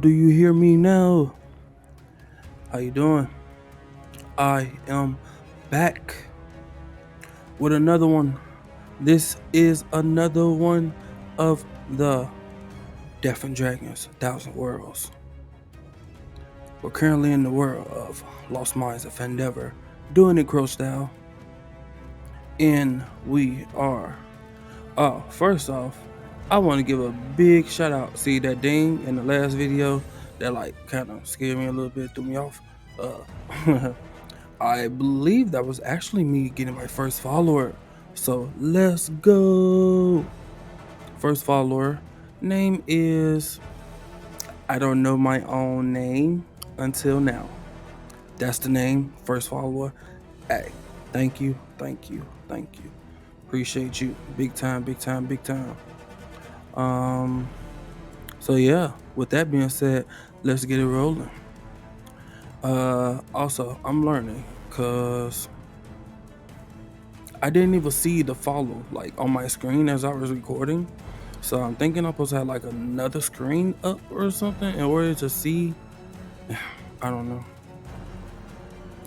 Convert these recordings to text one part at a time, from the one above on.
Do you hear me now? How you doing? I am back with another one. This is another one of the Death and Dragons, Thousand Worlds. We're currently in the world of Lost Mines of Phandelver, doing it crow style. And we are. First off, I want to give a big shout out. See that ding in the last video that kind of scared me a little bit, threw me off. I believe that was actually me getting my first follower. So let's go. First follower name is, I don't know my own name until now. That's the name, first follower. Hey, thank you. Appreciate you. Big time. So yeah, with that being said, let's get it rolling. Also, I'm learning because I didn't even see the follow on my screen as I was recording. So I'm thinking I'm supposed to have another screen up or something in order to see. I don't know.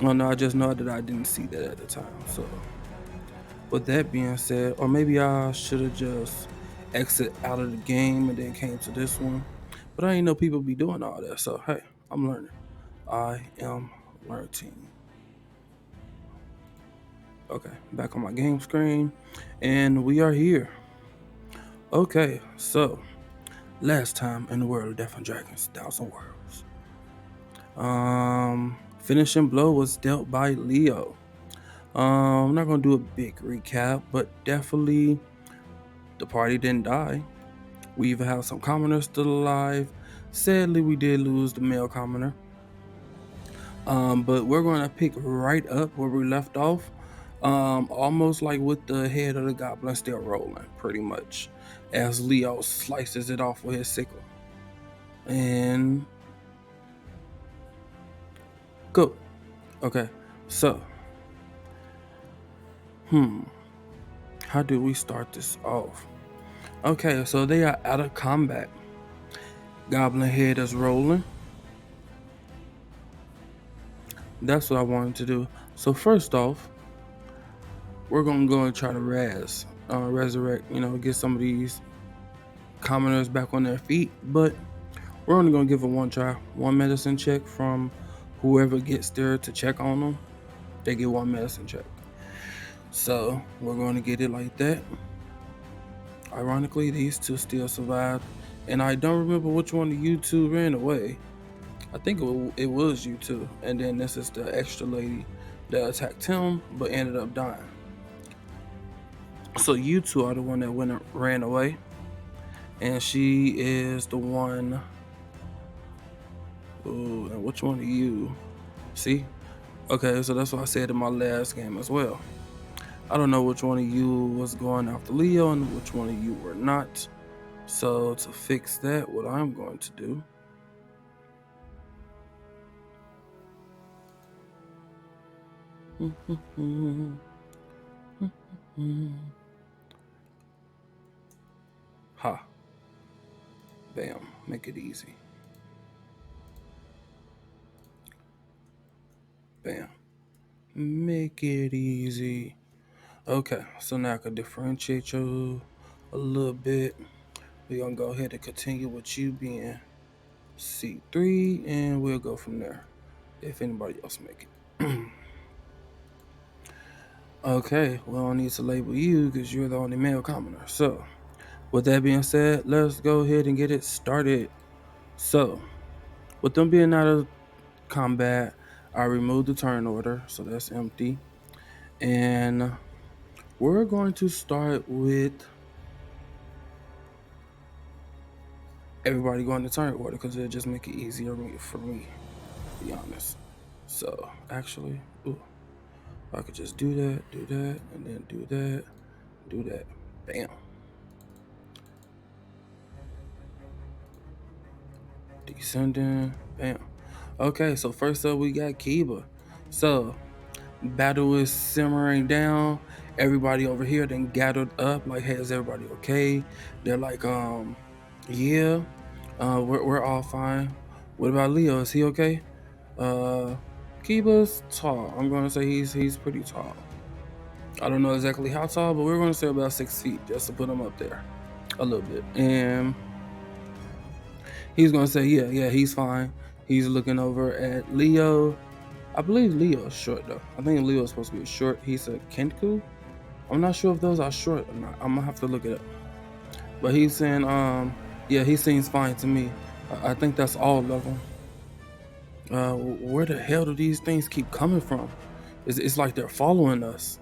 Oh no, I just know that I didn't see that at the time. So with that being said, or maybe I should have just exit out of the game and then came to this one. But I didn't know people be doing all that. So hey, I'm learning. I am learning. Okay, back on my game screen, and we are here. Okay, so last time in the world of Death and Dragons, Thousand Worlds. Finishing blow was dealt by Leo. I'm not gonna do a big recap, but definitely the party didn't die. We even have some commoners still alive. Sadly, we did lose the male commoner. But we're gonna pick right up where we left off. Almost like with the head of the goblin still rolling, pretty much, as Leo slices it off with his sickle. And go. Okay, so how do we start this off? Okay, so they are out of combat. Goblin head is rolling. That's what I wanted to do. So first off, we're gonna go and try to resurrect, get some of these commoners back on their feet. But we're only gonna give it one try, one medicine check from whoever gets there to check on them. They get one medicine check. So we're going to get it like that. Ironically, these two still survived, and I don't remember which one of you two ran away. I think it was you two, and then this is the extra lady that attacked him but ended up dying. So you two are the one that ran away, and she is the one. Ooh, and which one of you? See? Okay, so that's what I said in my last game as well. I don't know which one of you was going after Leo and which one of you were not. So to fix that, what I'm going to do ha. Bam. Make it easy. Bam. Make it easy. Okay, so now I can differentiate you a little bit. We're gonna go ahead and continue with you being C3, and we'll go from there if anybody else make it. Okay, we don't need to label you because you're the only male commoner. So with that being said, let's go ahead and get it started. So with them being out of combat, I removed the turn order, so that's empty. And we're going to start with everybody going to turn order because it'll just make it easier for me, to be honest. So actually, I could just do that, and then do that. Bam. Descending. Bam. Okay, so first up we got Kiba. So battle is simmering down. Everybody over here then gathered up, like, hey, is everybody okay? They're like, yeah. We're all fine. What about Leo? Is he okay? Kiba's tall. I'm gonna say he's pretty tall. I don't know exactly how tall, but we're gonna say about 6 feet just to put him up there a little bit. And he's gonna say, yeah, he's fine. He's looking over at Leo. I believe Leo is short though. I think Leo is supposed to be short. He's a Kenku. I'm not sure if those are short or not. I'm gonna have to look it up. But he's saying, yeah, he seems fine to me. I think that's all of them. Where the hell do these things keep coming from? It's like they're following us.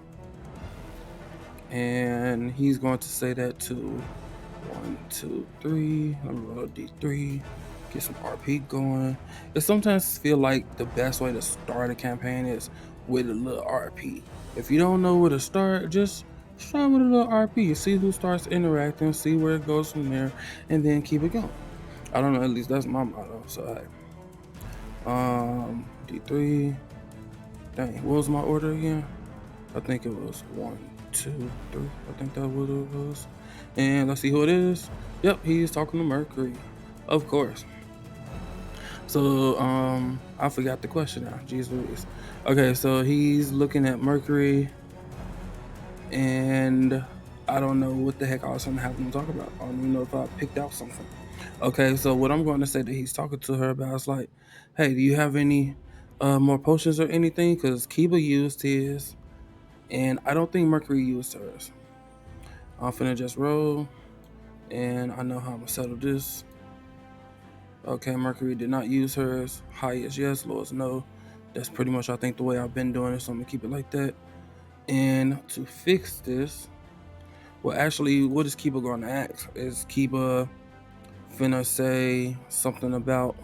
And he's going to say that to 1, 2, 3. Let me roll a D3. Get some RP going. It sometimes feel like the best way to start a campaign is with a little RP. If you don't know where to start, just start with a little RP. See who starts interacting, see where it goes from there, and then keep it going. I don't know, at least that's my motto. So hey. D3. Dang, what was my order again? I think it was 1, 2, 3. I think that what it was. And let's see who it is. Yep, he's talking to Mercury. Of course. So, I forgot the question now. Jeez Louise. Okay, so he's looking at Mercury, and I don't know what the heck I was going to have him talk about. I don't even know if I picked out something. Okay, so what I'm going to say that he's talking to her about is like, hey, do you have any more potions or anything? Because Kiba used his, and I don't think Mercury used hers. I'm finna just roll, and I know how I'm going to settle this. Okay, Mercury did not use hers. High is yes, low is no. That's pretty much, I think, the way I've been doing it, so I'm gonna keep it like that. And to fix this, well, actually, what is Kiba going to ask? Is Kiba finna say something about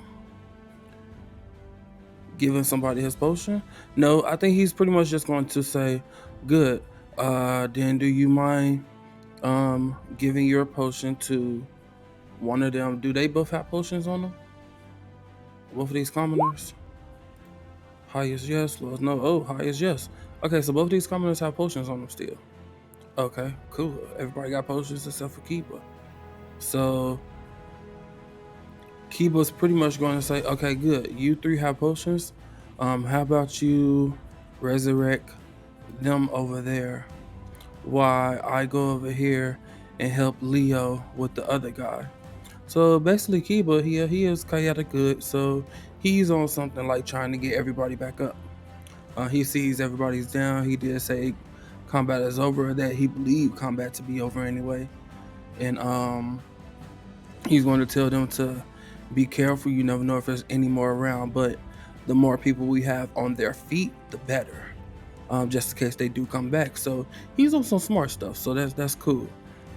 giving somebody his potion? No, I think he's pretty much just going to say, good, then do you mind giving your potion to one of them? Do they both have potions on them? Both of these commoners? High is yes, low is no. Oh, high is yes. Okay, so both of these commoners have potions on them still. Okay, cool. Everybody got potions except for Kiba. So Kiba's pretty much going to say, okay, good. You 3 have potions. How about you resurrect them over there while I go over here and help Leo with the other guy? So basically, Kiba, he is chaotic good. So he's on something like trying to get everybody back up. He sees everybody's down. He did say combat is over, that he believed combat to be over anyway. And he's going to tell them to be careful. You never know if there's any more around, but the more people we have on their feet, the better. Just in case they do come back. So he's on some smart stuff. So that's cool.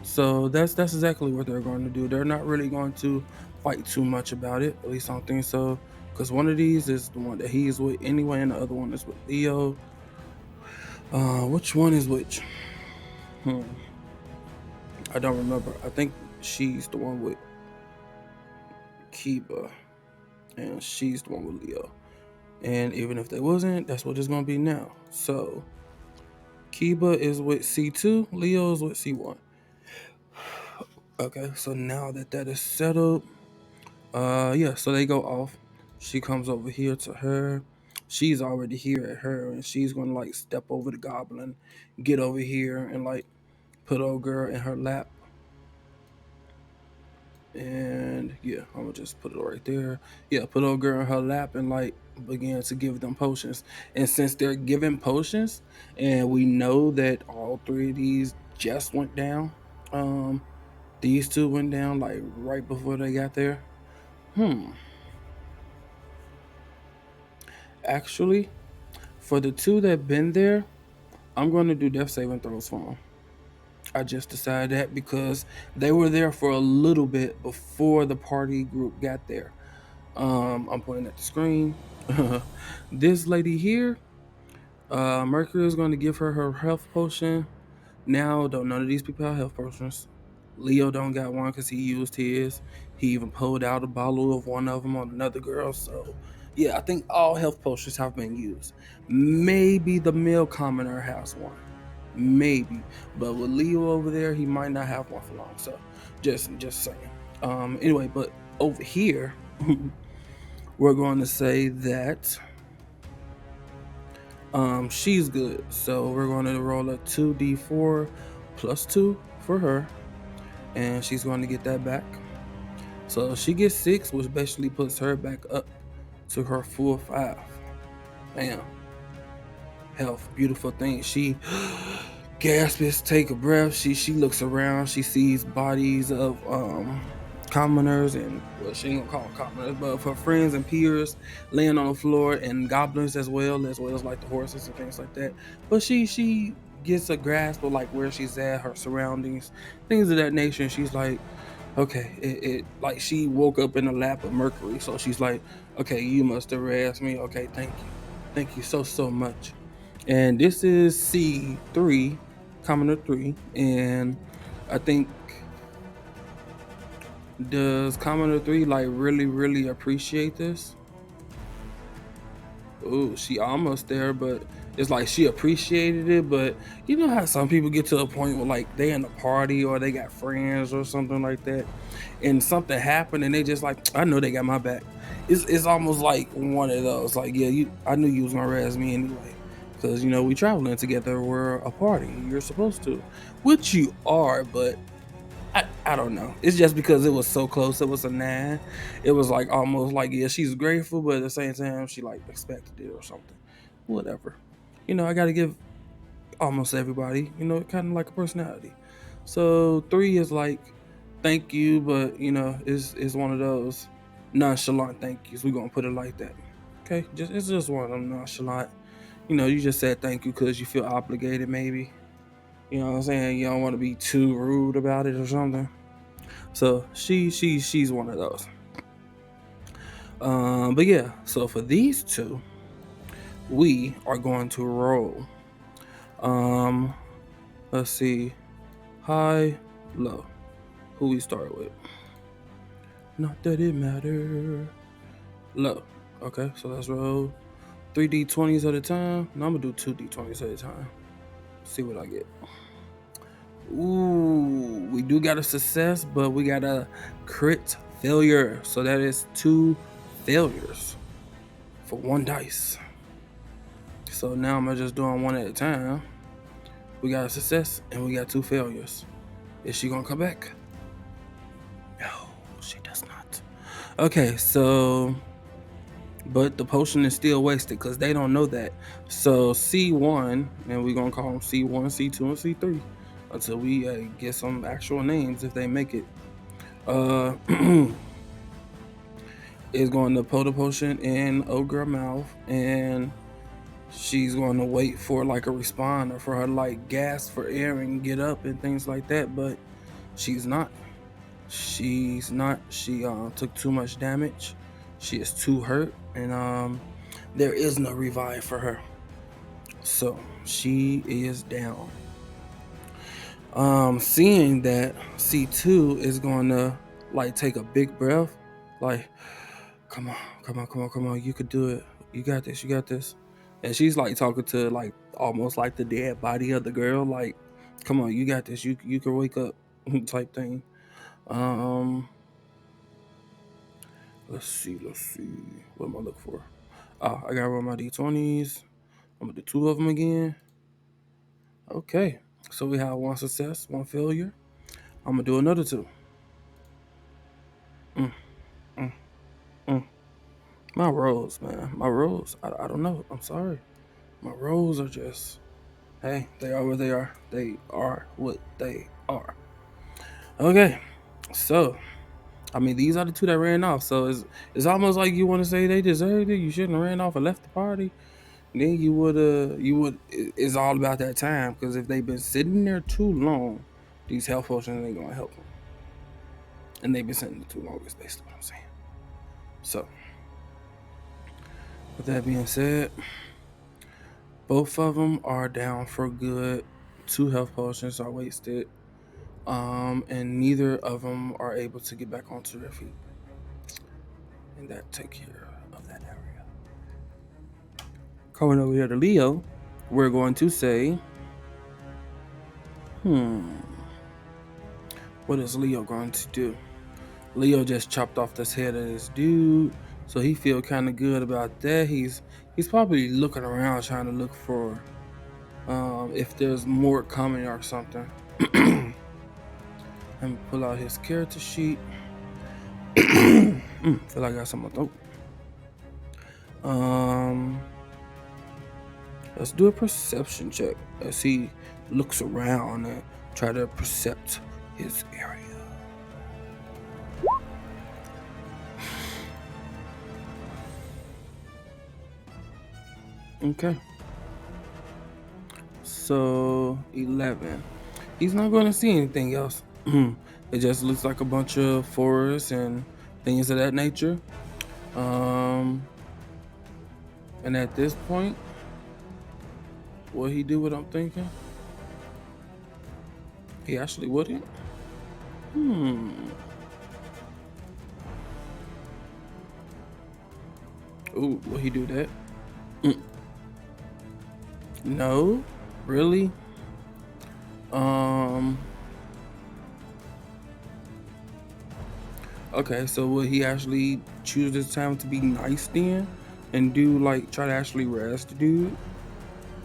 So that's exactly what they're going to do. They're not really going to fight too much about it. At least I don't think so. Because one of these is the one that he is with anyway, and the other one is with Leo. Which one is which? I don't remember. I think she's the one with Kiba, and she's the one with Leo. And even if they wasn't, that's what it's gonna be now. So Kiba is with C2, Leo is with C1. Okay, so now that is settled, yeah, so they go off. She comes over here to her. She's already here at her, and she's gonna like step over the goblin, get over here, and like put old girl in her lap. And yeah, I'm gonna just put it right there. Yeah, put old girl in her lap and like begin to give them potions. And since they're giving potions, and we know that all 3 of these just went down, these 2 went down like right before they got there. Actually, for the 2 that been there, I'm going to do death saving throws for them. I just decided that because they were there for a little bit before the party group got there. I'm pointing at the screen. This lady here, Mercury is going to give her health potion. Now, don't none of these people have health potions. Leo don't got one because he used his. He even pulled out a bottle of one of them on another girl. So, yeah, I think all health potions have been used. Maybe the male commoner has one. Maybe. But with Leo over there, he might not have one for long. So, just saying. Anyway, but over here, we're going to say that she's good. So we're going to roll a 2d4 plus 2 for her, and she's going to get that back. So she gets 6, which basically puts her back up to her full 5. Bam. Health, beautiful thing. She gasps, take a breath. She looks around. She sees bodies of commoners, and well, she ain't gonna call them commoners, but of her friends and peers laying on the floor, and goblins as well as like the horses and things like that. But she gets a grasp of like where she's at, her surroundings, things of that nature. And she's like, okay, it like she woke up in the lap of Mercury, so she's like, okay, you must have raised me. Okay, thank you so much. And this is C3, Commoner 3, and I think, does Commoner 3 like really appreciate this? Oh, she almost there, but it's like she appreciated it. But you know how some people get to a point where like they in a party or they got friends or something like that, and something happened and they just like, I know they got my back. It's almost like one of those, like, yeah, I knew you was gonna razz me anyway, because you know we traveling together, we're a party, you're supposed to, which you are, but I don't know. It's just because it was so close. It was a 9. It was like almost like, yeah, she's grateful, but at the same time, she like expected it or something. Whatever. You know, I got to give almost everybody, you know, kind of like a personality. So 3 is like, thank you, but you know, it's one of those nonchalant thank yous. We're gonna put it like that. Okay, it's just one of them nonchalant. You know, you just said thank you because you feel obligated, maybe. You know what I'm saying? You don't want to be too rude about it or something. So she's one of those. But yeah, so for these two, we are going to roll. Let's see, high, low. Who we start with? Not that it matter. Low. Okay, so let's roll 3d20s at a time. Now I'm gonna do 2d20s at a time. See what I get. Ooh, we do got a success, but we got a crit failure. So that is 2 failures for 1 dice. So now I'm just doing 1 at a time. We got a success and we got 2 failures. Is she gonna come back? No, she does not. Okay, so but the potion is still wasted because they don't know that. So C1, and we're gonna call them C1, C2, and C3 until we get some actual names if they make it. Is going to put the potion in Ogre mouth, and she's going to wait for like a response or for her like gasp for air and get up and things like that, but she's not. She took too much damage. She is too hurt, and there is no revive for her, so she is down. Seeing that, C2 is going to like take a big breath, like, come on, you could do it, you got this. And she's like talking to like almost like the dead body of the girl, like, come on, you got this, you can wake up type thing. Let's see, what am I looking for? I gotta roll my d20s. I'm gonna do 2 of them again. Okay, so we have 1 success, 1 failure. I'm gonna do another 2. My rolls, man, my rolls, I don't know, I'm sorry. My rolls are just, hey, they are what they are. They are what they are. Okay, so I mean, these are the 2 that ran off. So it's almost like you want to say they deserved it. You shouldn't have ran off and left the party. Then you would. It's all about that time, because if they've been sitting there too long, these health potions ain't gonna help them. And they've been sitting there too long. Is basically what I'm saying. So, with that being said, both of them are down for good. 2 health potions are wasted. And neither of them are able to get back onto their feet. And that take care of that area. Coming over here to Leo, we're going to say, what is Leo going to do? Leo just chopped off this head of this dude, so he feel kind of good about that. He's probably looking around trying to look for if there's more coming or something. Let me pull out his character sheet. Feel like I got something on throat. Let's do a perception check as he looks around and try to percept his area. Okay. So 11. He's not going to see anything else. It just looks like a bunch of forests and things of that nature. And at this point, will he do what I'm thinking? He actually wouldn't? Ooh, will he do that? No, really? Okay, so will he actually choose this time to be nice then? And do like try to actually rest the dude?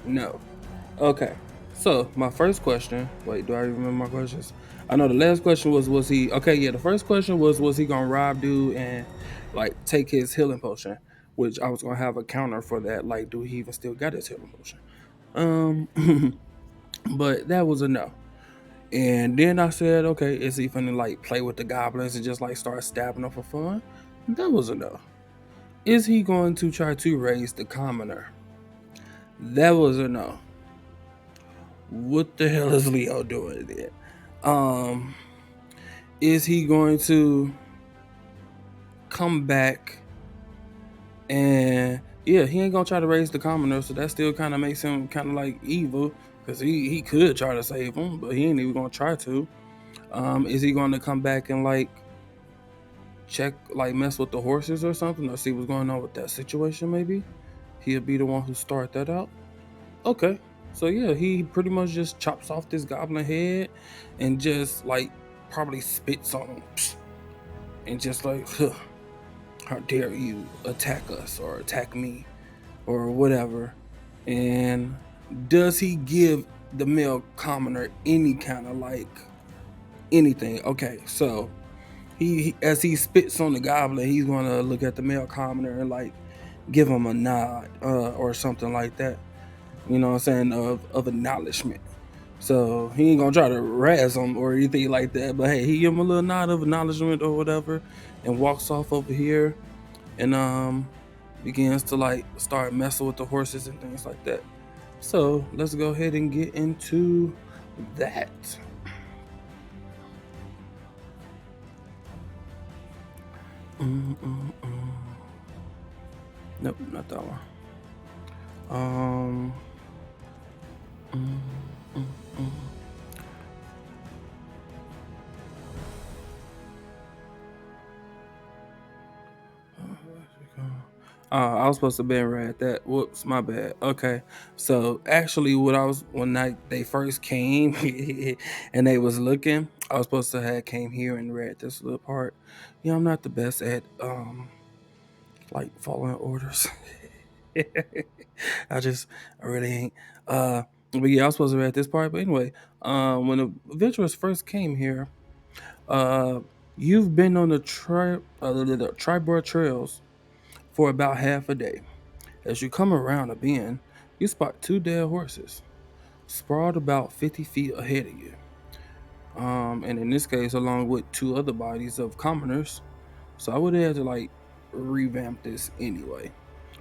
No. Okay. So my first question, wait, do I remember my questions? I know the last question was he okay, yeah, the first question was he gonna rob dude and like take his healing potion, which I was gonna have a counter for that, like do he even still got his healing potion? But that was a no. And then I said, okay, is he finna like play with the goblins and just like start stabbing them for fun? That was a no. Is he going to try to raise the commoner? That was a no. What the hell is Leo doing there? Is he going to come back and yeah, he ain't gonna try to raise the commoner, so that still kind of makes him kind of like evil because he could try to save him, but he ain't even gonna try to. Is he going to come back and like check, like mess with the horses or something, or see what's going on with that situation? Maybe he'll be the one who start that out. Okay, so yeah, he pretty much just chops off this goblin head and just like probably spits on him and just like, huh, how dare you attack us or attack me or whatever. And does he give the male commoner any kind of like anything? Okay, so he as he spits on the goblin, he's gonna look at the male commoner and like give him a nod or something like that. You know what I'm saying, of acknowledgement. So he ain't gonna try to razz him or anything like that, but hey, he give him a little nod of acknowledgement or whatever and walks off over here and begins to like start messing with the horses and things like that. So let's go ahead and get into that. Nope, not that one. I was supposed to be read that. Whoops, my bad. Okay, so actually, what I was when they first came and they was looking, I was supposed to have came here and read this little part. Yeah, I'm not the best at like following orders. I really ain't. But yeah, I was supposed to read this part. But anyway, when the adventurers first came here, you've been on the Tribor trails for about half a day. As you come around a bend, you spot two dead horses, sprawled about 50 feet ahead of you. And in this case, along with two other bodies of commoners. So I would have to like revamp this anyway.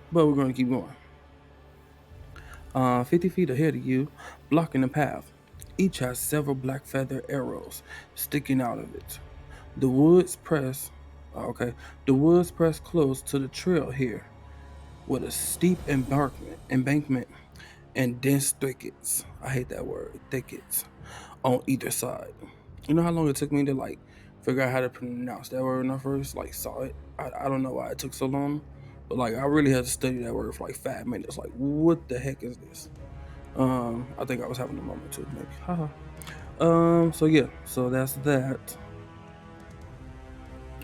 But we're going to keep going. 50 feet ahead of you, blocking the path. Each has several black feather arrows sticking out of it. The woods press, the woods press close to the trail here, with a steep embankment and dense thickets. I hate that word, thickets, on either side. You know how long it took me to like figure out how to pronounce that word when I first like saw it? I don't know why it took so long, but like I really had to study that word for like 5 minutes. Like, what the heck is this? I think I was having a moment too, maybe. Haha. So yeah, so that's that.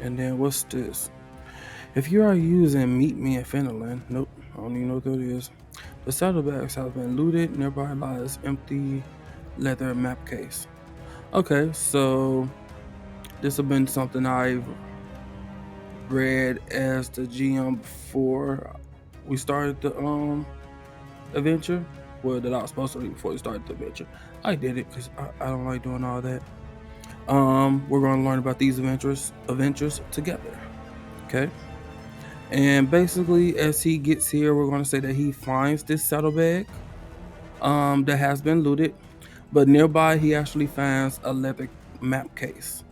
And then what's this? If you are using Meet Me in Finland, nope, I don't even know what that is. The saddlebags have been looted. Nearby lies empty leather map case. Okay, so this has been something I've read as the GM before we started the adventure. Well, that I was supposed to read before we started the adventure. I did it because I don't like doing all that. We're going to learn about these adventures together. Okay. And basically, as he gets here, we're going to say that he finds this saddlebag that has been looted. But nearby, he actually finds a leather map case.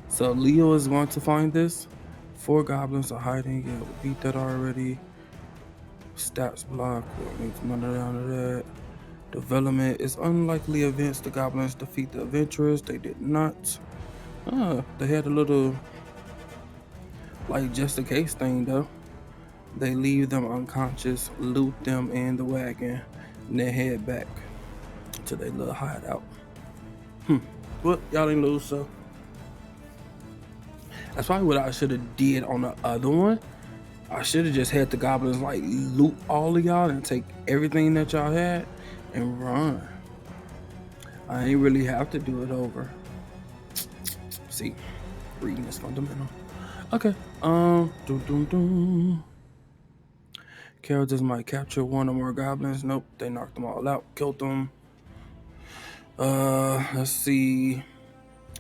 So Leo is going to find this. 4 goblins are hiding. Yeah, we beat that already. Stats block. None of that. Development is unlikely events. The goblins defeat the adventurers. They did not. They had a little, like, just in case thing though. They leave them unconscious, loot them in the wagon, and then head back to their little hideout. Well, y'all didn't lose, so that's probably what I should have did on the other one. I should have just had the goblins like loot all of y'all and take everything that y'all had and run. I ain't really have to do it over. See, reading is fundamental. Okay. Characters might capture 1 or more goblins. Nope, they knocked them all out, killed them. Let's see.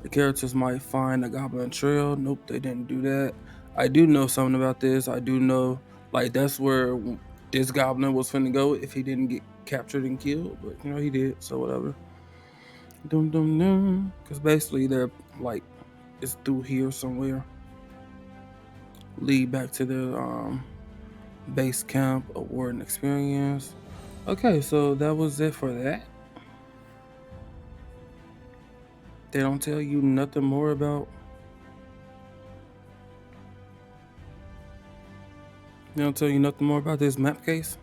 The characters might find a goblin trail. Nope, they didn't do that. I do know something about this. I do know, like, that's where this goblin was finna go if he didn't get captured and killed. But, you know, he did, so whatever. Because basically they're, like, it's through here somewhere. Lead back to the base camp, award and experience. Okay, so that was it for that. They don't tell you nothing more about. They don't tell you nothing more about this map case.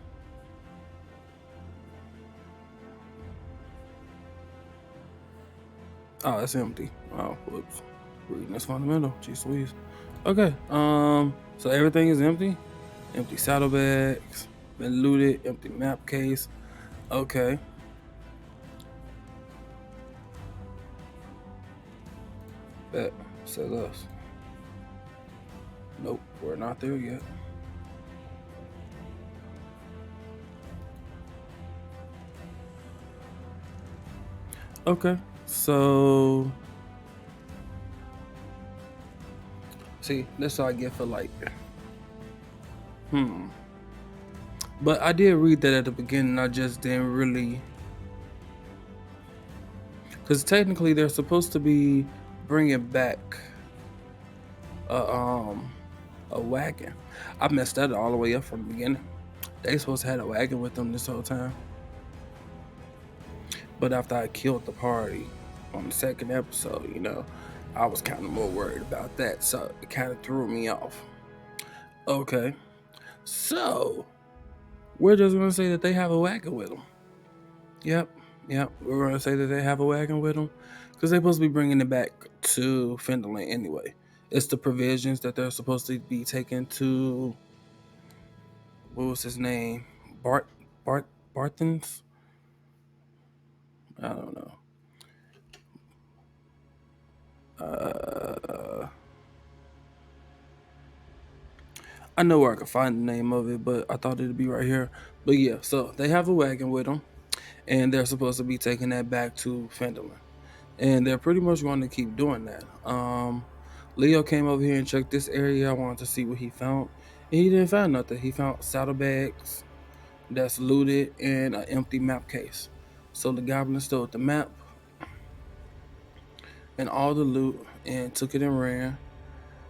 Oh, it's empty. Oh, whoops. Reading is fundamental. Jeez Louise. Okay. So everything is empty. Empty saddlebags. Been looted. Empty map case. Okay. Bet. Says us. Nope, we're not there yet. Okay, so see, that's all I get for like. But I did read that at the beginning. I just didn't really, because technically they're supposed to be bringing back a wagon. I messed that all the way up from the beginning. They supposed to have a wagon with them this whole time. But after I killed the party on the second episode, you know, I was kind of more worried about that, so it kind of threw me off. Okay, so we're just gonna say that they have a wagon with them. Yep, we're gonna say that they have a wagon with them because they're supposed to be bringing it back to Finland anyway. It's the provisions that they're supposed to be taken to. What was his name? Barthens? I don't know. I know where I can find the name of it, but I thought it'd be right here. But yeah, so they have a wagon with them, and they're supposed to be taking that back to Finland. And they're pretty much going to keep doing that. Leo came over here and checked this area. I wanted to see what he found. And he didn't find nothing. He found saddlebags that's looted and an empty map case. So the goblin stole the map and all the loot and took it and ran.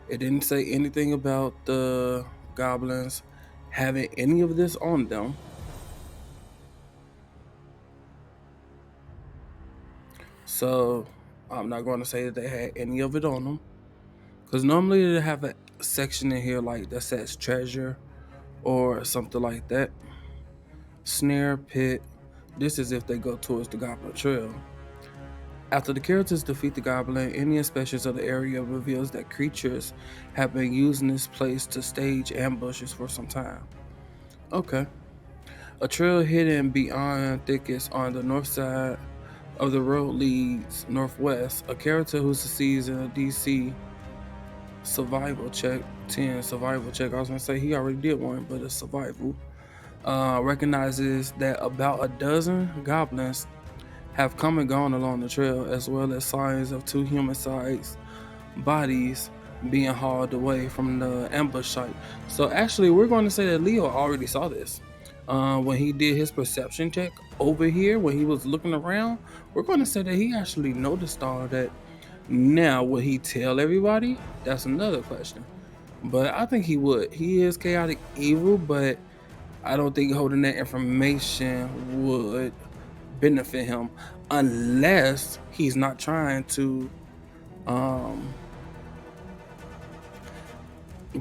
It didn't say anything about the goblins having any of this on them. So I'm not going to say that they had any of it on them. Because normally they have a section in here like that says treasure or something like that. Snare Pit. This is if they go towards the Goblin Trail. After the characters defeat the goblin, any inspections of the area reveals that creatures have been using this place to stage ambushes for some time. Okay. A trail hidden beyond thickets on the north side of the road leads northwest. A character who succeeds in a DC survival check, 10 survival check. I was gonna say he already did one, but it's survival. Recognizes that about a dozen goblins have come and gone along the trail, as well as signs of two human-sized bodies being hauled away from the ambush site. So actually, we're going to say that Leo already saw this. When he did his perception check over here, when he was looking around, we're going to say that he actually noticed all that. Now, would he tell everybody? That's another question. But I think he would. He is chaotic evil, but I don't think holding that information would benefit him unless he's not trying to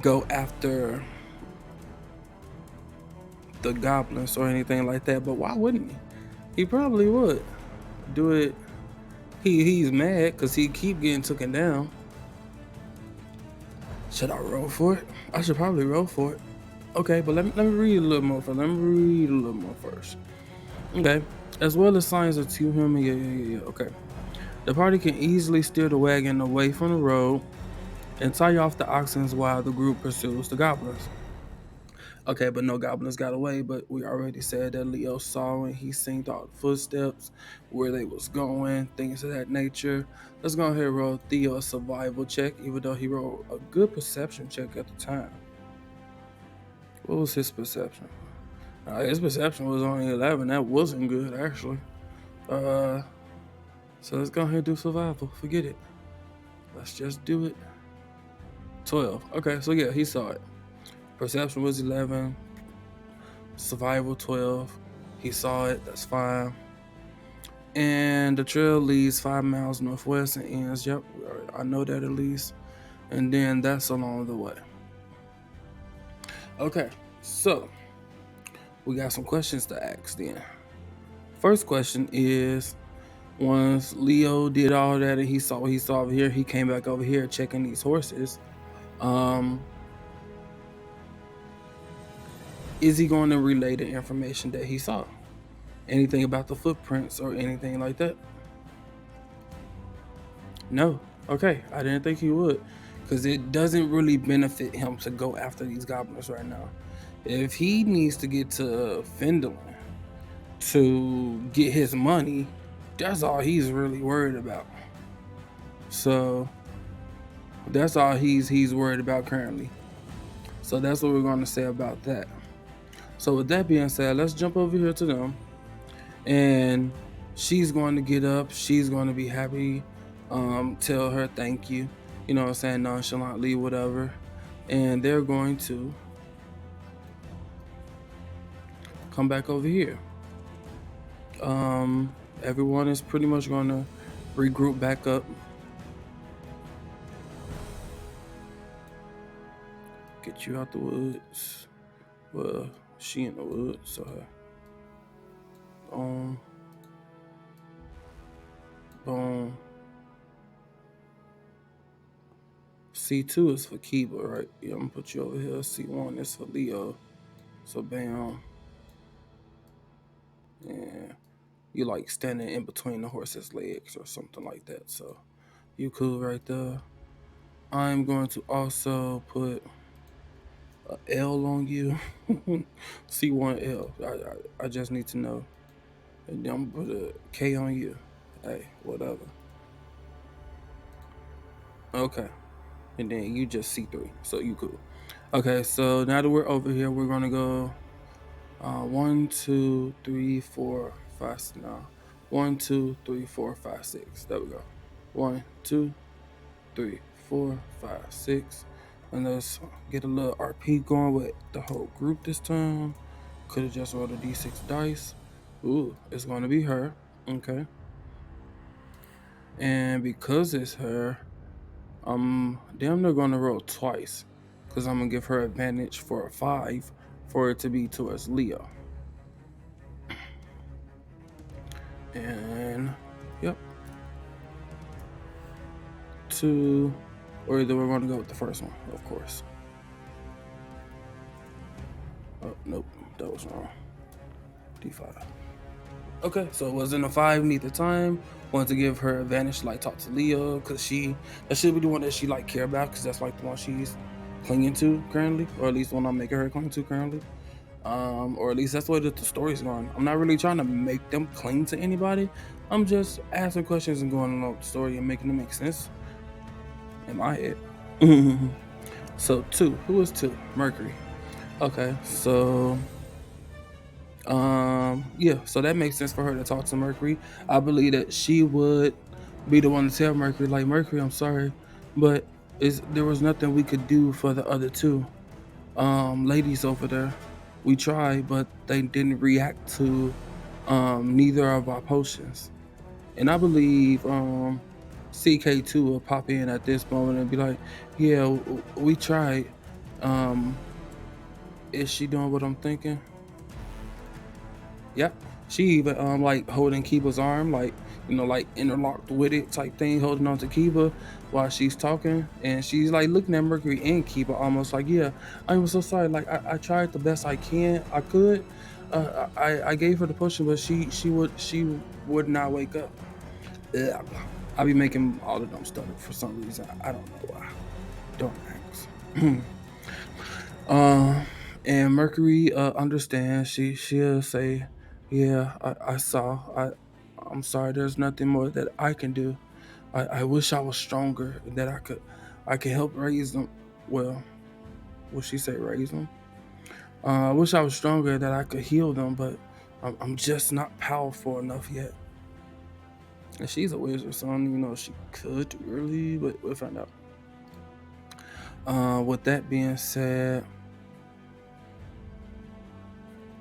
go after the goblins or anything like that. But why wouldn't he? He probably would do it. He's mad because he keep getting taken down. Should I roll for it? I should probably roll for it. Okay, but let me read a little more first. Okay. As well as signs of two human. Yeah. Okay. The party can easily steer the wagon away from the road and tie off the oxen while the group pursues the goblins. Okay, but no goblins got away, but we already said that Leo saw and he synced all the footsteps, where they was going, things of that nature. Let's go ahead and roll Theo a survival check, even though he rolled a good perception check at the time. What was his perception? His perception was only 11. That wasn't good, actually. So let's go ahead and do survival. Forget it. Let's just do it. 12. Okay, so yeah, he saw it. Perception was 11. Survival 12. He saw it. That's fine. And the trail leads 5 miles northwest and ends. Yep, I know that at least. And then that's along the way. Okay, so we got some questions to ask then. First question is, once Leo did all that and he saw what he saw over here, he came back over here checking these horses. Is he going to relay the information that he saw? Anything about the footprints or anything like that? No. Okay, I didn't think he would, because it doesn't really benefit him to go after these goblins right now. If he needs to get to Finland to get his money, that's all he's really worried about. So that's all he's worried about currently. So that's what we're going to say about that. So with that being said, let's jump over here to them. And she's going to get up. She's going to be happy. Tell her thank you. You know what I'm saying? Nonchalantly, whatever. And they're going to come back over here. Everyone is pretty much going to regroup back up. Get you out the woods. Well, she in the woods, so boom. C2 is for Kiba, right? Yeah, I'm gonna put you over here. C1 is for Leo. So bam. Yeah. You like standing in between the horse's legs or something like that. So you cool right there. I'm going to also put a L on you. C1L. I just need to know. And then I'm gonna put a K on you. Hey, whatever. Okay. And then you just C3. So you cool. Okay, so now that we're over here, we're gonna go 1, 2, 3, 4, 5. No. 1, 2, 3, 4, 5, 6. There we go. 1, 2, 3, 4, 5, 6. And let's get a little RP going with the whole group this time. Could have just rolled a D6 dice. Ooh, it's gonna be her. Okay. And because it's her, I'm damn near gonna roll twice, because I'm gonna give her advantage for a 5 for it to be towards Leo. And yep. 2, or either we're going to go with the first one, of course. Oh, nope, that was wrong. D5. Okay, so it wasn't a 5 neither time. Wanted to give her advantage to like talk to Leo, because that should be the one that she like care about, because that's like the one she's clinging to currently, or at least the one I'm making her cling to currently. Or at least that's the way that the story's going. I'm not really trying to make them cling to anybody. I'm just asking questions and going along with the story and making it make sense in my head. So 2, who is 2? Mercury. Okay, so yeah, so that makes sense for her to talk to Mercury. I believe that she would be the one to tell Mercury, like, Mercury, I'm sorry, but there was nothing we could do for the other 2 ladies over there. We tried, but they didn't react to neither of our potions. And I believe CK2 will pop in at this moment and be like, yeah, we tried. Is she doing what I'm thinking? Yep. She even like holding Kiba's arm, like, like interlocked with it type thing, holding on to Kiba while she's talking, and she's like looking at Mercury and Kiba, almost like, yeah, I'm so sorry. Like I tried the best I could. I gave her the potion, but she would not wake up. Ugh. I be making all of them stutter for some reason. I don't know why. Don't ask. And Mercury understands. She'll say, "Yeah, I saw. I'm sorry. There's nothing more that I can do. I wish I was stronger, that I could help raise them. Well, will she say raise them? I wish I was stronger, that I could heal them, but I'm just not powerful enough yet." And she's a wizard, so I don't even know if she could really, but we'll find out. With that being said,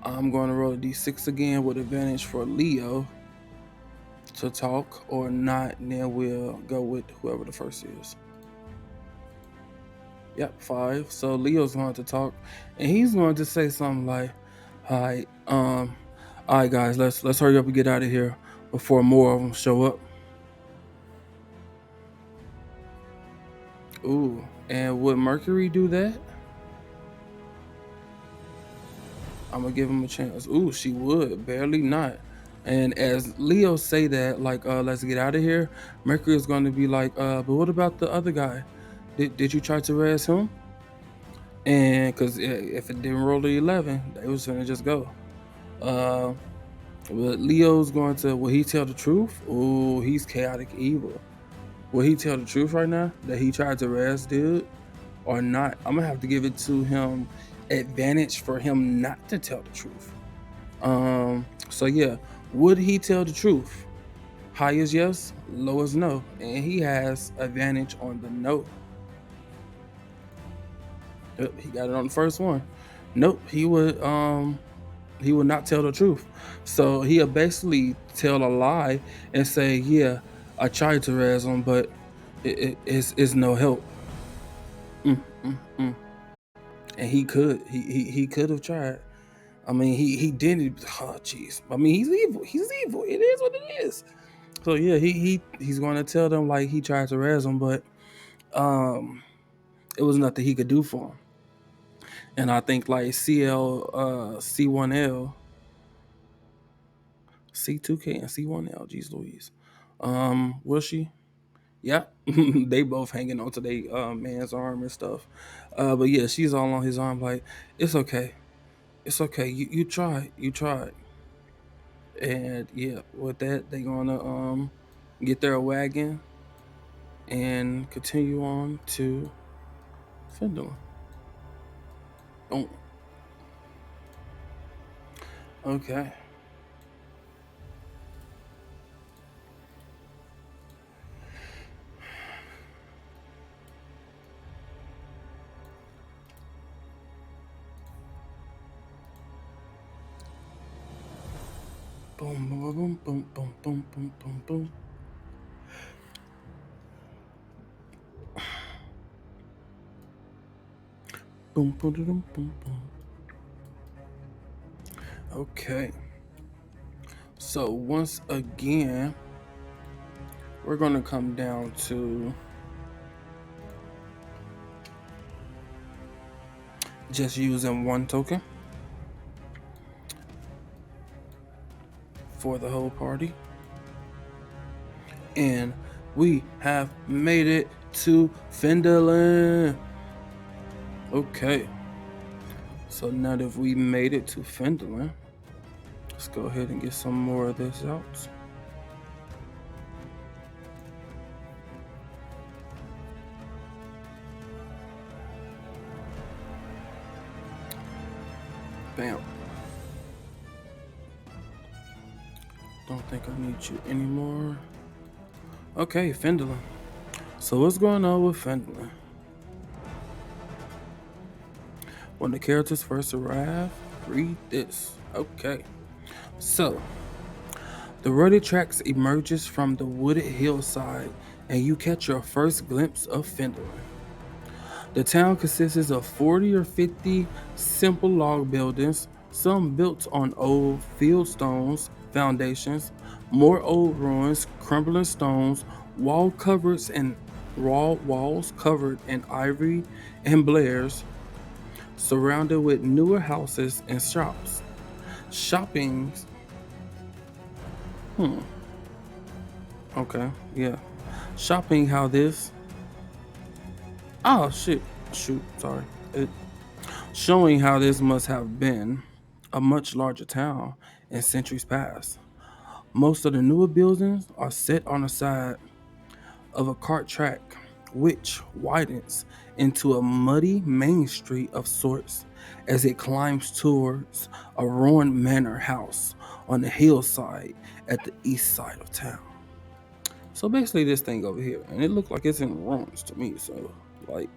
I'm going to roll a d6 again with advantage for Leo to talk or not, and then we'll go with whoever the first is. Yep, 5. So Leo's going to talk, and he's going to say something like, all right, guys, let's hurry up and get out of here before more of them show up. Ooh, and would Mercury do that? I'm gonna give him a chance. Ooh, she would. Barely not. And as Leo say that, like, let's get out of here, Mercury is going to be like, but what about the other guy? Did you try to res him? And because if it didn't roll the 11, they was gonna just go. But Leo's going to, will he tell the truth? Ooh, he's chaotic evil. Will he tell the truth right now that he tried to res dude or not? I'm gonna have to give it to him, advantage for him not to tell the truth. So yeah, would he tell the truth? High is yes, low is no, and he has advantage on the no. Yep, he got it on the first one. Nope, he would not tell the truth. So he'll basically tell a lie and say, yeah, I tried to res him, but it's no help. And he could have tried. I mean, he didn't. Oh, jeez. I mean, he's evil. He's evil. It is what it is. So yeah, he's going to tell them like he tried to res them, but it was nothing he could do for him. And I think like C1L, C2K, and C1L. Jeez Louise. Will she? Yeah, they both hanging onto their man's arm and stuff. But yeah, she's all on his arm like, it's okay. It's okay. You tried. You tried. And yeah, with that, they gonna get their wagon and continue on to Finland. Oh, okay. Boom, boom, boom, boom, boom, boom, boom, boom, boom. Boom, boom, boom, boom, boom. Okay. So once again, we're gonna come down to just using one token for the whole party. And we have made it to Finland. Okay. So now that we made it to Finland, let's go ahead and get some more of this out. Bam. Don't think I need you anymore. Okay, Finland. So what's going on with Finland? When the characters first arrive, read this. Okay. So, the rugged tracks emerges from the wooded hillside and you catch your first glimpse of Finland. The town consists of 40 or 50 simple log buildings, some built on old field stones, foundations, more old ruins, crumbling stones, walls covered in ivory and blairs, surrounded with newer houses and shops. Shoppings. Okay, yeah. Shopping how this. Oh shit. Shoot, sorry. Showing how this must have been a much larger town in centuries past. Most of the newer buildings are set on the side of a cart track, which widens into a muddy main street of sorts as it climbs towards a ruined manor house on the hillside at the east side of town. So basically, this thing over here, and it looked like it's in ruins to me. So, like,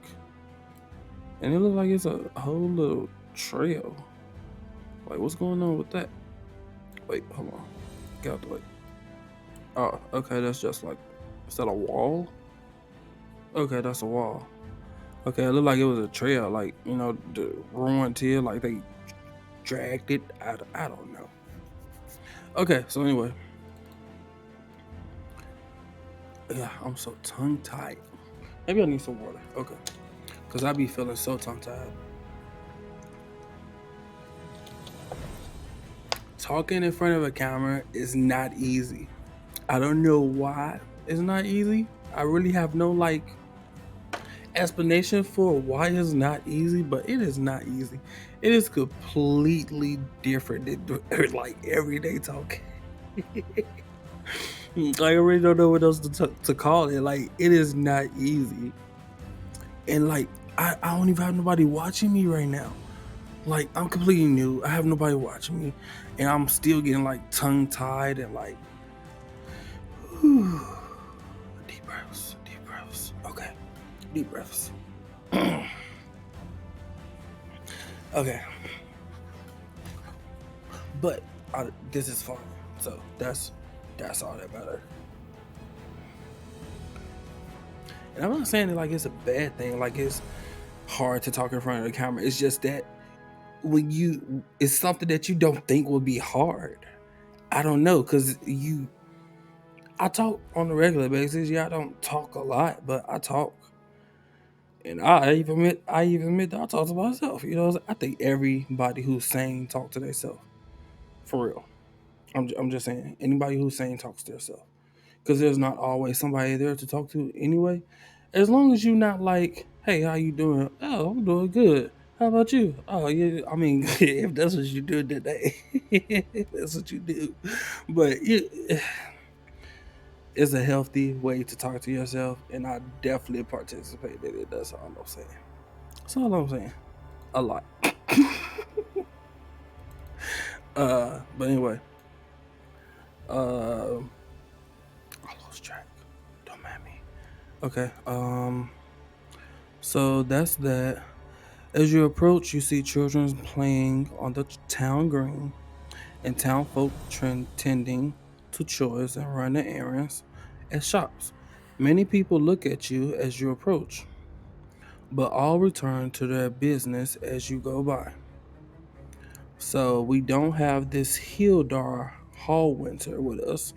and it looked like it's a whole little trail. Like, what's going on with that? Wait, hold on. Get out the way. Oh, okay, that's just like, is that a wall? Okay, that's a wall. Okay, it looked like it was a trail, like, you know, the ruined here, like they dragged it. I don't know. Okay, so anyway. Yeah, I'm so tongue-tied. Maybe I need some water. Okay. Because I be feeling so tongue-tied. Talking in front of a camera is not easy. I don't know why it's not easy. I really have no, like, explanation for why it's not easy, but it is not easy. It is completely different than like everyday talking. I really don't know what else to call it. Like, it is not easy, and like I don't even have nobody watching me right now. Like, I'm completely new. I have nobody watching me, and I'm still getting like tongue tied and like deep breaths. Okay, deep breaths. Okay, but this is fun, so that's all that matters. And I'm not saying that like it's a bad thing, like it's hard to talk in front of the camera. It's just that it's something that you don't think would be hard. I don't know, cause I talk on a regular basis. Yeah, I don't talk a lot, but I talk. And I even admit that I talk to myself. You know, I think everybody who's sane talk to themselves. For real. I'm just saying, anybody who's sane talks to themselves. Because there's not always somebody there to talk to anyway. As long as you're not like, hey, how you doing? Oh, I'm doing good. How about you? Oh, yeah. I mean, if that's what you do today, that's what you do. But it's a healthy way to talk to yourself, and I definitely participate in it. That's all I'm saying. That's all I'm saying. A lot. But anyway, I lost track. Don't mind me. Okay. So that's that. As you approach, you see children playing on the town green and town folk tending to chores and running errands at shops. Many people look at you as you approach, but all return to their business as you go by. So we don't have this Hildar Hallwinter with us.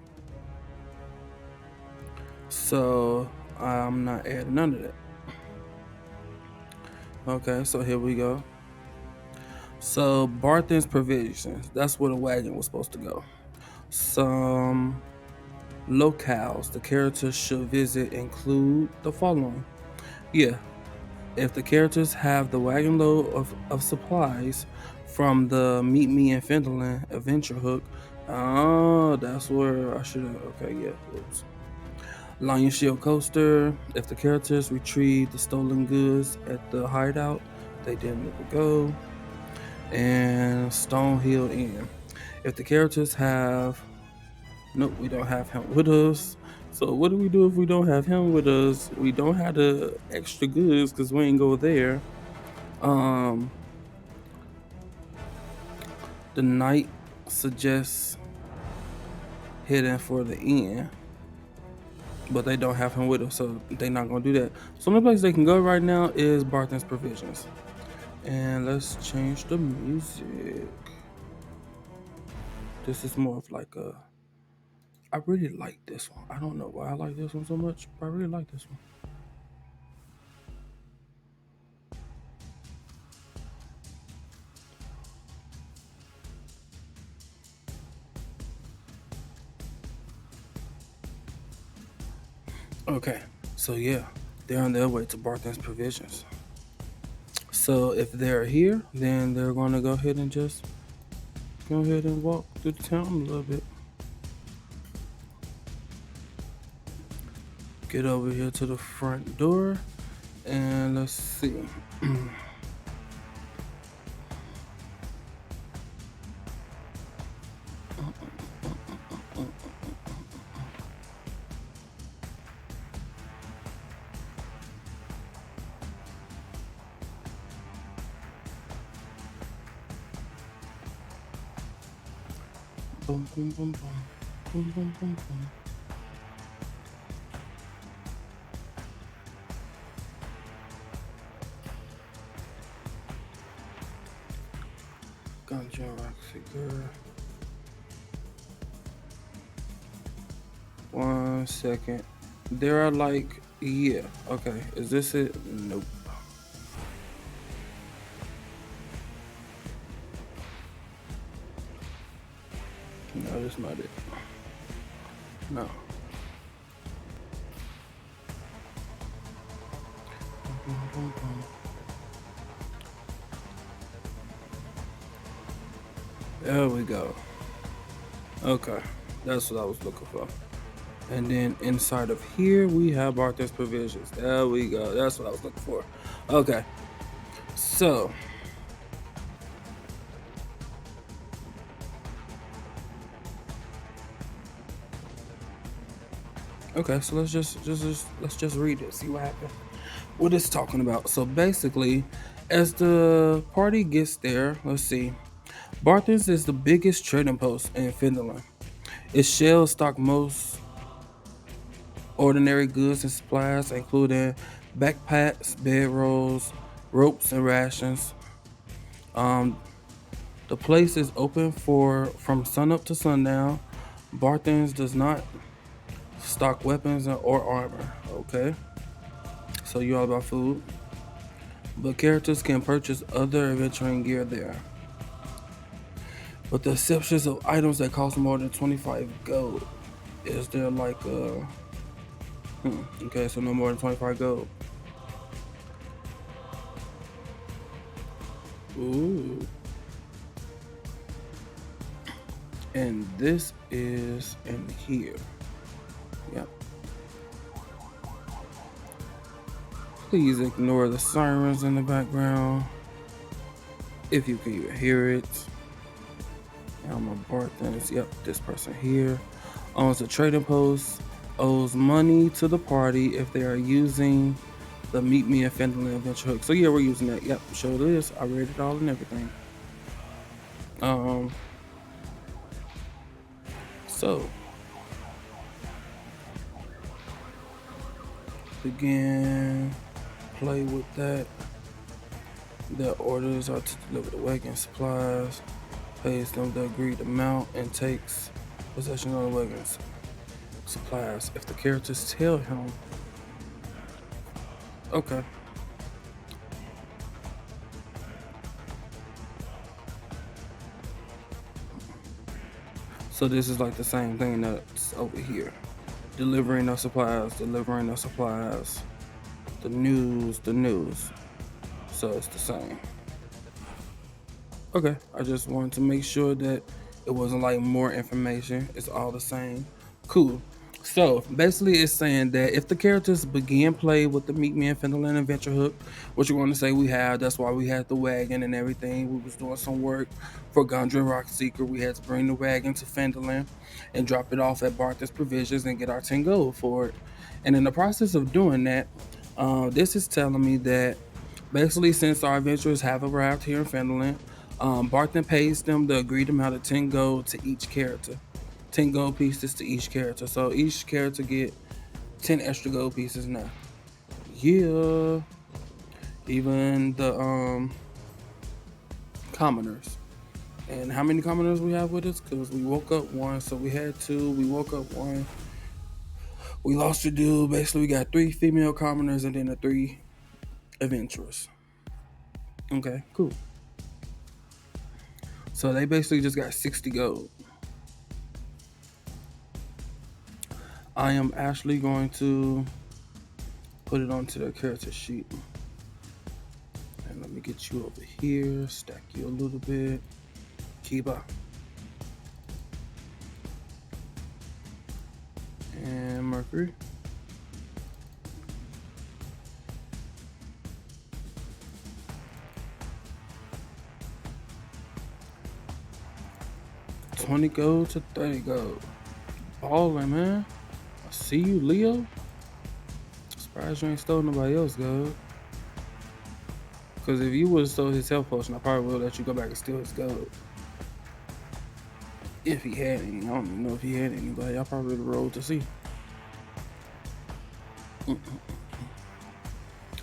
So I'm not adding none of that. Okay, so here we go. So Barthen's provisions. That's where the wagon was supposed to go. Some locales the characters should visit include the following. Yeah, if the characters have the wagon load of supplies from the Meet Me in Finland adventure hook. Oh, that's where I should have. Okay, yeah. Whoops. Lion Shield Coaster. If the characters retrieve the stolen goods at the hideout, they didn't need to go. And Stonehill Inn. If the characters have. Nope, we don't have him with us. So what do we do if we don't have him with us? We don't have the extra goods because we ain't go there. The knight suggests heading for the inn, but they don't have him with us, so they're not gonna do that. So the only place they can go right now is Barthen's Provisions. And let's change the music. This is more of like a. I really like this one. I don't know why I like this one so much, but I really like this one. Okay, so yeah, they're on their way to Barthen's Provisions. So if they're here, then they're gonna go ahead and just go ahead and walk through the town a little bit. Get over here to the front door and let's see. Boom, boom, boom, boom. Boom, boom, boom, boom. Ganja rock figure. 1 second. There are like, yeah, okay. Is this it? Nope. No, that's not it. No. Boom, boom, boom. There we go. Okay, that's what I was looking for. And then inside of here, we have Barthen's Provisions. There we go. That's what I was looking for. Okay. So. Okay, so let's just read it. See what happens. What it's talking about. So basically, as the party gets there, let's see. Barthen's is the biggest trading post in Finland. Its shelves stock most ordinary goods and supplies, including backpacks, bedrolls, ropes, and rations. The place is open from sunup to sundown. Barthen's does not stock weapons or armor. Okay, so you're all about food, but characters can purchase other adventuring gear there. But the exceptions of items that cost more than 25 gold. Is there like a okay, so no more than 25 gold. Ooh. And this is in here. Yep. Please ignore the sirens in the background. If you can even hear it. I'm a Barthen's. Yep, this person here owns a trading post, owes money to the party if they are using the Meet Me in Finland adventure hook. So yeah, we're using that. Yep, sure it is. I read it all and everything. So begin play with that. The orders are to deliver the wagon supplies, pays them the agreed amount, and takes possession of the wagon's supplies. If the characters tell him, okay. So this is like the same thing that's over here. Delivering the supplies, the news. So it's the same. Okay, I just wanted to make sure that it wasn't like more information. It's all the same. Cool. So basically, it's saying that if the characters begin play with the Meat Man, Finland Adventure hook, what you want to say we have, that's why we had the wagon and everything. We was doing some work for Gundren Rockseeker. We had to bring the wagon to Finland and drop it off at Barthen's Provisions and get our 10 gold for it. And in the process of doing that, this is telling me that basically, since our adventurers have arrived here in Finland, Barthen pays them the agreed amount of 10 gold to each character. 10 gold pieces to each character. So each character get 10 extra gold pieces now. Yeah. Even the commoners. And how many commoners we have with us? Because we woke up one, so we had two. We woke up one. We lost a dude. Basically, we got 3 female commoners and then the 3 adventurers. Okay, cool. So they basically just got 60 gold. I am actually going to put it onto the character sheet. And let me get you over here, stack you a little bit. Kiba. And Mercury. $20 gold to 30 gold. Ballin', man. I see you, Leo. Surprised you ain't stole nobody else gold. Because if you would have stole his health potion, I probably would let you go back and steal his gold. If he had any. I don't even know if he had anybody. I probably would have rolled to see.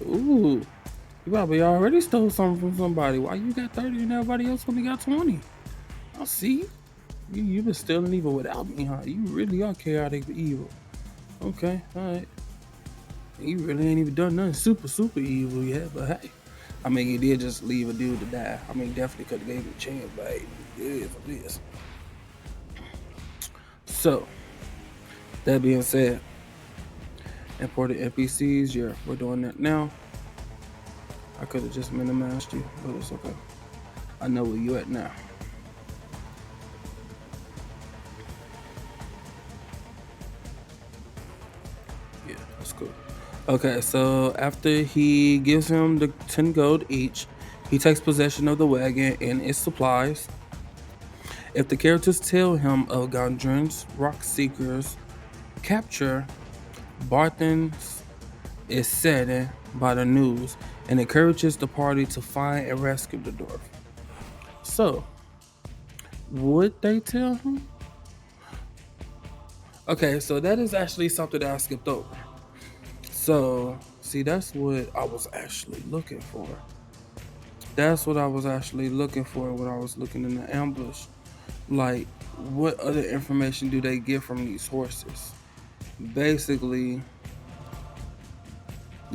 Ooh. You probably already stole something from somebody. Why you got 30 and everybody else only got 20? I see. You've been stealing evil without me, huh? You really are chaotic evil. Okay, alright. You really ain't even done nothing super evil yet, but hey. I mean, he did just leave a dude to die. I mean, definitely could have gave him a chance, but hey, it is what it is. So, that being said, imported NPCs, yeah, we're doing that now. I could have just minimized you, but it's okay. I know where you at now. Yeah, that's cool. Okay, so after he gives him the 10 gold each, he takes possession of the wagon and its supplies. If the characters tell him of Gundren's Rockseeker's capture, Barthen is saddened by the news and encourages the party to find and rescue the dwarf. So, would they tell him? Okay, so that is actually something that I skipped over. So, see, that's what I was actually looking for. That's what I was actually looking for when I was looking in the ambush. Like, what other information do they get from these horses? Basically,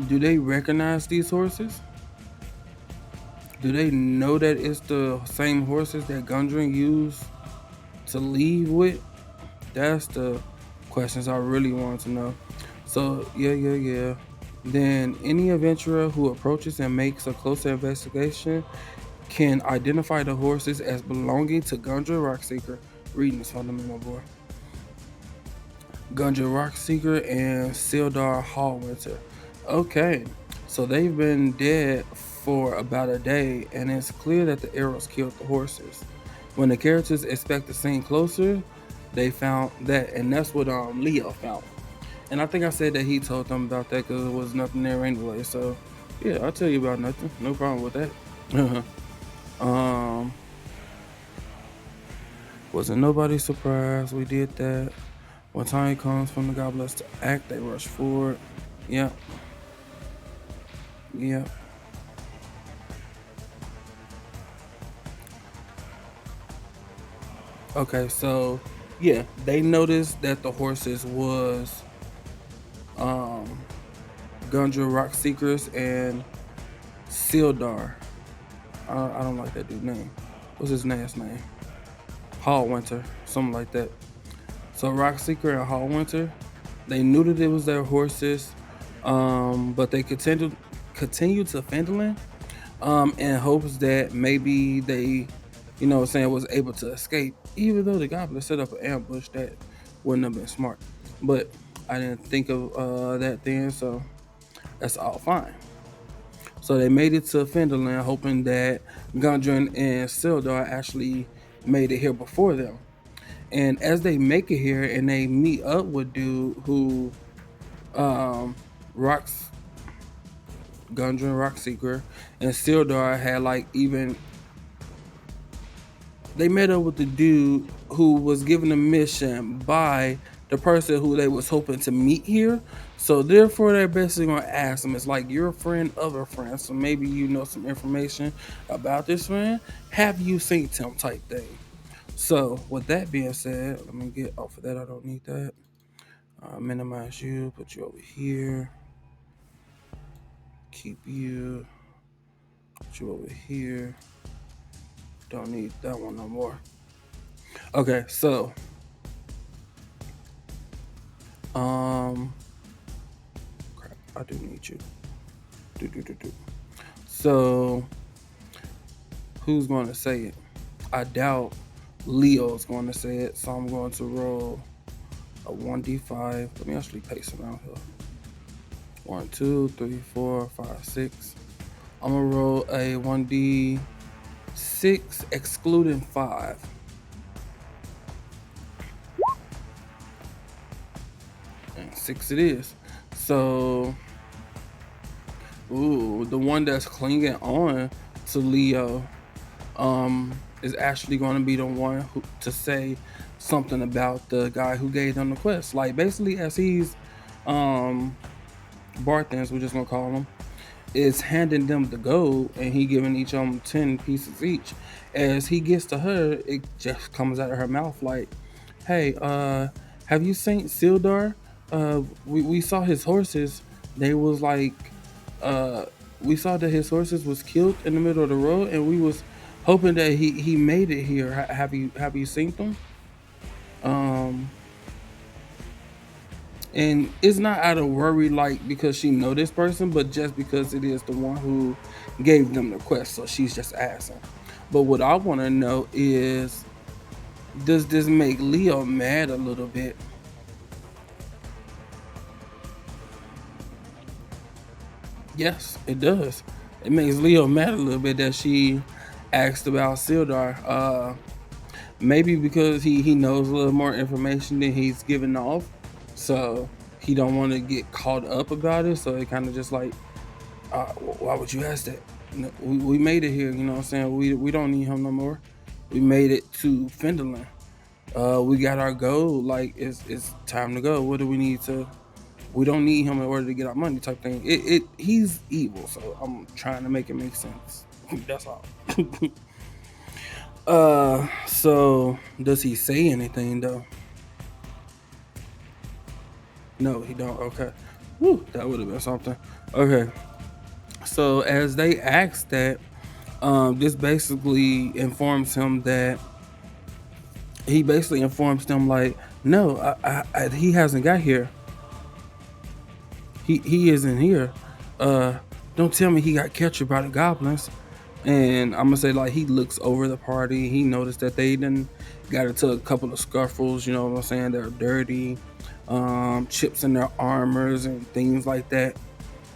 do they recognize these horses? Do they know that it's the same horses that Gundren used to leave with? That's the questions I really want to know. So, yeah. Then any adventurer who approaches and makes a closer investigation can identify the horses as belonging to Gundren Rockseeker. Reading is fundamental, boy. Gundren Rockseeker and Sildar Hallwinter. Okay, so they've been dead for about a day, and it's clear that the arrows killed the horses. When the characters expect the scene closer, they found that, and that's what Leo found. And I think I said that he told them about that because there was nothing there anyway. So, yeah, I'll tell you about nothing. No problem with that. Wasn't nobody surprised we did that. When time comes from the goblins to act, they rush forward. Yep. Okay, so yeah, they noticed that the horses was Gundren Rockseekers and Sildar. I don't like that dude's name. What's his last name? Hallwinter, something like that. So Rockseeker and Hallwinter, they knew that it was their horses, but they continued to Finland, in hopes that maybe they, was able to escape. Even though the goblin set up an ambush, that wouldn't have been smart. But I didn't think of that then, so that's all fine. So they made it to Finland, hoping that Gundren and Sildar actually made it here before them. And as they make it here and they meet up with dude who rocks Gundren, Rockseeker, and Sildar had like even they met up with the dude who was given a mission by the person who they was hoping to meet here. So therefore they're basically gonna ask him, it's like you're a friend of a friend, so maybe you know some information about this friend. Have you seen him type thing? So with that being said, let me get off of that. I don't need that. Minimize you, put you over here. Keep you, put you over here. Don't need that one no more. Okay, so crap, I do need you. Do. So who's going to say it? I doubt Leo's going to say it, so I'm going to roll a 1d5. Let me actually pace them out here. 1, 2, 3, 4, 5, 6. I'm gonna roll a 1d6 excluding 5. And 6 it is. So, the one that's clinging on to Leo is actually going to be the one to say something about the guy who gave them the quest. Like basically, as he's Barthens, we're just gonna call him, is handing them the gold and he giving each of them 10 pieces each. As he gets to her, it just comes out of her mouth like, hey, have you seen Sildar? We saw his horses. They was like, we saw that his horses was killed in the middle of the road, and we was hoping that he made it here. Have you seen them? And it's not out of worry, like because she know this person, but just because it is the one who gave them the quest, so she's just asking. But what I want to know is, does this make Leo mad a little bit? Yes, it does. It makes Leo mad a little bit that she asked about Sildar. Maybe because he knows a little more information than he's giving off, so he don't want to get caught up about it. So it kind of just like, why would you ask that? We made it here, you know what I'm saying? We don't need him no more. We made it to Finland. We got our goal. Like it's time to go. What do we need to? We don't need him in order to get our money type thing. He's evil, so I'm trying to make it make sense. That's all. So does he say anything though? No, he don't. Okay. Woo, that would have been something. Okay. So as they ask that, this basically informs him that he basically informs them like, no, he hasn't got here. He isn't here. Don't tell me he got captured by the goblins. And I'm gonna say like he looks over the party. He noticed that they done got into a couple of scuffles. You know what I'm saying? They're dirty, chips in their armors and things like that.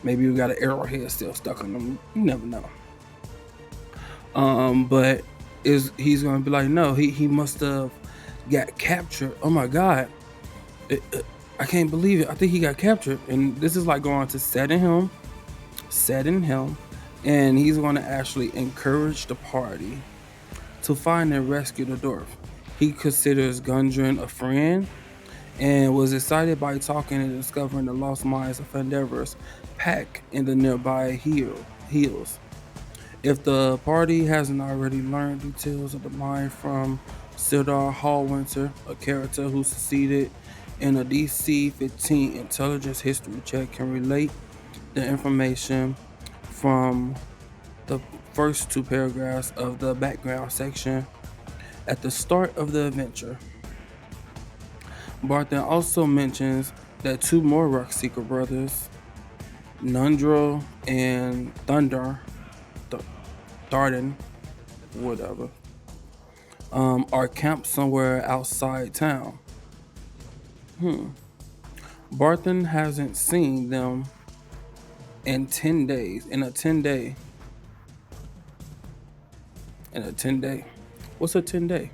Maybe we got an arrowhead still stuck on them. You never know. But he's gonna be like, no, he must have got captured. Oh my god, I can't believe it. I think he got captured, and this is like going to setting him, and he's going to actually encourage the party to find and rescue the dwarf. He considers Gundren a friend and was excited by talking and discovering the lost mines of Phandelver's pack in the nearby hills. If the party hasn't already learned details of the mine from Sildar Hallwinter, a character who succeeded in a DC 15 intelligence history check, can relate the information from the first 2 paragraphs of the background section at the start of the adventure. Barton also mentions that two more Rockseeker brothers, Nundro and Darden, whatever, are camped somewhere outside town. Barton hasn't seen them in 10 days. In a 10 day. What's a 10 day?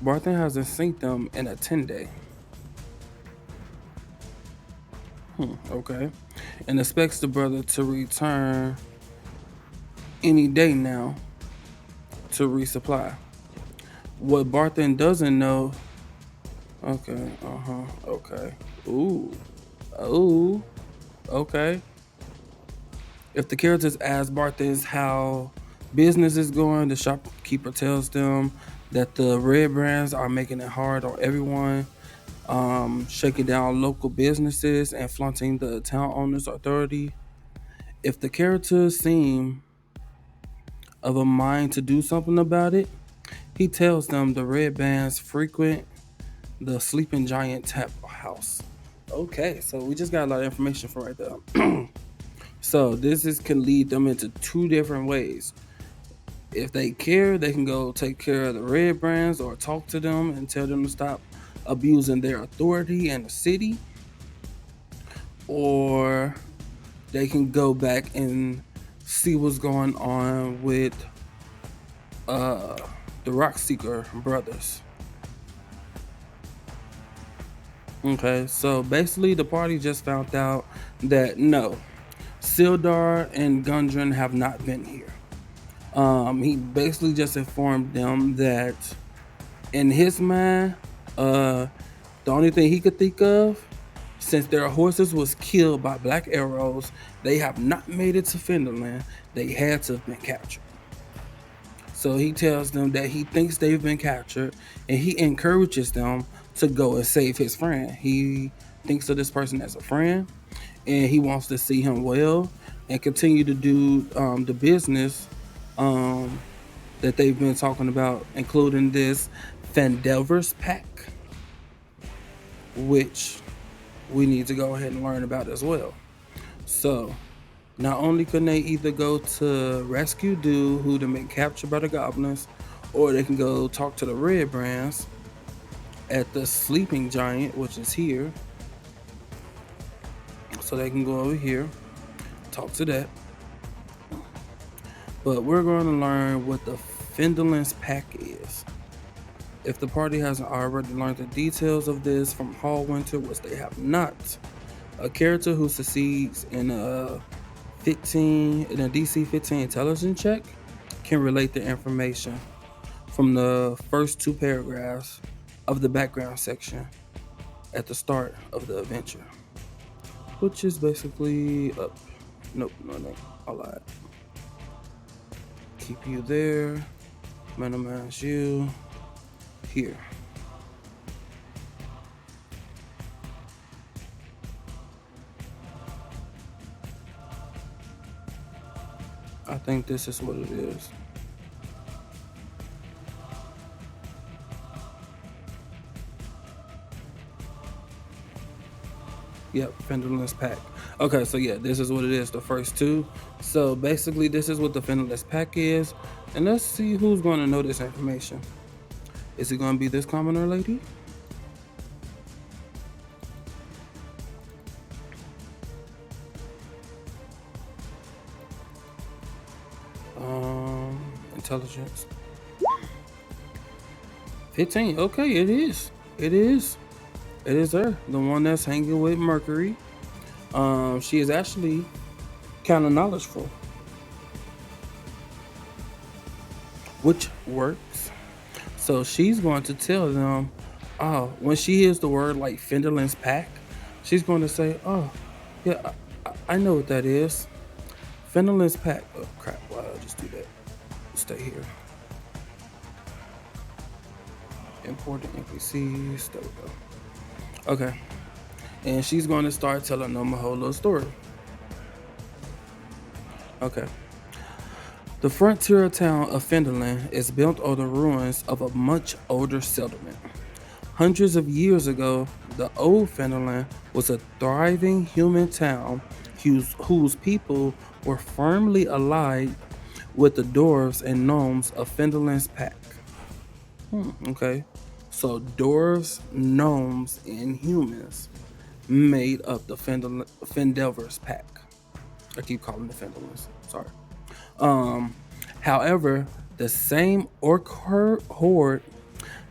Barton hasn't seen them in a 10 day. Okay. And expects the brother to return any day now to resupply. What Barton doesn't know. Okay. Okay. Ooh. Okay. If the characters ask Barthes how business is going, the shopkeeper tells them that the red brands are making it hard on everyone, shaking down local businesses and flaunting the town owner's authority. If the characters seem of a mind to do something about it, he tells them the red bands frequent the sleeping giant tap house. Okay, so we just got a lot of information from right there. So can lead them into two different ways. If they care, they can go take care of the red brands or talk to them and tell them to stop abusing their authority in the city. Or they can go back and see what's going on with the Rockseeker brothers. Okay, so basically the party just found out that no, Sildar and Gundren have not been here. He basically just informed them that in his mind, the only thing he could think of, since their horses was killed by black arrows, they have not made it to Finland. They had to have been captured. So he tells them that he thinks they've been captured, and he encourages them to go and save his friend. He thinks of this person as a friend, and he wants to see him well and continue to do the business that they've been talking about, including this Phandelver's pack, which we need to go ahead and learn about as well. So not only can they either go to rescue dude who had been captured by the goblins, or they can go talk to the red brands at the sleeping giant, which is here. So they can go over here, talk to that. But we're going to learn what the Finland's pack is. If the party hasn't already learned the details of this from Hallwinter, which they have not, a character who succeeds in a DC 15 intelligence check can relate the information from the first two paragraphs of the background section at the start of the adventure, which is basically up. Nope, no, I lied. Keep you there, minimize you here. I think this is what it is. Yep, Finland's pack. Okay, so yeah, this is what it is, the first two. So basically, this is what the Finland's pack is. And let's see who's going to know this information. Is it going to be this commoner lady? Intelligence. 15. Okay, it is. It is her. The one that's hanging with Mercury. She is actually kind of knowledgeable, which works. So she's going to tell them, when she hears the word like Finderland's pack, she's going to say, oh, yeah, I know what that is. Finderland's pack. Oh, crap. Why did I just do that? Stay here. Important NPCs. There we go. Okay. And she's going to start telling them a whole little story. Okay. The frontier town of Finland is built on the ruins of a much older settlement. Hundreds of years ago, the old Finland was a thriving human town whose people were firmly allied with the dwarves and gnomes of Finland's pack. Okay, so dwarves, gnomes, and humans made up the Phandelver's pack. I keep calling the Finlanders. Sorry. Um, However, the same orc horde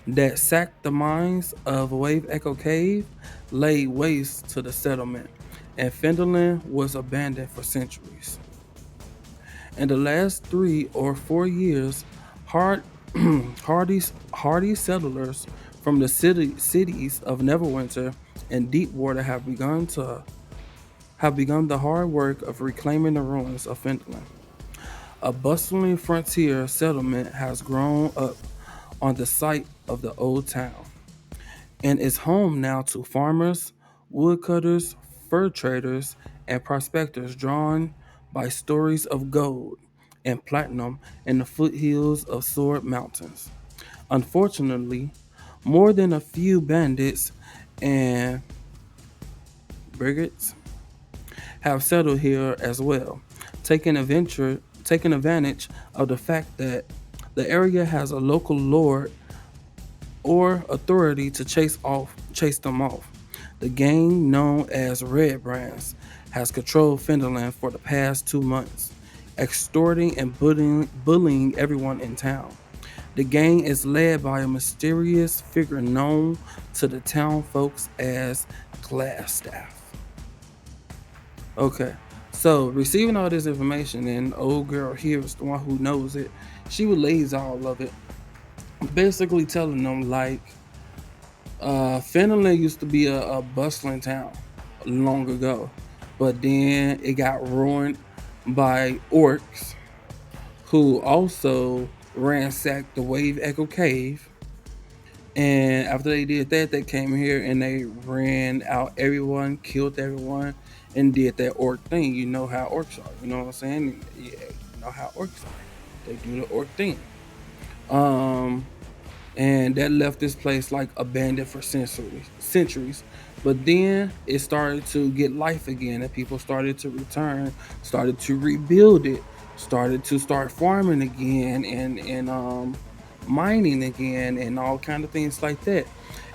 that sacked the mines of Wave Echo Cave laid waste to the settlement, and Finland was abandoned for centuries. In the last 3 or 4 years, hard, hardy settlers from the cities of Neverwinter and Deepwater have begun the hard work of reclaiming the ruins of Finland. A bustling frontier settlement has grown up on the site of the old town and is home now to farmers, woodcutters, fur traders, and prospectors drawn by stories of gold and platinum in the foothills of Sword Mountains. Unfortunately, more than a few bandits and brigands have settled here as well, taking advantage of the fact that the area has a local lord or authority to chase them off. The gang known as Red Brands has controlled Finland for the past 2 months, extorting and bullying everyone in town. The gang is led by a mysterious figure known to the town folks as Glassstaff. Okay, so receiving all this information, and old girl here is the one who knows it. She relays all of it, basically telling them like Finland used to be a bustling town long ago, but then it got ruined by orcs who also ransacked the Wave Echo Cave. And after they did that, they came here and they ran out everyone, killed everyone, and did that orc thing. You know how orcs are. You know what I'm saying? Yeah, you know how orcs are. They do the orc thing. Um, and that left this place like abandoned for centuries. But then it started to get life again, and people started to return, started to rebuild it, started to start farming again, and mining again, and all kind of things like that.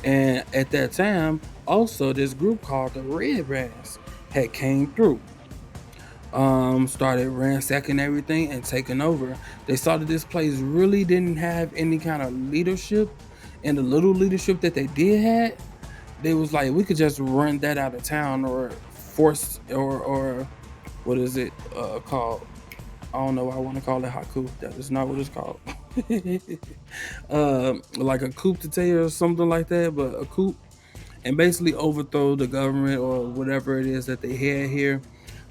And at that time, also this group called the Red Brands had came through, started ransacking everything and taking over. They saw that this place really didn't have any kind of leadership, and the little leadership that they did had, they was like, we could just run that out of town, or force, or what is it called? I don't know why I want to call it haku. That is not what it's called. Like a coup d'etat or something like that, but a coup, and basically overthrow the government or whatever it is that they had here,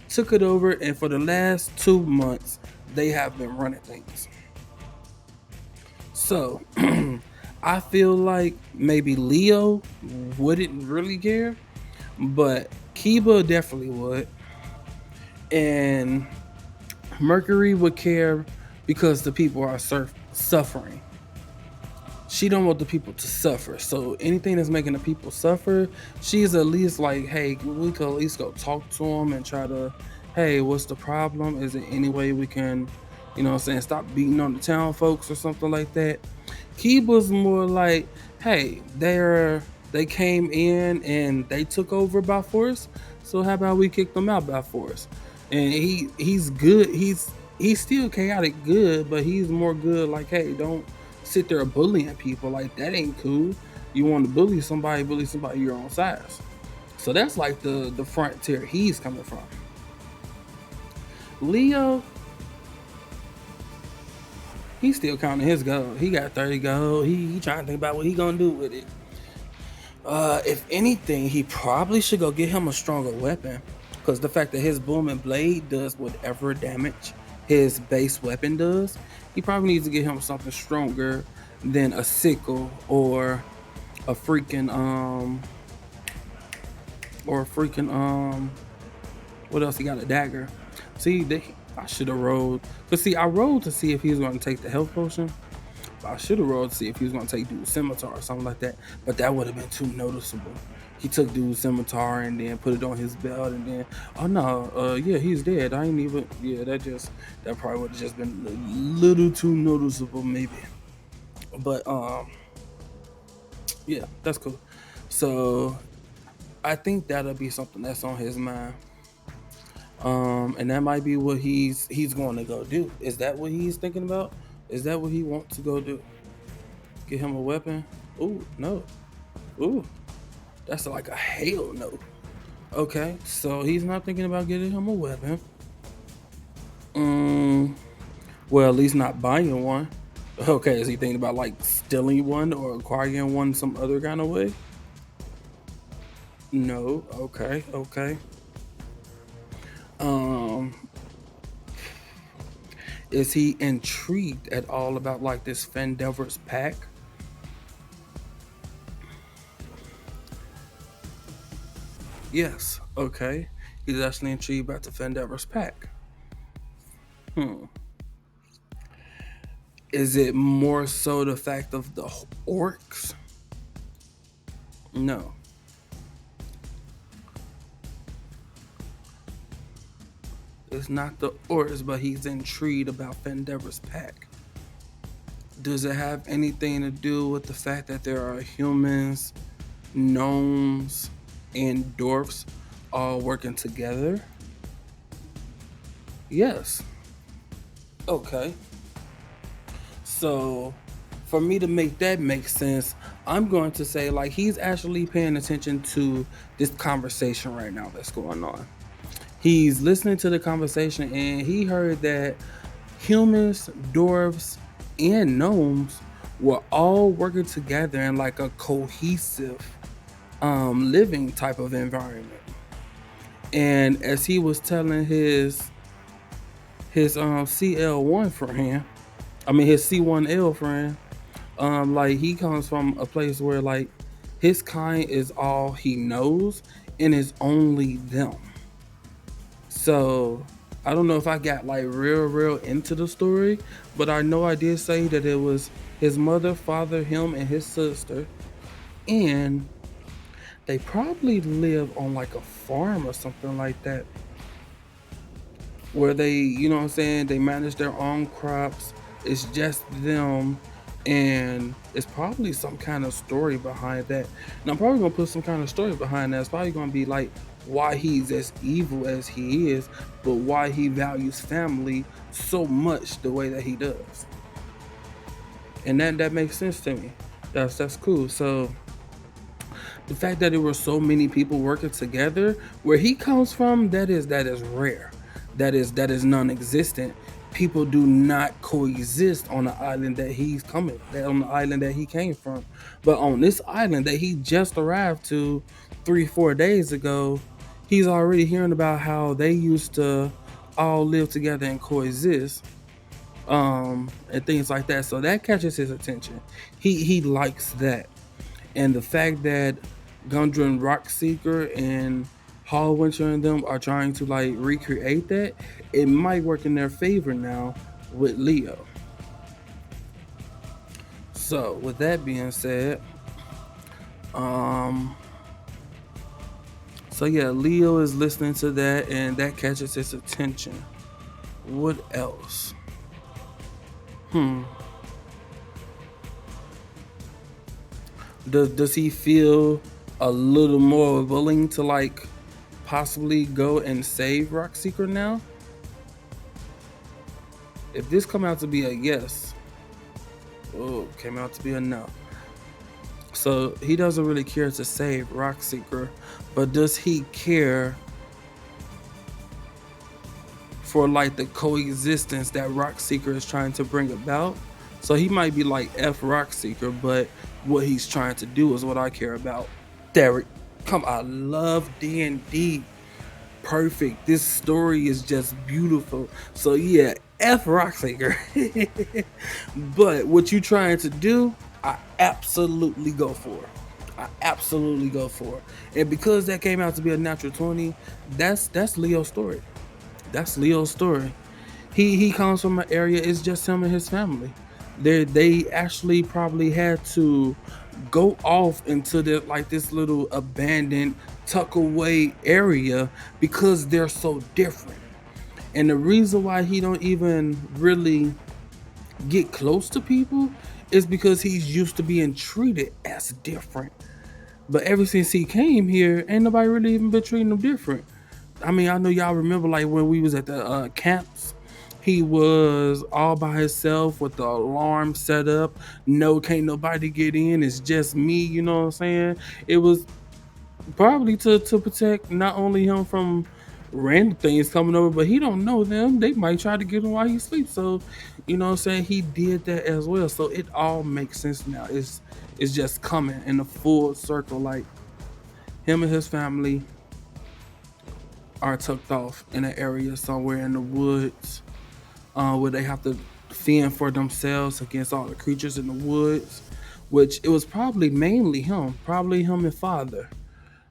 took it over, and for the last 2 months, they have been running things. So, I feel like maybe Leo wouldn't really care, but Kiba definitely would, and Mercury would care because the people are suffering. She don't want the people to suffer. So anything that's making the people suffer, she's at least like, hey, we could at least go talk to them and try to, hey, what's the problem? Is there any way we can, you know what I'm saying, stop beating on the town folks or something like that? Kiba's more like, hey, they came in and they took over by force. So how about we kick them out by force? And he's good. He's still chaotic good, but he's more good like, hey, don't sit there bullying people. Like, that ain't cool. You want to bully somebody your own size. So that's like the frontier he's coming from. Leo, he's still counting his gold. He got 30 gold. He trying to think about what he gonna do with it. If anything, he probably should go get him a stronger weapon, because the fact that his booming blade does whatever damage his base weapon does, he probably needs to get him something stronger than a sickle or a freaking what else? He got a dagger. See, I should have rolled. But see, I rolled to see if he was going to take the health potion. But I should have rolled to see if he was going to take dude's scimitar or something like that. But that would have been too noticeable. He took dude's scimitar and then put it on his belt, and then, oh no, yeah, he's dead. I ain't even, yeah, that probably would have just been a little too noticeable, maybe. But yeah, that's cool. So I think that'll be something that's on his mind. And that might be what he's going to go do. Is that what he's thinking about? Is that what he wants to go do? Get him a weapon? Ooh, no. Ooh, that's like a hell no. Okay, so he's not thinking about getting him a weapon. Well, at least not buying one. Okay, is he thinking about like stealing one or acquiring one some other kind of way? No. Okay. Um, is he intrigued at all about like this Phandelver's pack? Yes. Okay. He's actually intrigued about the Phandelver's pack. Is it more so the fact of the orcs? No. It's not the orcs, but he's intrigued about Phandelver's pack. Does it have anything to do with the fact that there are humans, gnomes, and dwarfs all working together? Yes. Okay. So, for me to make that make sense, I'm going to say like he's actually paying attention to this conversation right now that's going on. He's listening to the conversation and he heard that humans, dwarves, and gnomes were all working together in like a cohesive living type of environment. And as he was telling his CL1 friend, I mean his C1L friend, like he comes from a place where like his kind is all he knows and is only them. So I don't know if I got like real into the story, but I know I did say that it was his mother, father, him, and his sister, and they probably live on like a farm or something like that, where they, you know what I'm saying, they manage their own crops. It's just them, and it's probably some kind of story behind that. And I'm probably gonna put some kind of story behind that. It's probably gonna be like why he's as evil as he is, but why he values family so much the way that he does. And that makes sense to me. That's cool. So the fact that there were so many people working together where he comes from, that is rare. That is non-existent. People do not coexist on the island that on the island that he came from. But on this island that he just arrived to 3-4 days ago, he's already hearing about how they used to all live together and coexist, and things like that. So that catches his attention. He likes that. And the fact that Gundren Rockseeker and Hallwinter and them are trying to like recreate that, it might work in their favor now with Leo. So with that being said, so yeah, Leo is listening to that and that catches his attention. What else? Does he feel a little more willing to like possibly go and save Rockseeker now? If this come out to be a yes, came out to be a no. So he doesn't really care to save Rockseeker, but does he care for like the coexistence that Rockseeker is trying to bring about? So he might be like F Rockseeker, but what he's trying to do is what I care about. Derek, I love D&D. Perfect. This story is just beautiful. So yeah, F Rockseeker. But what you trying to do, I absolutely go for. And because that came out to be a natural 20, that's Leo's story. That's Leo's story. He comes from an area. It's just him and his family. They actually probably had to go off into the like this little abandoned tuck away area because they're so different. And the reason why he don't even really get close to people is because he's used to being treated as different. But ever since he came here, ain't nobody really even been treating him different. I mean, I know y'all remember like when we was at the camps, he was all by himself with the alarm set up. No, can't nobody get in. It's just me. You know what I'm saying? It was probably to protect not only him from random things coming over, but he don't know them. They might try to get him while he sleeps. So, you know what I'm saying? He did that as well. So it all makes sense now. It's just coming in a full circle. Like him and his family are tucked off in an area somewhere in the woods, where they have to fend for themselves against all the creatures in the woods. Which it was probably him and father.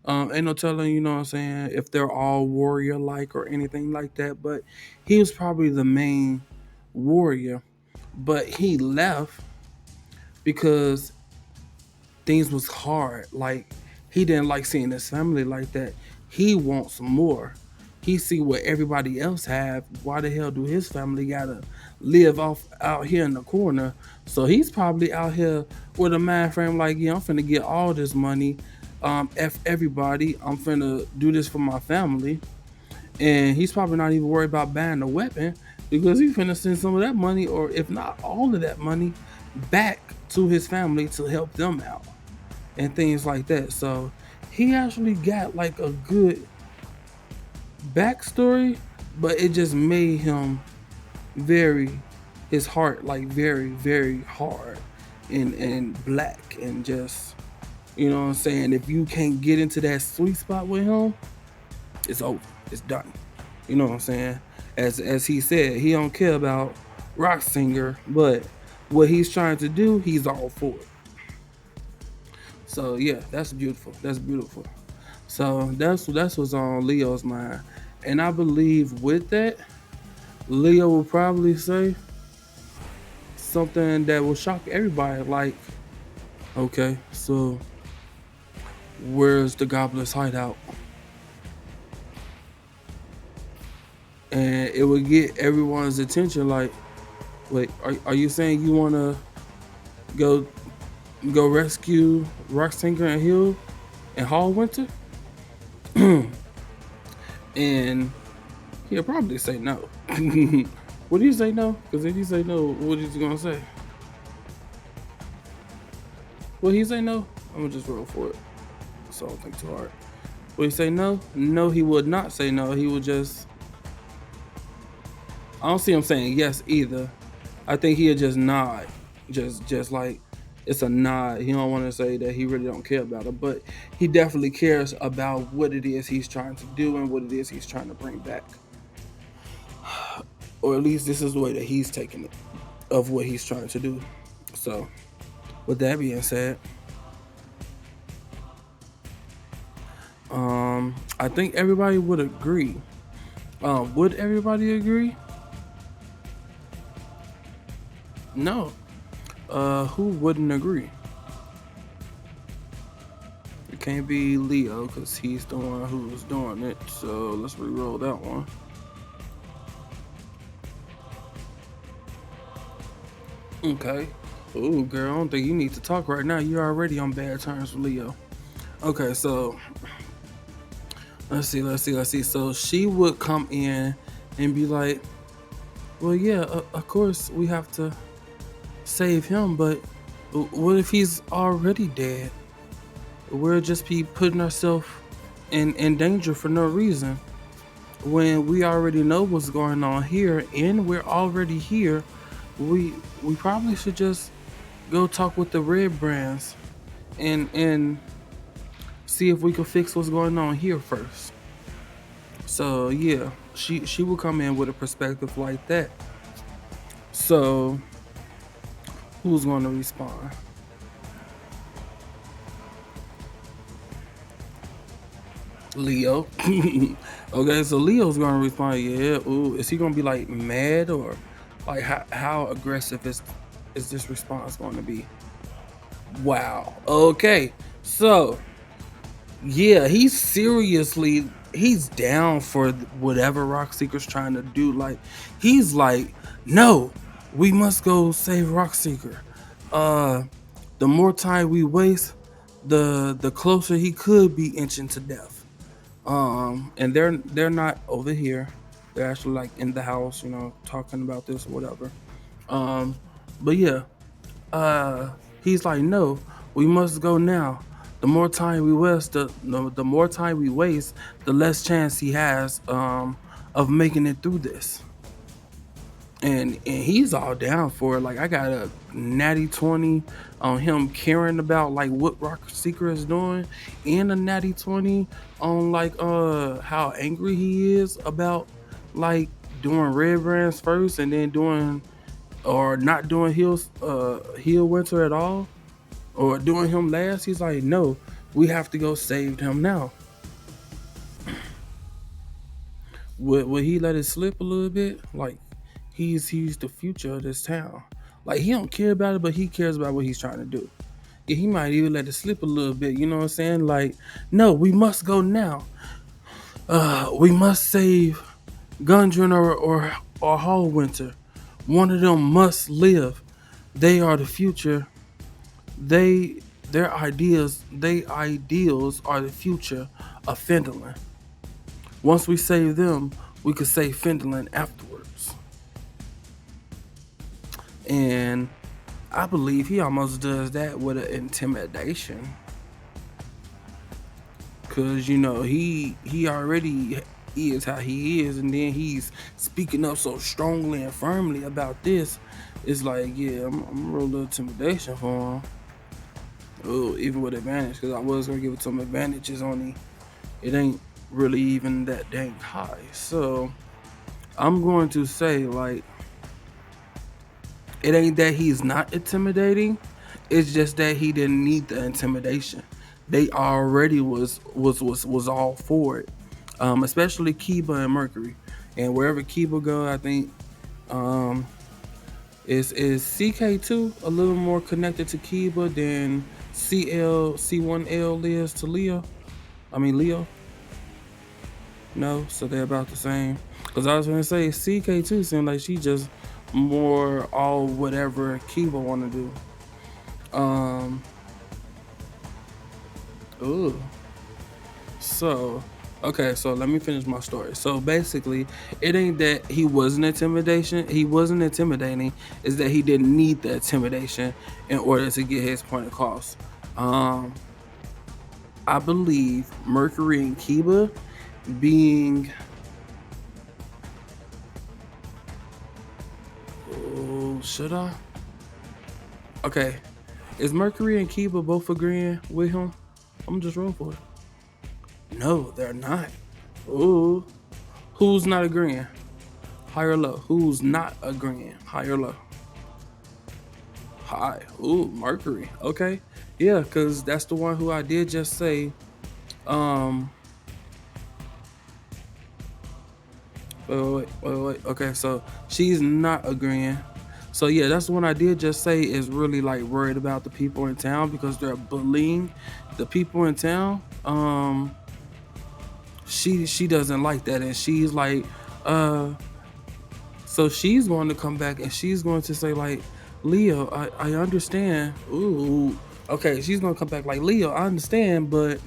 Ain't no telling, you know what I'm saying, if they're all warrior like or anything like that, but he was probably the main warrior. But he left because things was hard. Like he didn't like seeing his family like that. He wants more. He see what everybody else have. Why the hell do his family gotta live off out here in the corner? So he's probably out here with a mind frame like, yeah, I'm finna get all this money. F everybody. I'm finna do this for my family. And he's probably not even worried about buying a weapon because he's finna send some of that money, or if not all of that money, back to his family to help them out and things like that. So he actually got like a good backstory, but it just made him very his heart like very, very hard and black and just, you know what I'm saying? If you can't get into that sweet spot with him, it's over. It's done. You know what I'm saying? As he said, he don't care about rock singer, but what he's trying to do, he's all for it. So yeah, that's beautiful. That's beautiful. So that's what's on Leo's mind. And I believe with that, Leo will probably say something that will shock everybody. Like, okay, so where's the Goblin's hideout? And it would get everyone's attention. Like, wait, are you saying you want to go rescue Rockstinger and Hill and Hall Winter? And he'll probably say no. Would he say no? Because if he say no, what is he gonna say? Will he say no? I'm gonna just roll for it. So I don't think too hard. Will he say no? No, he would not say no. He would just. I don't see him saying yes either. I think he'll just nod, just like it's a nod. He don't want to say that he really don't care about it, but he definitely cares about what it is he's trying to do and what it is he's trying to bring back. Or at least this is the way that he's taking it of what he's trying to do. So, with that being said, I think everybody would agree. Would everybody agree? No. Who wouldn't agree? It can't be Leo because he's the one who's doing it. So let's re-roll that one. Okay. Ooh, girl, I don't think you need to talk right now. You're already on bad terms with Leo. Okay, so let's see. So she would come in and be like, well, yeah, of course we have to save him, but what if he's already dead? We'll just be putting ourselves in danger for no reason when we already know what's going on here and we're already here. We probably should just go talk with the red brands and see if we can fix what's going on here first. So yeah, she will come in with a perspective like that. So who's going to respond? Leo. Okay, so Leo's gonna respond, yeah. Ooh, is he gonna be like mad, or like how aggressive is this response going to be? Wow. Okay, so yeah, he's down for whatever Rockseeker's trying to do. Like he's like, no, we must go save Rockseeker. Uh, the more time we waste, the closer he could be inching to death. And they're not over here. They're actually like in the house, talking about this or whatever. Um, but yeah, uh, he's like, no, we must go now. The more time we waste, the more time we waste, the less chance he has of making it through this. And he's all down for it. Like I got a natty 20 on him caring about like what Rock Seeker is doing, and a natty 20 on like how angry he is about like doing red brands first and then doing or not doing heel winter at all, or doing him last. He's like, no, we have to go save him now. Would he let it slip a little bit? Like he's the future of this town. Like he don't care about it, but he cares about what he's trying to do. Yeah, he might even let it slip a little bit. You know what I'm saying? Like, no, we must go now. We must save Gundren or Hallwinter. One of them must live. They are the future. They their ideals are the future of Finland. Once we save them, we could save Finland afterwards. And I believe he almost does that with an intimidation. Cause he already is how he is, and then he's speaking up so strongly and firmly about this. It's like, yeah, I'm gonna roll a little intimidation for him. Oh, even with advantage, because I was gonna give it some advantages on it ain't really even that dang high. So I'm going to say, like, it ain't that he's not intimidating, it's just that he didn't need the intimidation. They already was all for it. Especially Kiba and Mercury. And wherever Kiba go, I think is CK2 a little more connected to Kiba than C1L is to Leo. I mean Leo. No, so they're about the same. Cause I was gonna say CK2 seemed like she just more all whatever Kiba wanna do. Um ooh. So okay, so let me finish my story. So basically, it ain't that he wasn't intimidating, is that he didn't need the intimidation in order to get his point across. Um I believe Mercury and Kiba being should I? Okay. Is Mercury and Kiba both agreeing with him? I'm just rolling for it. No, they're not. Ooh. Who's not agreeing? High or low? Who's not agreeing? High or low? High. Ooh, Mercury. Okay. Yeah, because that's the one who I did just say. Um. Wait. Okay, so she's not agreeing. So yeah, that's the one I did just say is really like worried about the people in town because they're bullying the people in town. She doesn't like that, and she's like, so she's going to come back and she's going to say like, Leo, I understand. Ooh, okay, she's gonna come back like, Leo, I understand, but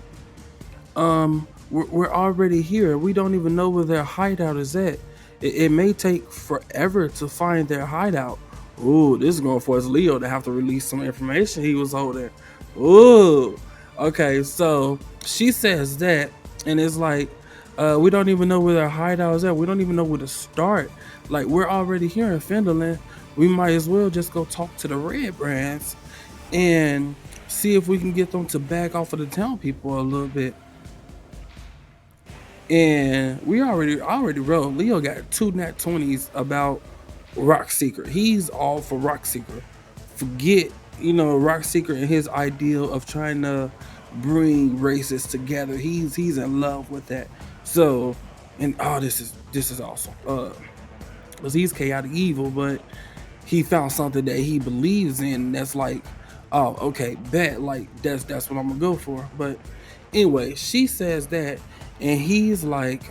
we're already here. We don't even know where their hideout is at. It may take forever to find their hideout. Ooh, this is going to force Leo to have to release some information he was holding. Ooh, okay, so she says that, and it's like, we don't even know where their hideout is at. We don't even know where to start. Like, we're already here in Finland. We might as well just go talk to the red brands and see if we can get them to back off of the town people a little bit. And we already wrote. Leo got 2 nat 20s about Rockseeker. He's all for Rockseeker. Forget, Rockseeker and his ideal of trying to bring races together. He's in love with that. So, and oh, this is awesome. Because he's chaotic evil, but he found something that he believes in. That's like, oh, okay, bet. Like that's what I'm gonna go for. But anyway, she says that, and he's like,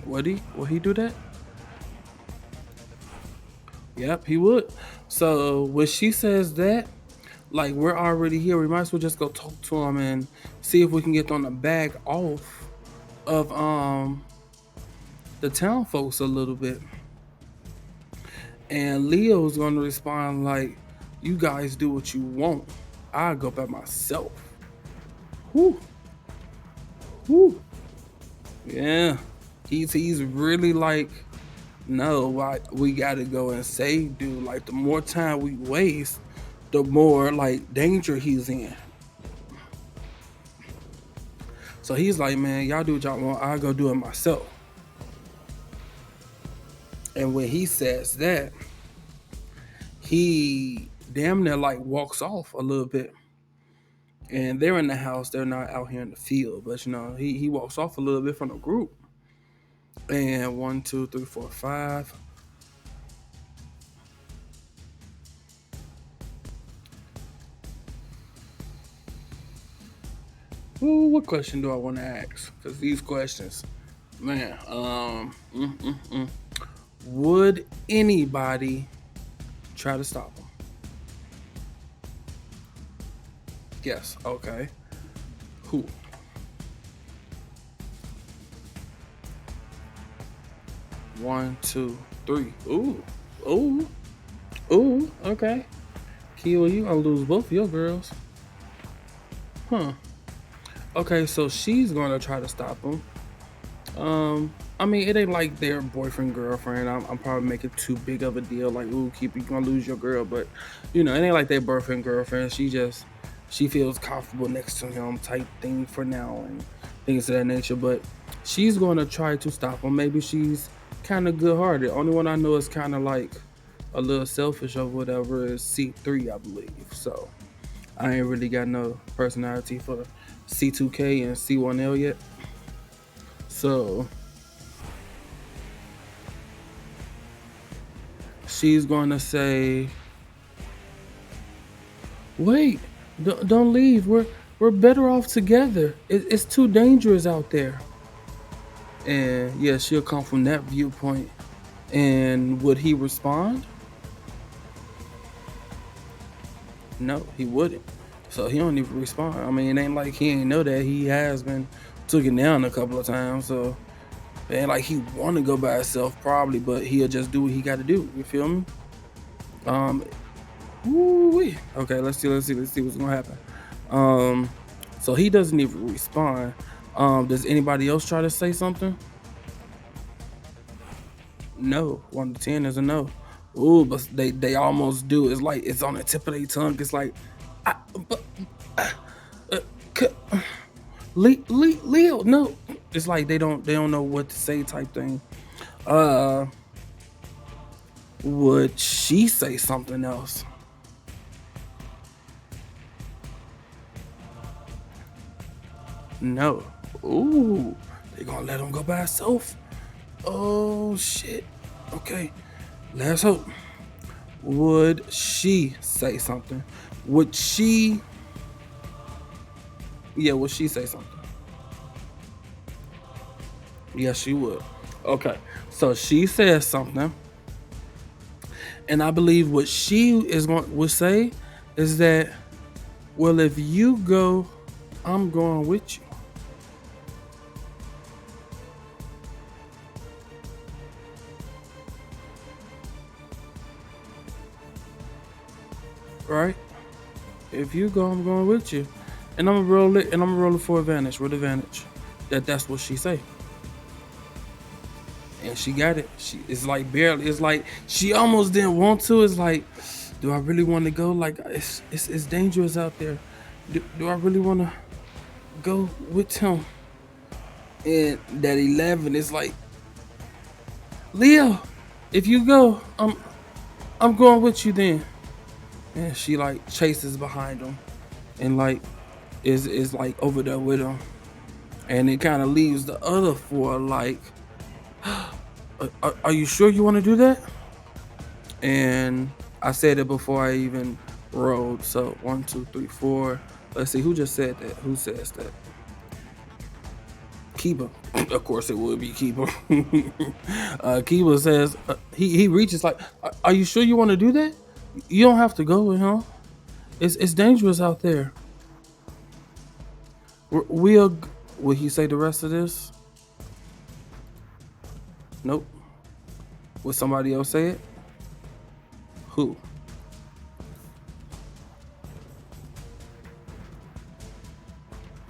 would he do that? Yep, he would. So when she says that, like we're already here, we might as well just go talk to him and see if we can get on the bag off of the town folks a little bit. And Leo's gonna respond like, "You guys do what you want. I'll go by myself." Whoo, whoo, yeah. He's really like, no, we gotta go and save dude. Like the more time we waste, the more like danger he's in. So he's like, man, y'all do what y'all want. I'll go do it myself. And when he says that, he damn near like walks off a little bit. And they're in the house, they're not out here in the field. But he walks off a little bit from the group. And 1, 2, 3, 4, 5. Ooh, what question do I want to ask? Because these questions, man, would anybody try to stop him? Yes. Okay. Who? One, two, three. Ooh. Ooh. Ooh. Okay. Kiwa, you gonna lose both of your girls. Huh. Okay, so she's gonna try to stop him. I mean, it ain't like their boyfriend girlfriend. I'm probably making too big of a deal. Like, ooh, keep you gonna lose your girl, but it ain't like their boyfriend girlfriend. She feels comfortable next to him, type thing for now, and things of that nature. But she's gonna try to stop him. Maybe she's kind of good-hearted. Only one I know is kind of like a little selfish or whatever is C3, I believe. So I ain't really got no personality for C2K and C1L yet. So she's going to say, "Wait, don't leave. We're better off together. It's too dangerous out there." And yeah, she'll come from that viewpoint. And would he respond? No, he wouldn't. So he don't even respond. I mean, it ain't like he ain't know that he has been taken down a couple of times. So it ain't like he want to go by himself probably, but he'll just do what he got to do. You feel me? Woo-wee. Okay, let's see what's gonna happen. So he doesn't even respond. Does anybody else try to say something? No. 1 to 10 is a no. Ooh, but they almost do. It's like it's on the tip of their tongue. It's like, Leo, no. It's like they don't know what to say type thing. Would she say something else? No. Ooh, they gonna let him go by himself. Oh shit. Okay, let's hope. Would she say something? Would she? Yeah, would she say something? Yes, she would. Okay, so she says something, and I believe what she would say is that, well, if you go, I'm going with you. Right? If you go, I'm going with you, and I'm gonna roll it, and I'm gonna roll it for advantage. With advantage, that's what she say, and she got it. It's like barely. It's like she almost didn't want to. It's like, do I really want to go? Like it's dangerous out there. Do I really want to go with him? And that 11 is like, Leo, if you go, I'm going with you then. And she like chases behind him and like is like over there with him. And it kind of leaves the other four like, are you sure you want to do that? And I said it before I even rolled. So 1, 2, 3, 4. Let's see who just said that. Who says that? Kiba. Of course it would be Kiba. Kiba says he reaches like, are you sure you want to do that? You don't have to go with him. It's dangerous out there. We'll. Will he say the rest of this? Nope. Will somebody else say it? Who?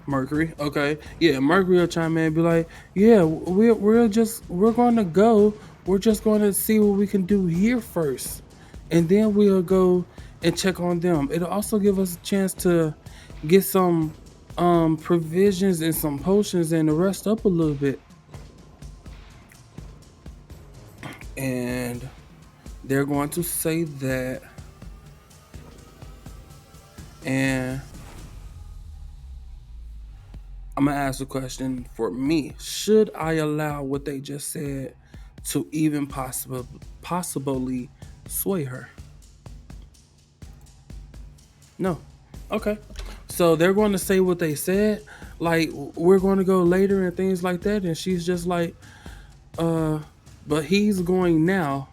Mercury. Okay. Yeah, Mercury will chime in and be like, yeah, we're going to go. We're just going to see what we can do here first, and then we'll go and check on them. It'll also give us a chance to get some provisions and some potions and to rest up a little bit. And they're going to say that, and I'm gonna ask a question for me. Should I allow what they just said to even possibly sway her? No. Okay. So they're going to say what they said, like we're going to go later and things like that, and she's just like, but he's going now,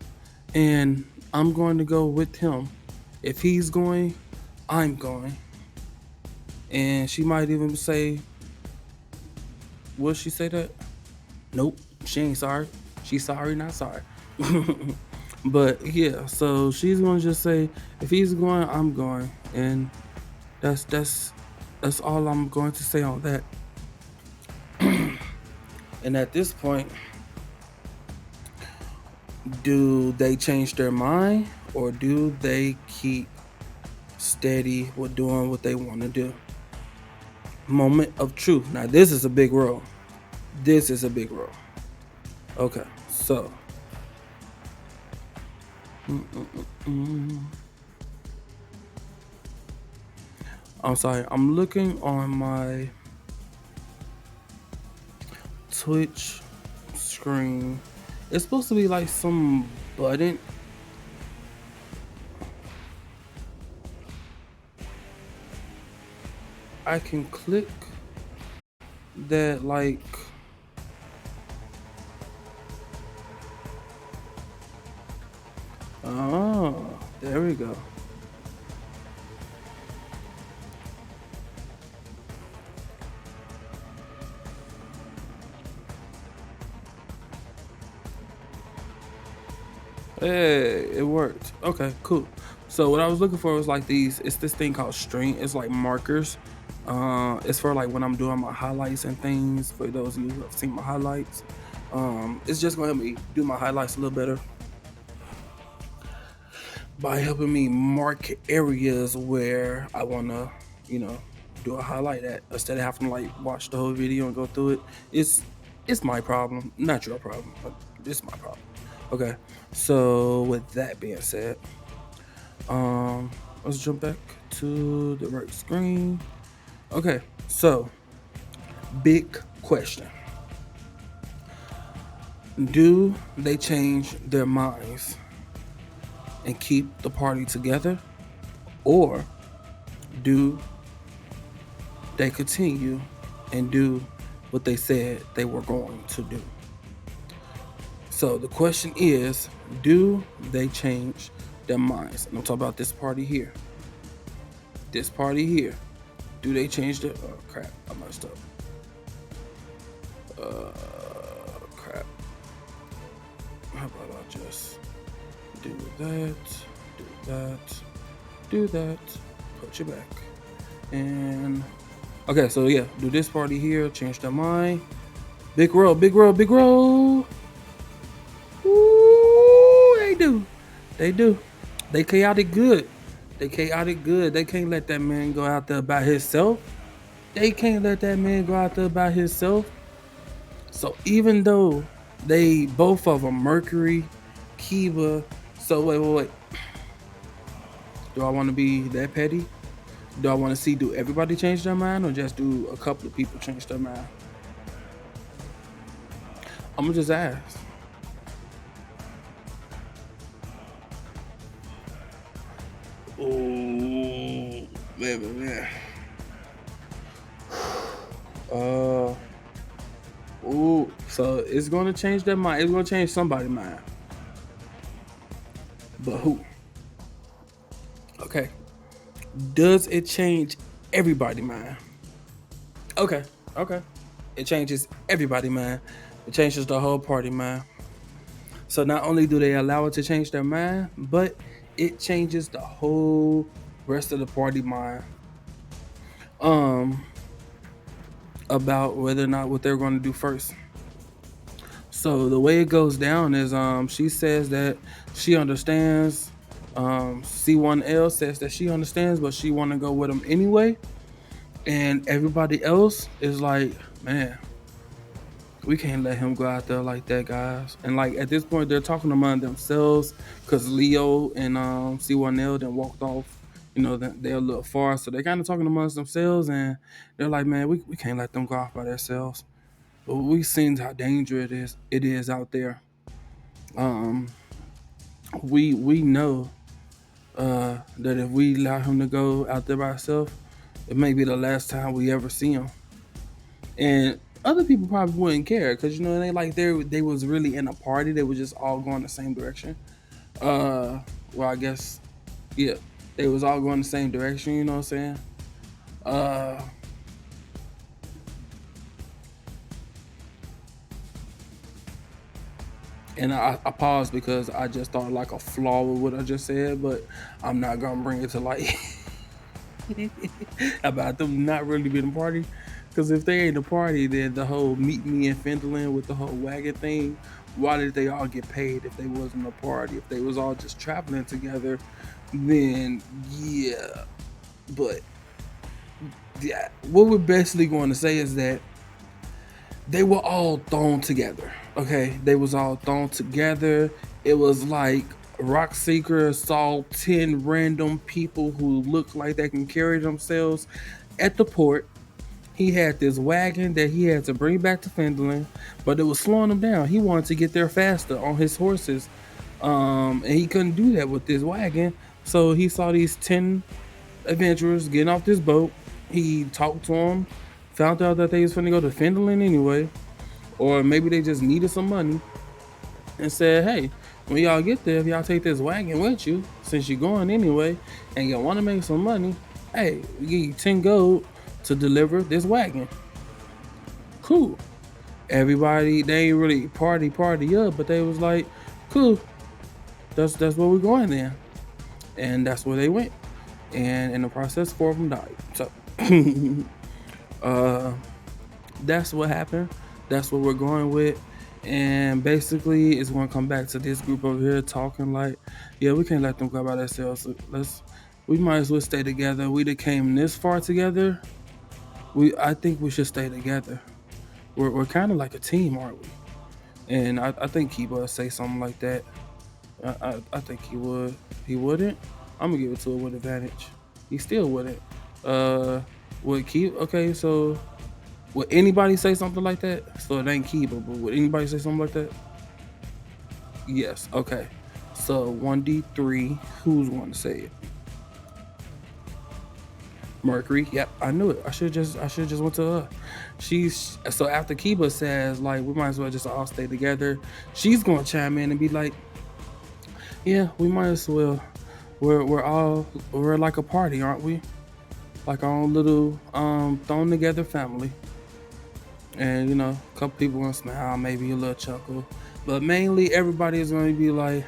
and I'm going to go with him. If he's going, I'm going. And she might even say, will she say that? Nope, she ain't sorry. She's sorry, not sorry. But yeah, so she's gonna just say, if he's going, I'm going, and that's all I'm going to say on that. And at this point, do they change their mind or do they keep steady with doing what they want to do? Moment of truth. Now this is a big roll. This is a big roll. Okay, so I'm sorry, I'm looking on my Twitch screen. It's supposed to be like some button. I can click that like, oh, there we go. Hey, it worked. Okay, cool. So what I was looking for was like these, it's this thing called string. It's like markers. It's for like when I'm doing my highlights and things. For those of you who have seen my highlights, it's just gonna help me do my highlights a little better by helping me mark areas where I wanna, do a highlight at instead of having to like watch the whole video and go through it. It's my problem, not your problem, but it's my problem. Okay, so with that being said, let's jump back to the right screen. Okay, so big question. Do they change their minds and keep the party together, or do they continue and do what they said they were going to do? So the question is, do they change their minds? And I'm talking about this party here. This party here. Do they change their... Oh, crap. I messed up. Crap. How about I just do that, do that, do that, put you back. And... okay, so yeah, do this party here, change their mind. Big roll, big roll, big roll. Ooh, they do. They do. They chaotic good. They chaotic good. They can't let that man go out there by himself. They can't let that man go out there by himself. So even though they, both of them, Mercury, Kiba, so wait. Do I want to be that petty? Do I want to see do everybody change their mind or just do a couple of people change their mind? I'm gonna just ask. Oh, man. Ooh, so it's gonna change their mind. It's gonna change somebody's mind. But who? Okay. Does it change everybody's mind? Okay. It changes everybody's mind. It changes the whole party mind. So not only do they allow it to change their mind, but it changes the whole rest of the party mind. About whether or not what they're going to do first. So the way it goes down is she says that she understands. C1L says that she understands, but she want to go with him anyway. And everybody else is like, man, we can't let him go out there like that, guys. And like at this point, they're talking among themselves because Leo and C1L then walked off. You know, they're a little far, so they're kind of talking amongst themselves, and they're like, man, we can't let them go off by themselves. But we've seen how dangerous it is out there. We know that if we allow him to go out there by himself, it may be the last time we ever see him. And other people probably wouldn't care because you know they was really in a party. They were just all going the same direction. Well, I guess yeah, they was all going the same direction. You know what I'm saying? And I paused because I just thought like a flaw with what I just said, but I'm not gonna bring it to light about them not really being a party. Because if they ain't a party, then the whole meet me in Finland with the whole wagon thing, why did they all get paid if they wasn't a party? If they was all just traveling together, then yeah. But yeah, what we're basically going to say is that they were all thrown together. Okay, they was all thrown together. It was like Rockseeker saw 10 random people who look like they can carry themselves at the port. He had this wagon that he had to bring back to Finland, but it was slowing him down. He wanted to get there faster on his horses, and he couldn't do that with this wagon. So he saw these 10 adventurers getting off this boat. He talked to them, found out that they was finna go to Finland anyway, or maybe they just needed some money, and said, hey, when y'all get there, if y'all take this wagon with you, since you're going anyway, and you want to make some money, hey, we give you 10 gold to deliver this wagon. Cool. Everybody, they ain't really party up, but they was like, cool, that's where we're going then. And that's where they went. And in the process, 4 of them died. So that's what happened. That's what we're going with. And basically it's going to come back to this group over here talking like, yeah, we can't let them go by themselves. We might as well stay together. We that came this far together. I think we should stay together. We're kind of like a team, aren't we? And I think he would say something like that. I think he would. He wouldn't. I'm gonna give it to him with advantage. He still wouldn't. Would keep okay? So would anybody say something like that? So it ain't Kiba, but would anybody say something like that? Yes. Okay. So 1d3. Who's going to say it? Mercury. Yep, I knew it. I should just went to her. She's so after Kiba says like we might as well just all stay together. She's gonna chime in and be like, yeah, we might as well. We're like a party, aren't we? Like our own little thrown together family. And you know, a couple people gonna smile, maybe a little chuckle, but mainly everybody is gonna be like,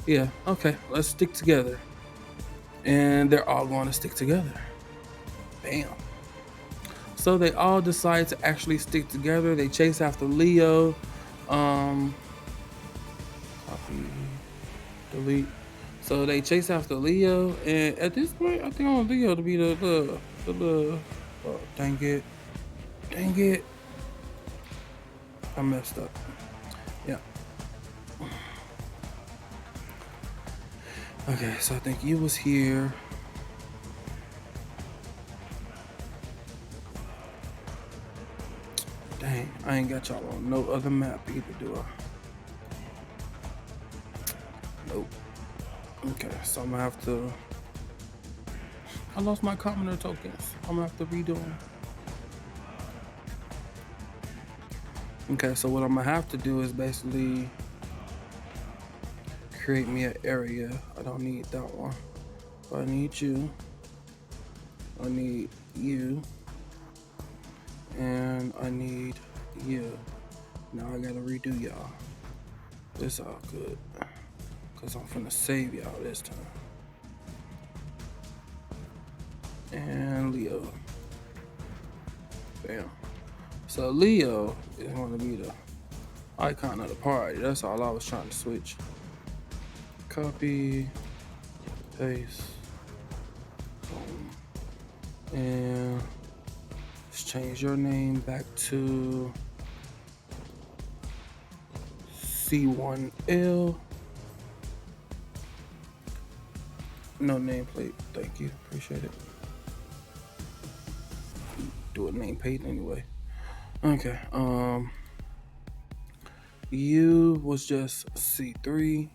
yeah, okay, let's stick together. And they're all going to stick together. Bam. So they all decide to actually stick together. They chase after Leo. Copy, delete. So they chase after Leo, and at this point, I think I want Leo to be the oh, dang it. I messed up. Yeah. Okay, so I think you was here. Dang, I ain't got y'all on no other map either, do I? Nope. Okay, so I'm gonna have to... I lost my commoner tokens. I'm gonna have to redo them. Okay, so what I'm gonna have to do is basically create me an area. I don't need that one. But I need you. I need you. And I need you. Now I gotta redo y'all. It's all good. Cause I'm finna save y'all this time. And Leo. Bam. So Leo is gonna be the icon of the party. That's all I was trying to switch. Copy, paste, boom. And let's change your name back to C1L. No nameplate, thank you, appreciate it. Do a nameplate anyway. Okay, you was just C3.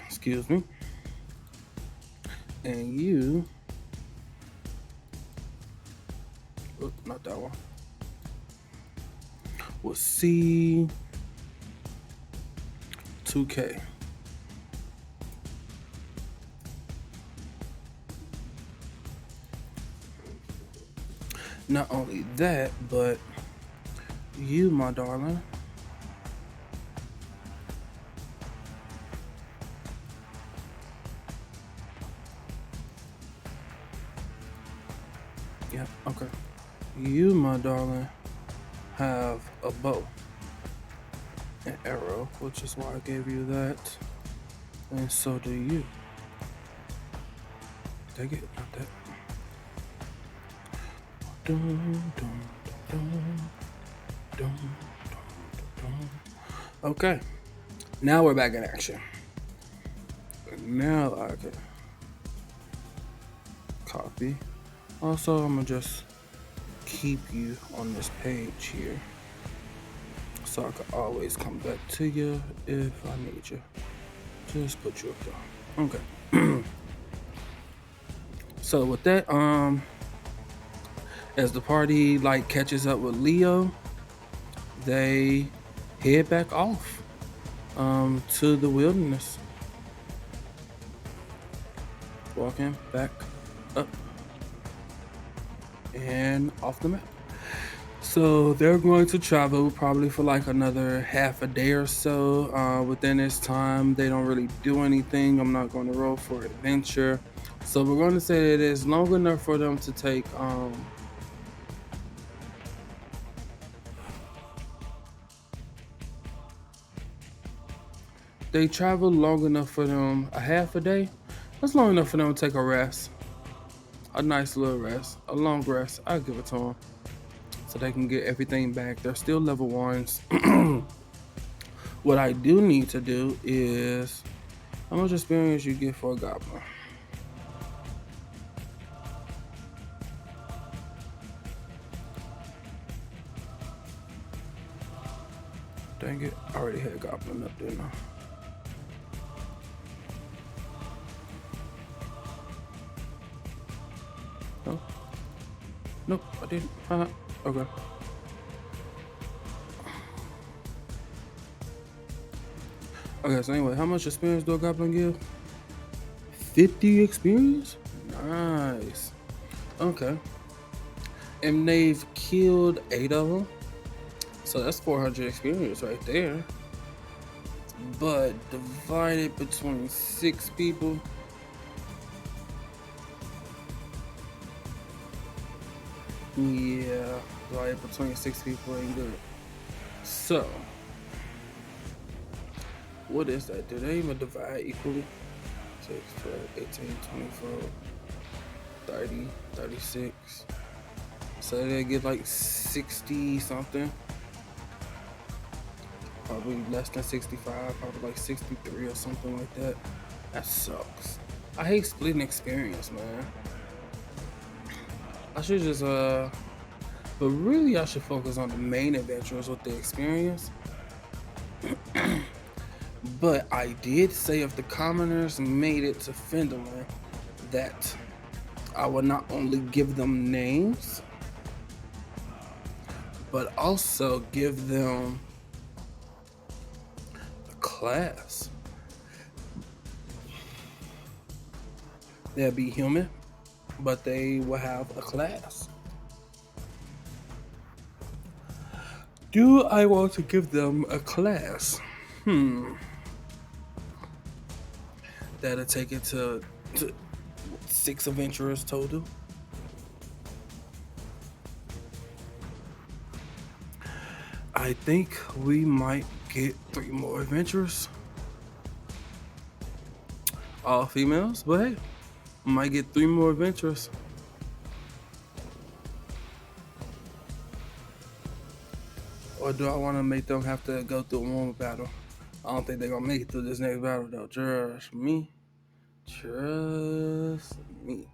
Excuse me. And you, oh, not that one, was C2K. Not only that, but you, my darling, yeah, okay. You, my darling, have a bow and arrow, which is why I gave you that. And so do you. Take it, not that. Dun, dun, dun, dun, dun. Okay, now we're back in action. Now I can copy. Also, I'm gonna just keep you on this page here so I can always come back to you if I need you. Just put you up there. Okay. So with that, as the party like catches up with Leo, they head back off to the wilderness. Walking back up and off the map. So they're going to travel probably for like another half a day or so. Within this time, they don't really do anything. I'm not going to roll for adventure. So we're going to say that it's long enough for them to take they travel long enough for them, a half a day. That's long enough for them to take a rest. A nice little rest, a long rest. I'll give it to them so they can get everything back. They're still level 1s. What I do need to do is, how much experience you get for a goblin? Dang it, I already had goblin up there now. No? Nope, I didn't. Okay. Okay, so anyway, how much experience do a goblin give? 50 experience? Nice. Okay. And they've killed 8 of them. So that's 400 experience right there. But divided between 6 people. Yeah, divided between 6 people ain't good. So, what is that? Do they even divide equally? 6, 12, 18, 24, 30, 36. So they get like 60 something. Probably less than 65, probably like 63 or something like that. That sucks. I hate splitting experience, man. I should just but really I should focus on the main adventures with the experience. But I did say if the commoners made it to Finland, that I would not only give them names, but also give them a class. They'll be human, but they will have a class. Do I want to give them a class? That'll take it to 6 adventurers total. I think we might get 3 more adventurers. All females, but hey, might get 3 more adventurers. Or do I want to make them have to go through one more battle? I don't think they're gonna make it through this next battle though. Trust me. Trust me.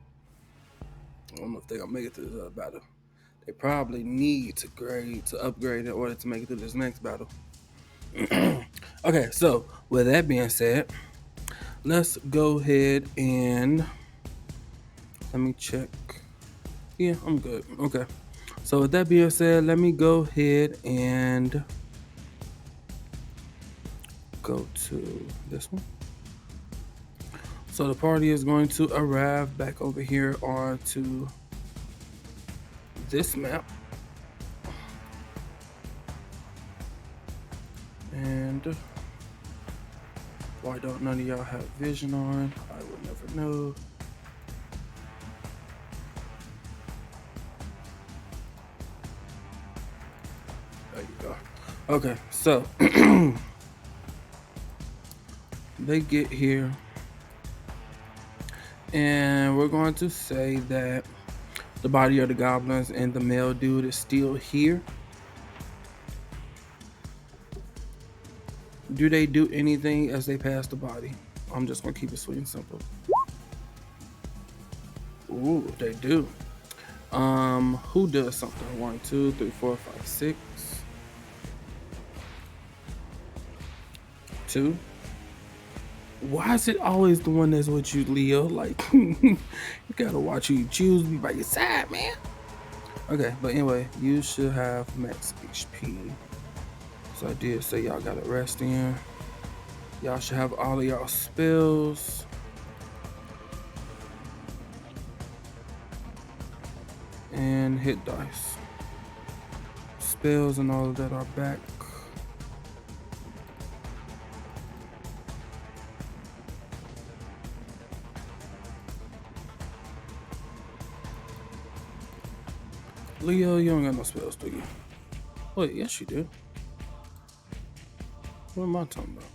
I don't know if they're gonna make it through this other battle. They probably need to upgrade in order to make it through this next battle. Okay, so with that being said, let's go ahead and let me check. Yeah, I'm good. Okay. So with that being said, let me go ahead and go to this one. So the party is going to arrive back over here onto this map. And why don't none of y'all have vision on? I would never know. There you go. Okay, so they get here. And we're going to say that the body of the goblins and the male dude is still here. Do they do anything as they pass the body? I'm just gonna keep it sweet and simple. Ooh, they do. Who does something? 1, 2, 3, 4, 5, 6. 2. Why is it always the one that's with you, Leo? Like, you gotta watch who you choose to be by your side, man. Okay, but anyway, you should have max HP. So I did say y'all gotta rest in. Y'all should have all of y'all spells. And hit dice. Spells and all of that are back. Leo, you don't got no spells, do you? Wait, yes you do. What am I talking about?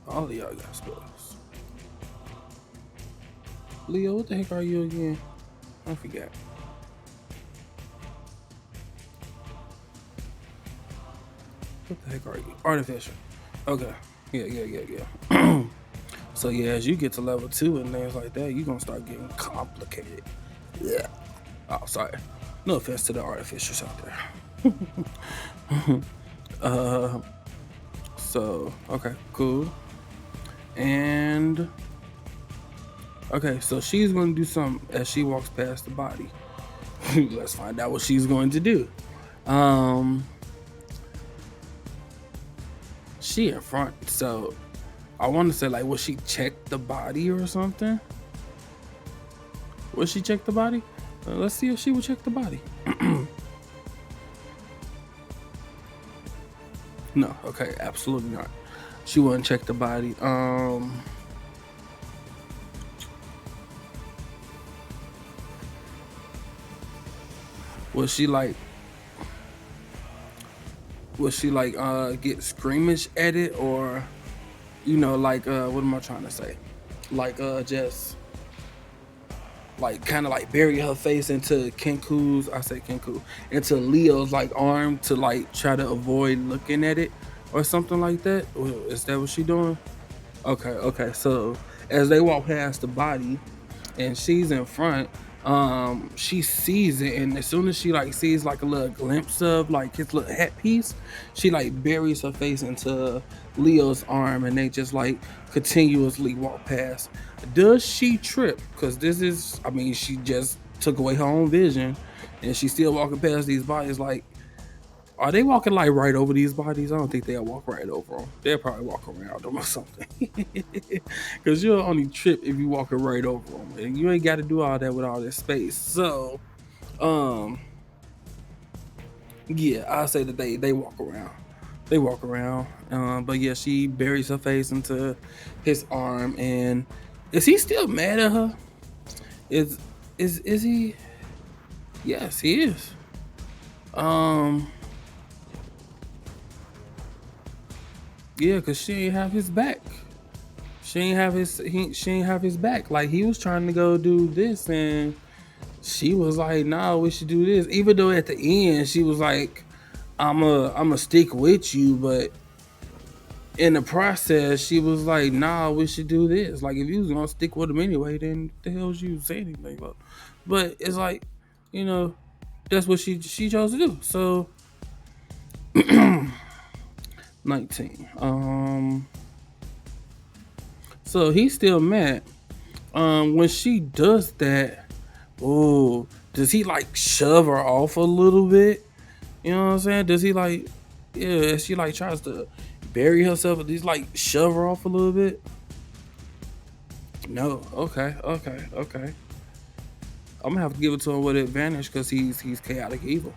All of y'all got spells. Leo, what the heck are you again? I forgot. What the heck are you? Artificial. Okay. Yeah. So yeah, as you get to level 2 and things like that, you're gonna start getting complicated. Yeah. Oh, sorry. No offense to the artificials out there. So, okay, cool. And okay, so she's gonna do something as she walks past the body. Let's find out what she's going to do. She in front, so I want to say, like, will she check the body or something? Will she check the body? Let's see if she will check the body. No, okay, absolutely not. She wouldn't check the body. Will she like get scrimmage at it, or like what am I trying to say? Like just like kind of like bury her face into into Leo's like arm to like try to avoid looking at it or something like that. Is that what she doing? Okay, okay. So as they walk past the body and she's in front, she sees it, and as soon as she like sees like a little glimpse of like his little headpiece, she like buries her face into Leo's arm, and they just like continuously walk past. Does she trip? Because this is, I mean, she just took away her own vision, and she's still walking past these bodies. Like, are they walking like right over these bodies? I don't think they'll walk right over them. They'll probably walk around them or something. Because you'll only trip if you walking right over them, and you ain't got to do all that with all this space. So, um, yeah, I say that they walk around. They walk around. But yeah, she buries her face into his arm, and is he still mad at her? Is is he? Yes, he is. Um, yeah, cause she ain't have his back. She ain't have his back. Like he was trying to go do this, and she was like, "Nah, we should do this." Even though at the end she was like, "I'm a stick with you," but in the process she was like, "Nah, we should do this." Like if you was gonna stick with him anyway, then the hell was you saying anything about? But it's like, you know, that's what she chose to do. So 19. So he's still mad. When she does that, oh, does he like shove her off a little bit? You know what I'm saying? Does he like, yeah, she like tries to bury herself, he's like shove her off a little bit? No. Okay, okay, okay. I'm gonna have to give it to him with advantage because he's chaotic evil.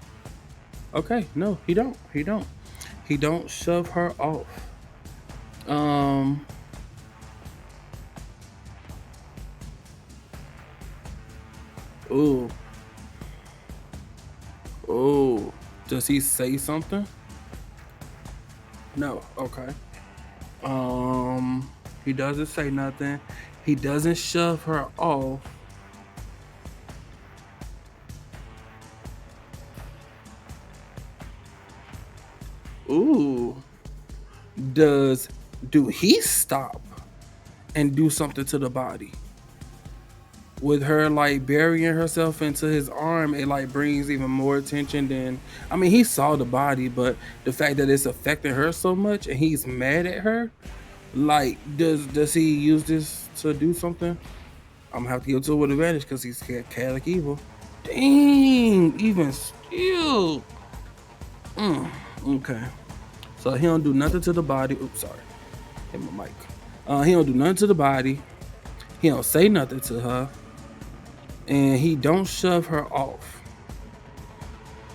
Okay, no, he don't. He don't. He don't shove her off. Um. Ooh. Oh. Does he say something? No. Okay. He doesn't say nothing. He doesn't shove her off. Ooh. Does do he stop and do something to the body? With her like burying herself into his arm, it like brings even more attention than, I mean, he saw the body, but the fact that it's affecting her so much and he's mad at her, like does he use this to do something? I'm gonna have to give it to him with advantage because he's chaotic evil. Dang, even still. Okay. So he don't do nothing to the body. Oops, sorry. Hit my mic. He don't do nothing to the body. He don't say nothing to her. And he don't shove her off.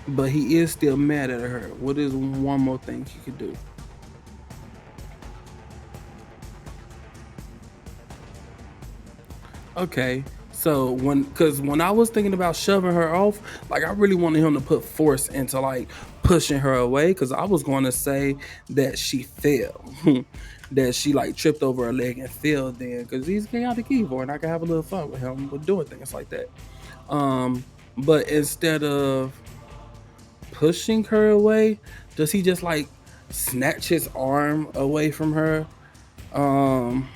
But he is still mad at her. What is one more thing he could do? Okay. So when I was thinking about shoving her off, like I really wanted him to put force into like pushing her away, because I was going to say that she fell, that she like tripped over her leg and fell. Then because he's chaotic evil, and I can have a little fun with him with doing things like that. Um, but instead of pushing her away, does he just like snatch his arm away from her? Um,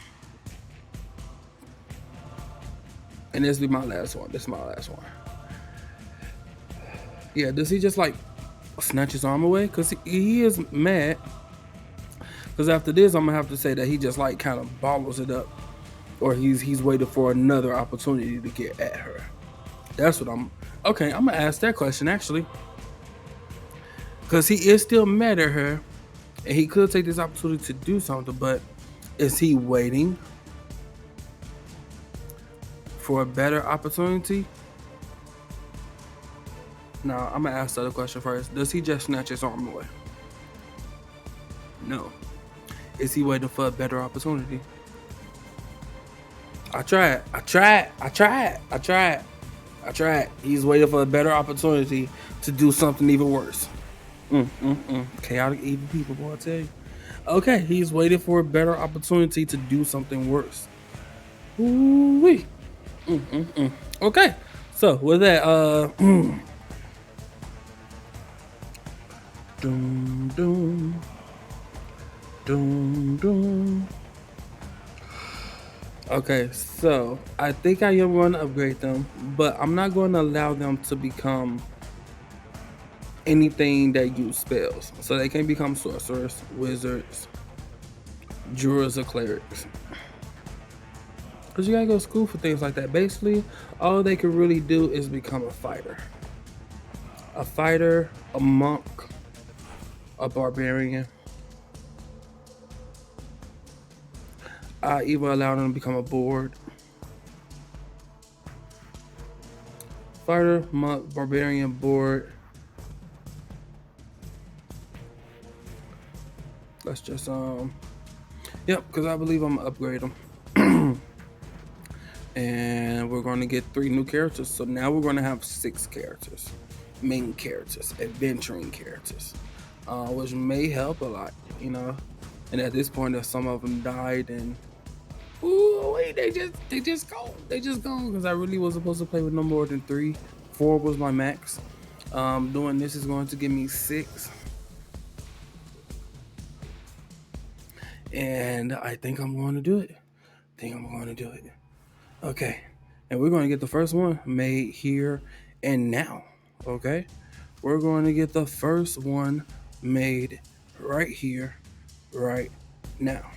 and this will be my last one. This is my last one. Yeah, does he just like snatch his arm away? Because he is mad. Because after this, I'm gonna have to say that he just like kind of bottles it up, or he's waiting for another opportunity to get at her. That's what I'm. Okay, I'm gonna ask that question actually, because he is still mad at her, and he could take this opportunity to do something. But is he waiting for a better opportunity? No, I'm gonna ask the other question first. Does he just snatch his arm away? No. Is he waiting for a better opportunity? I tried. I tried. I tried. I tried. I tried. He's waiting for a better opportunity to do something even worse. Chaotic evil people, boy, I tell you. Okay, he's waiting for a better opportunity to do something worse. Ooh-wee. Okay, so with that, doom, doom, doom, doom. Okay, so I think I am going to upgrade them, but I'm not going to allow them to become anything that use spells. So they can become sorcerers, wizards, druids, or clerics. Because you gotta go to school for things like that. Basically, all they can really do is become a fighter. A fighter, a monk, a barbarian. I even allow them to become a bard. Fighter, monk, barbarian, bard. Let's just yep, because I believe I'm gonna upgrade them. And we're going to get 3 new characters. So now we're going to have 6 characters, main characters, adventuring characters, which may help a lot, you know. And at this point, if some of them died, and ooh, wait, they just go, because I really was supposed to play with no more than 3. 4 was my max. Doing this is going to give me 6, and I think I'm going to do it. Okay, and we're going to get the first one made here and now. Okay, we're going to get the first one made right here, right now.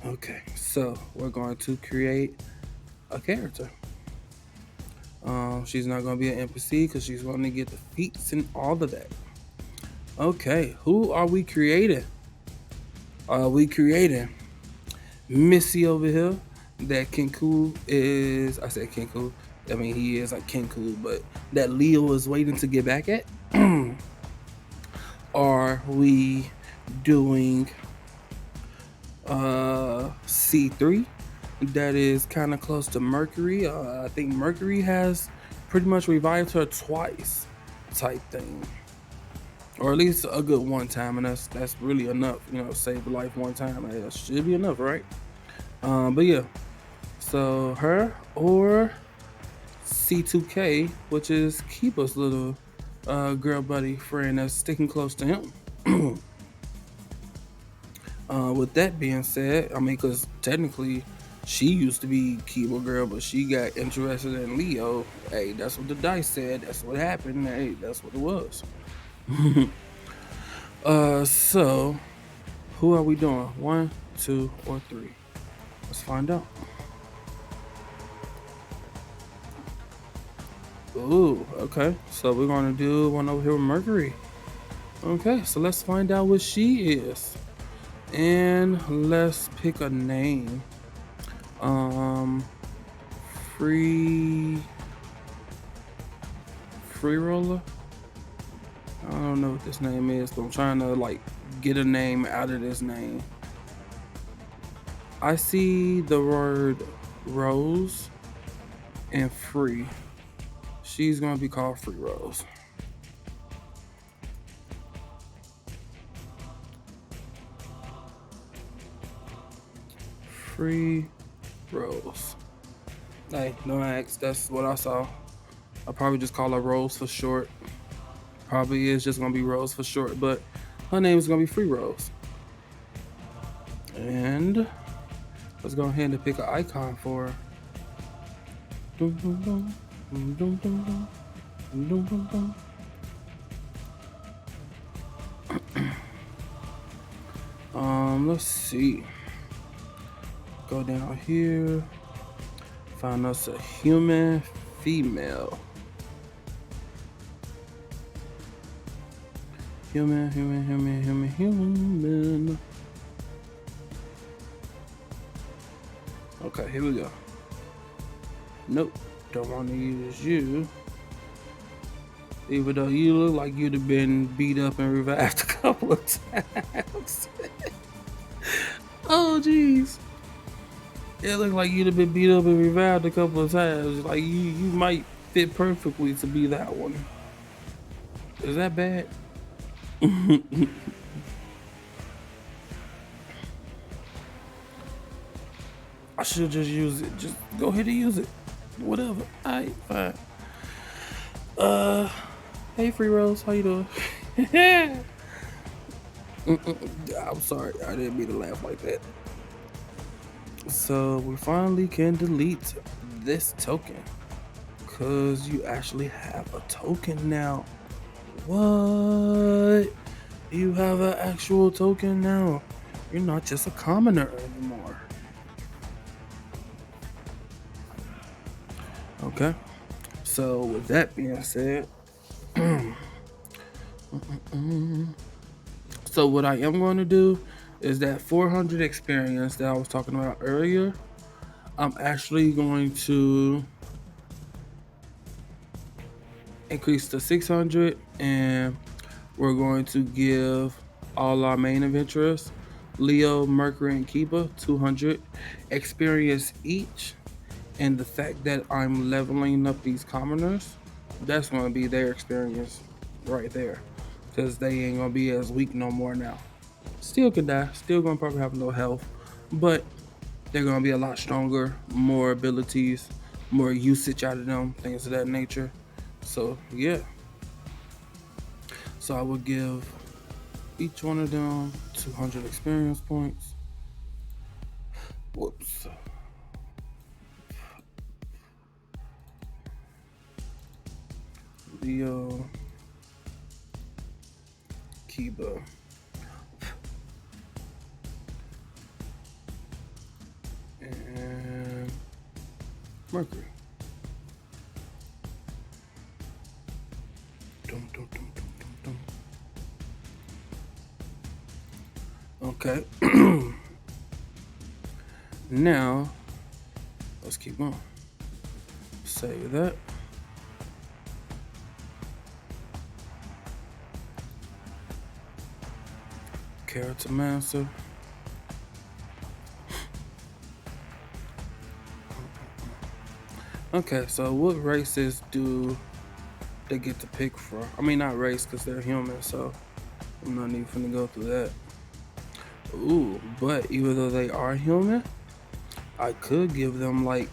Okay, so we're going to create a character. She's not going to be an NPC because she's going to get the feats and all of that. Okay, who are we creating? We creating Missy over here. That Kenku is, I said Kenku, I mean he is like Kenku, but that Leo is waiting to get back at. Are we doing C3? That is kind of close to Mercury. I think Mercury has pretty much revived her twice, type thing, or at least a good one time, and that's really enough. You know, save a life one time. That should be enough, right? But yeah, so her or C2K, which is Kiba's little girl buddy friend that's sticking close to him. With that being said, I mean, because technically she used to be Kiba girl, but she got interested in Leo. Hey, that's what the dice said. That's what happened. Hey, that's what it was. So who are we doing? 1, 2, or 3? Let's find out. Ooh, okay. So we're gonna do one over here with Mercury. Okay, so let's find out what she is. And let's pick a name. Free roller. I don't know what this name is, but I'm trying to like get a name out of this name. I see the word Rose and Free. She's gonna be called Free Rose. Free Rose. Hey, no ask. That's what I saw. I'll probably just call her Rose for short. Probably is just gonna be Rose for short, but her name is gonna be Free Rose. And let's go ahead and pick an icon for her. Let's see. Go down here. Find us a human female. Human. Okay, here we go. Nope, don't want to use you. Even though you look like you'd have been beat up and revived a couple of times. Oh, jeez. It looked like you'd have been beat up and revived a couple of times. Like you might fit perfectly to be that one. Is that bad? I should just use it. Just go ahead and use it. Whatever. Alright, fine. Hey Free Rose, how you doing? I'm sorry, I didn't mean to laugh like that. So we finally can delete this token. Cause you actually have a token now. What? You have an actual token now. You're not just a commoner anymore. Okay. So with that being said, so what I am going to do is that 400 experience that I was talking about earlier, I'm actually going to increase to 600, and we're going to give all our main adventurers, Leo, Mercury, and Kiba, 200 experience each. And the fact that I'm leveling up these commoners, that's going to be their experience right there, because they ain't going to be as weak no more now. Still can die, still going to probably have no health, but they're going to be a lot stronger, more abilities, more usage out of them, things of that nature. So yeah, so I would give each one of them 200 experience points. Whoops. Leo, Kiba, and Mercury. Dum, dum, dum, dum, dum, dum. Okay. Now, let's keep going. Save that. Character Master. Okay, so what races do they get to pick from? I mean, not race, because they're human, so I'm not even gonna go through that. Ooh, but even though they are human, I could give them like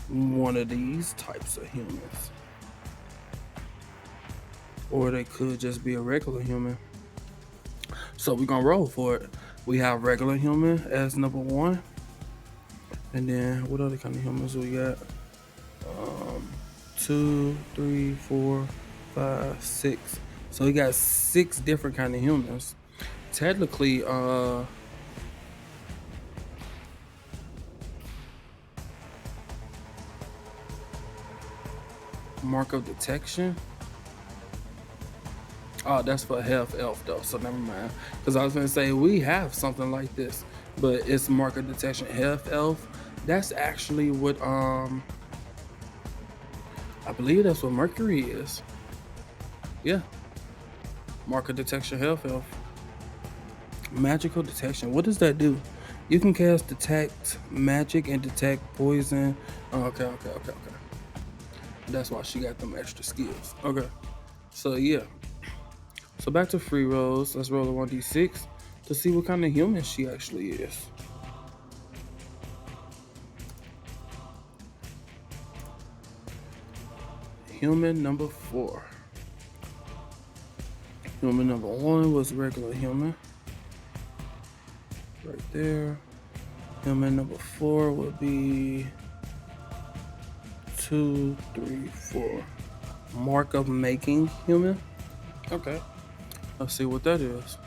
one of these types of humans. Or they could just be a regular human. So we're gonna roll for it. We have regular human as number 1. And then what other kind of humans we got? 2, 3, 4, 5, 6. So we got 6 different kind of humans. Technically, mark of detection. Oh, that's for half elf though, so never mind. Because I was gonna say we have something like this, but it's mark of detection half elf. That's actually what I believe that's what Mercury is. Yeah. Mark of detection half elf. Magical detection. What does that do? You can cast detect magic and detect poison. Oh, okay. That's why she got them extra skills. Okay. So yeah. So back to free rolls. Let's roll a 1d6 to see what kind of human she actually is. Human number 4. Human number 1 was regular human. Right there. Human number 4 would be 2, 3, 4. Mark of making human. Okay. Let's see what that is.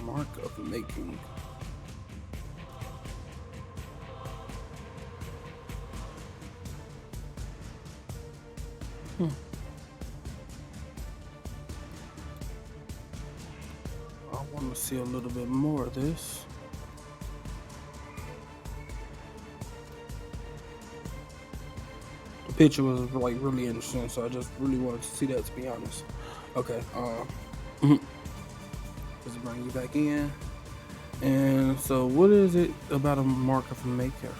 Mark of making. I want to see a little bit more of this. The picture was like really interesting, so I just really wanted to see that, to be honest. Okay, let's bring you back in. And so what is it about a mark of making?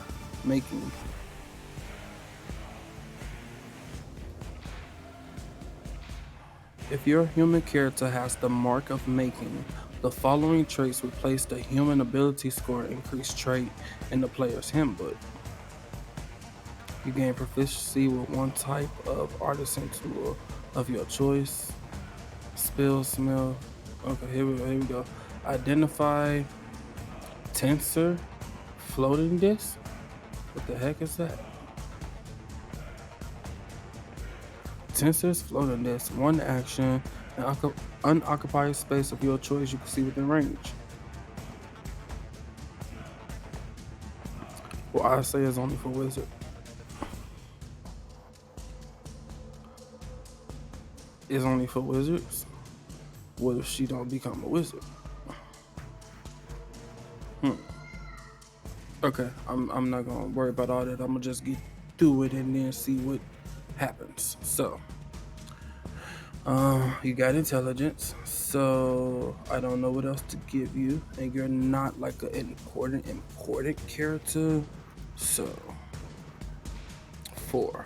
If your human character has the mark of making, The following traits replace the human ability score increase trait in the player's handbook. You gain proficiency with one type of artisan tool of your choice. Spill, smell. Okay, here we go. Identify tensor floating disc. What the heck is that? Tensors floating disc. One action. An unoccupied space of your choice you can see within range. Well, I say it's only for wizard. It's only for wizards. What if she don't become a wizard? Okay, I'm not gonna worry about all that. I'm gonna just get through it and then see what happens. So, you got intelligence. So I don't know what else to give you, and you're not like an important character. So 4.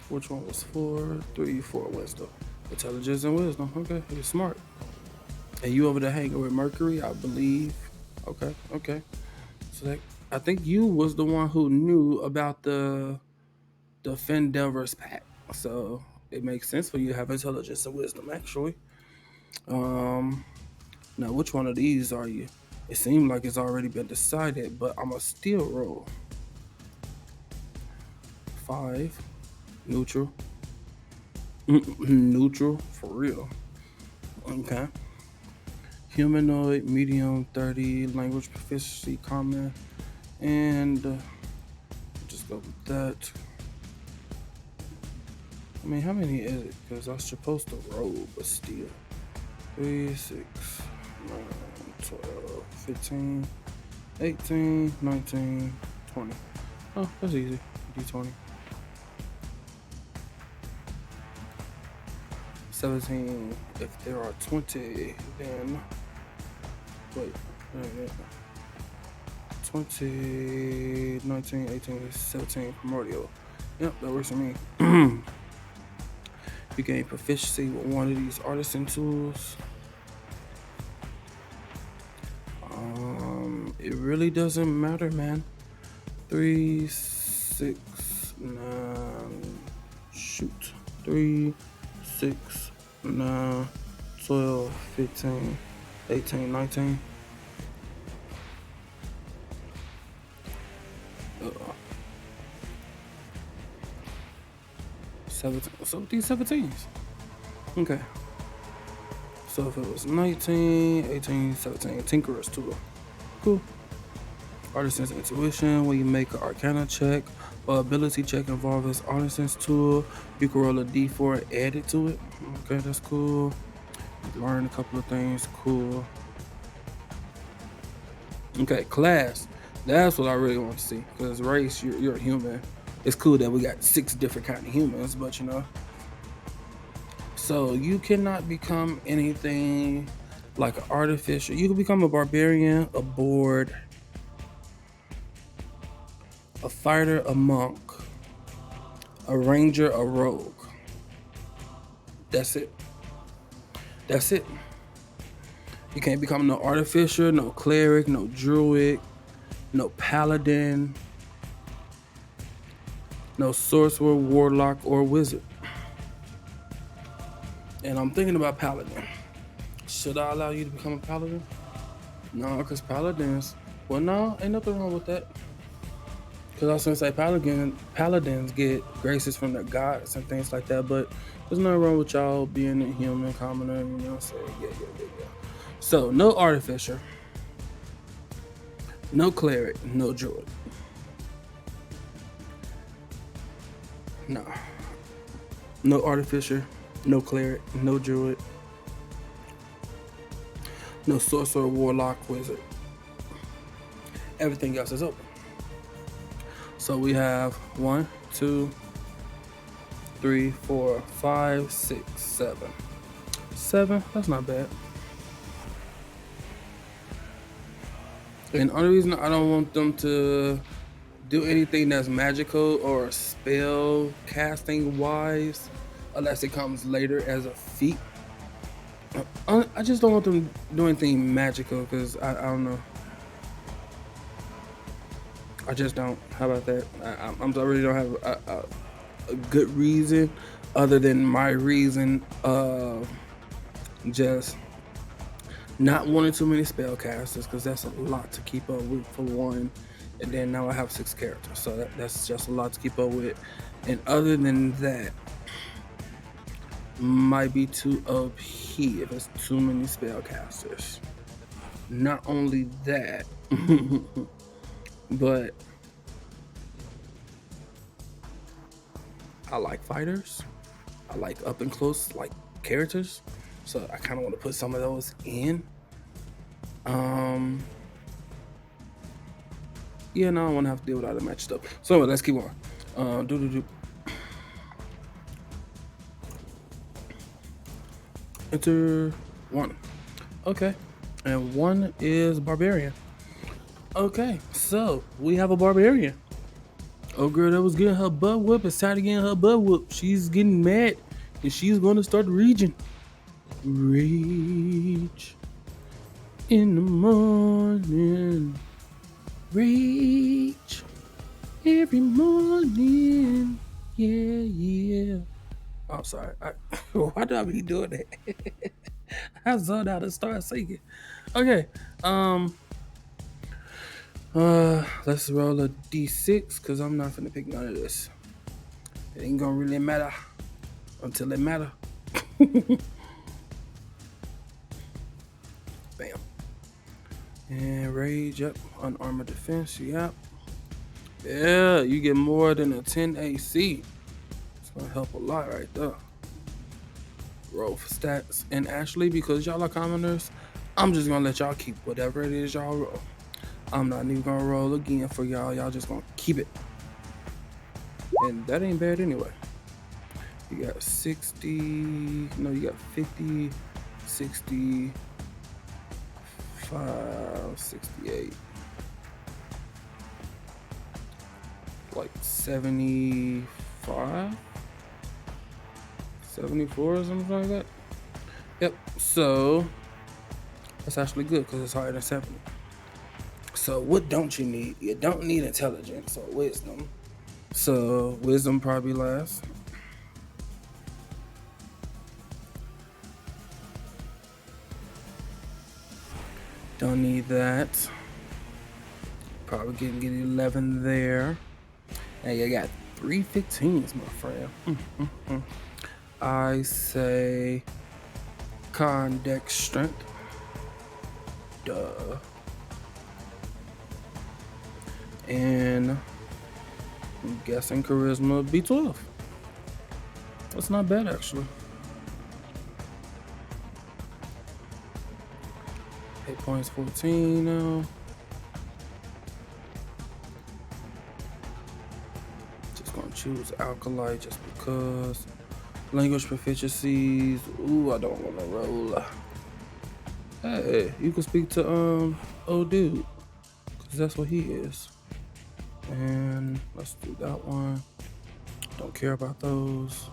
Which one was 4? 3, 4 wisdom. Intelligence and wisdom. Okay, you're smart. And you over there hanging with Mercury, I believe. Okay. So I think you was the one who knew about the Phandelver's pack. So it makes sense for you to have intelligence and wisdom, actually. Now which one of these are you? It seemed like it's already been decided, but I'm a still roll. 5. Neutral. Neutral, for real. Okay. Humanoid, medium, 30, language proficiency, common, and just go with that. I mean, how many is it? Because I was supposed to roll, but still. 3, 6, 9, 12, 15, 18, 19, 20. Oh, that's easy. D20. 17. If there are 20, then wait. 20, 19, 18, 17 primordial. Yep, that works for me. You gain proficiency with one of these artisan tools. It really doesn't matter, man. 3, 6, 9. Shoot. 3, 6, 9, 12, 15, 18, 19. 17. So these 17s. Okay. So if it was 19, 18, 17, Tinkerer's tool. Cool. Artisan's intuition, when you make an arcana check or ability check involving this artisan's tool, you can roll a d4 and add it to it. Okay, that's cool. Learn a couple of things. Cool. Okay, class. That's what I really want to see. Because race, you're a human. It's cool that we got 6 different kind of humans, but you know. So you cannot become anything like an artificer. You can become a barbarian, a bard, a fighter, a monk, a ranger, a rogue. That's it. You can't become no artificer, no cleric, no druid, no paladin, no sorcerer, warlock, or wizard. And I'm thinking about paladin. Should I allow you to become a paladin? No, because paladins, well, no, ain't nothing wrong with that. Because I was going to say paladins get graces from their gods and things like that, but there's nothing wrong with y'all being a human, commoner, you know what I'm saying? Yeah. So, no artificer, no cleric, no druid. No artificer, no cleric, no druid, no sorcerer, warlock, wizard. Everything else is open. So we have 1, 2, 3, 4, 5, 6, 7. 7, that's not bad. And the only reason I don't want them to do anything that's magical or spell casting wise unless it comes later as a feat. I just don't want them doing anything magical because I don't know. I just don't. How about that? I really don't have a good reason other than my reason of just not wanting too many spellcasters, because that's a lot to keep up with for one. And then now I have 6 characters, so that's just a lot to keep up with. And other than that, might be too OP if it's too many spellcasters. Not only that, but I like fighters. I like up and close like characters, so I kind of want to put some of those in. Yeah, no, I don't want to have to deal with all the match stuff. So anyway, let's keep on. Enter 1. Okay, and 1 is Barbarian. Okay, so we have a Barbarian. Oh girl that was getting her butt whooped is tired of getting her butt whooped. She's getting mad and she's going to start raging. Rage in the morning. Rage every morning. Yeah. I'm sorry. Why do I be doing that? I zoned out and started singing. Okay. Let's roll a d6 because I'm not finna pick none of this. It ain't gonna really matter until it matter. Bam. And rage up. Unarmored defense. Yep. Yeah, you get more than a 10 AC. It's gonna help a lot right there. Roll for stats. And actually, because y'all are commoners, I'm just gonna let y'all keep whatever it is y'all roll. I'm not even gonna roll again for y'all. Y'all just gonna keep it. And that ain't bad anyway. You got 60, no, you got 50, 60, 5, 68. Like 75, 74 or something like that. Yep, so that's actually good because it's higher than 70. So what don't you need? You don't need intelligence or wisdom. So wisdom probably last. Don't need that. Probably get 11 there. And you got 3 15s, my friend. I say con dex strength. Duh. And I'm guessing charisma B12. That's not bad actually. Hit points 14 now. Just gonna choose Alkali just because. Language proficiencies. Ooh, I don't wanna roll. Hey, you can speak to old dude, cause that's what he is. And let's do that one. Don't care about those.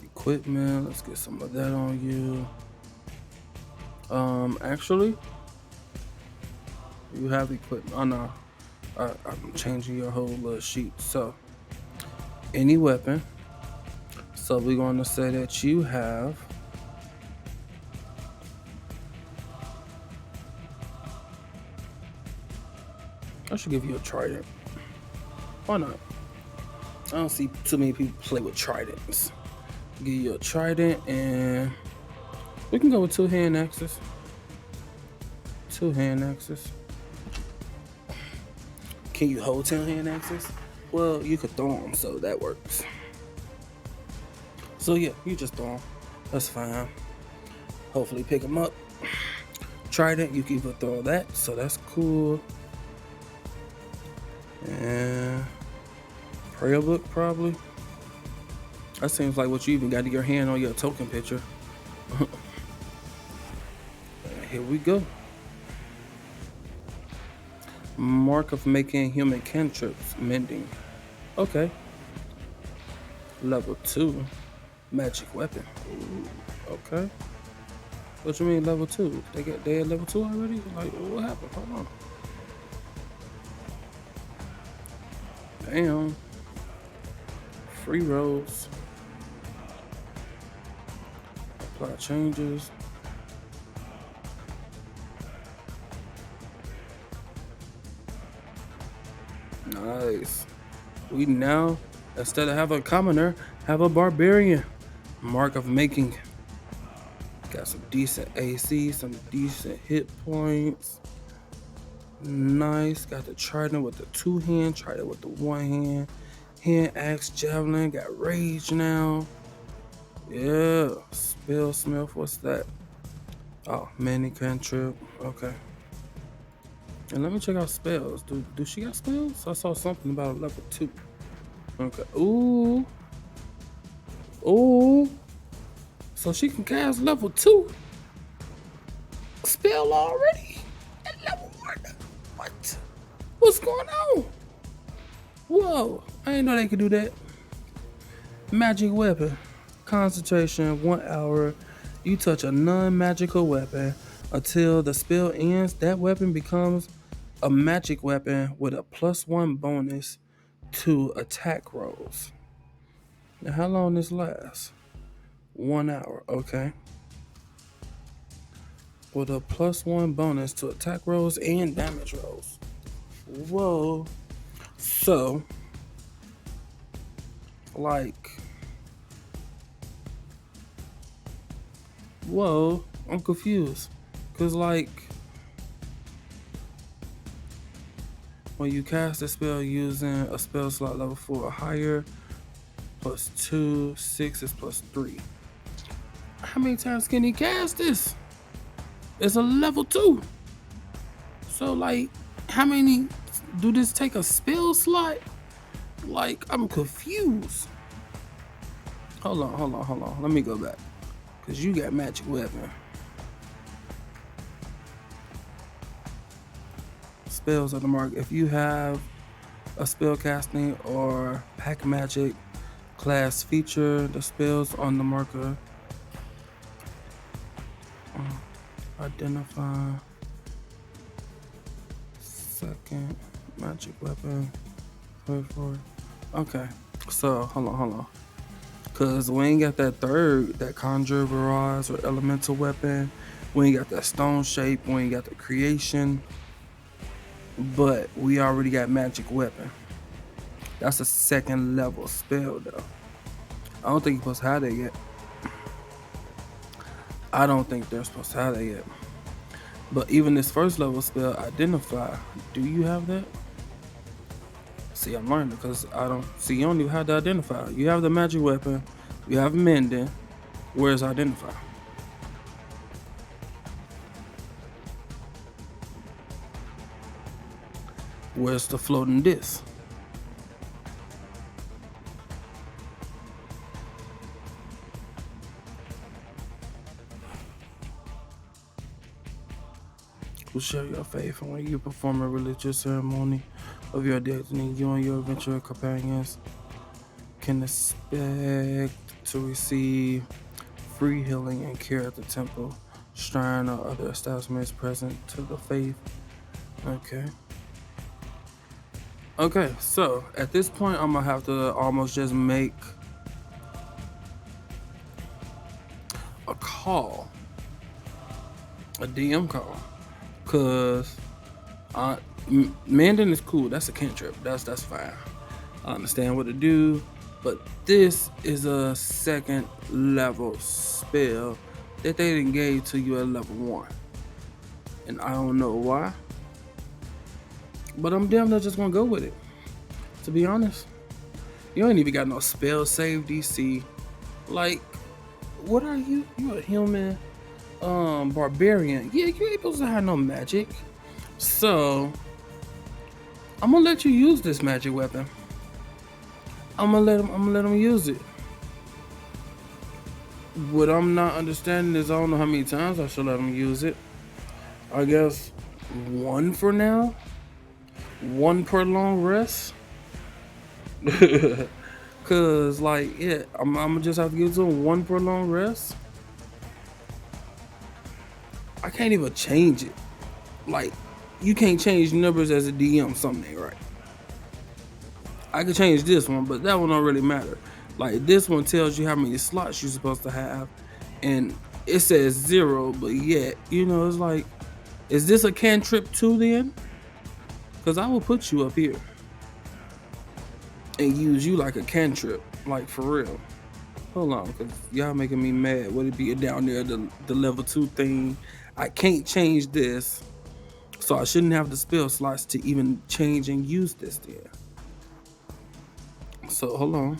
Equipment, let's get some of that on you. Actually, you have equipment. Oh no, I'm changing your whole little sheet. So, any weapon. So we're going to say that you have I should give you a trident. Why not? I don't see too many people play with tridents. Give you a trident, and we can go with 2 hand axes. 2 hand axes. Can you hold 2 hand axes? Well, you could throw them, so that works. So yeah, you just throw them. That's fine. Hopefully pick them up. Trident, you can even throw that, so that's cool. And prayer book probably. That seems like what you even got to your hand on your token picture. Here we go. Mark of making human cantrips, mending. Okay. Level 2. Magic weapon. Ooh, okay. What you mean level 2? They at level 2 already? Like, what happened? Hold on. Damn. Free rolls. Apply changes. Nice. We now, instead of having a commoner, have a barbarian. Mark of making. Got some decent AC, some decent hit points. Nice. Got the trident with the 2-hand, trident with the 1-hand. Hand axe, javelin. Got rage now. Yeah. Spill Smith. What's that? Oh, many cantrip. Okay. And let me check out spells. Do she got spells? I saw something about a level 2. Okay. Ooh. Ooh. So she can cast level 2 spell already at level 1. What? What's going on? Whoa. I didn't know they could do that. Magic weapon. Concentration 1 hour. You touch a non-magical weapon until the spell ends. That weapon becomes a magic weapon with a +1 bonus to attack rolls. Now, how long this lasts? 1 hour. Okay. With a +1 bonus to attack rolls and damage rolls. Whoa. So, like, whoa, I'm confused. Cause like, when you cast a spell using a spell slot level 4 or higher, +2, 6 is +3. How many times can he cast this? It's a level 2. So like, how many do this take a spell slot? Like, I'm confused. Hold on. Let me go back. Cause you got magic weapon. Spells on the mark. If you have a spell casting or pack magic class feature, the spells on the marker identify second magic weapon. Okay, so hold on. Cause we ain't got that third, that conjure, barrage, or elemental weapon. We ain't got that stone shape. We ain't got the creation. But we already got magic weapon. That's a 2nd level spell though. I don't think you're supposed to have that yet. I don't think they're supposed to have that yet. But even this 1st level spell, identify, do you have that? See, I'm learning because I don't see. You don't even have to identify. You have the magic weapon. You have mending. Where's identify? Where's the floating disc? Who share your faith, and when you perform a religious ceremony of your destiny, you and your adventure companions can expect to receive free healing and care at the temple, shrine, or other establishments present to the faith. Okay, so at this point, I'm gonna have to almost just make a call, a DM call, cause mending is cool. That's a cantrip. That's fine. I understand what to do, but this is a 2nd level spell that they didn't give to you at level 1, and I don't know why. But I'm damn near just gonna go with it. To be honest, you ain't even got no spell save DC. Like, what are you? You a human barbarian. Yeah, you ain't supposed to have no magic. So I'm gonna let you use this magic weapon. I'm gonna let him use it. What I'm not understanding is I don't know how many times I should let him use it. I guess 1 for now. 1 per long rest. Cause Cause like, yeah, I'm gonna just have to give it to him one prolonged rest. I can't even change it. Like, you can't change numbers as a DM, something ain't right. I could change this one, but that one don't really matter. Like, this one tells you how many slots you're supposed to have, and it says 0, but yet, you know, it's like, is this a cantrip too then? Because I will put you up here and use you like a cantrip, like for real. Hold on, because y'all making me mad. Would it be down there, the level 2 thing? I can't change this, so I shouldn't have the spell slots to even change and use this there. So hold on.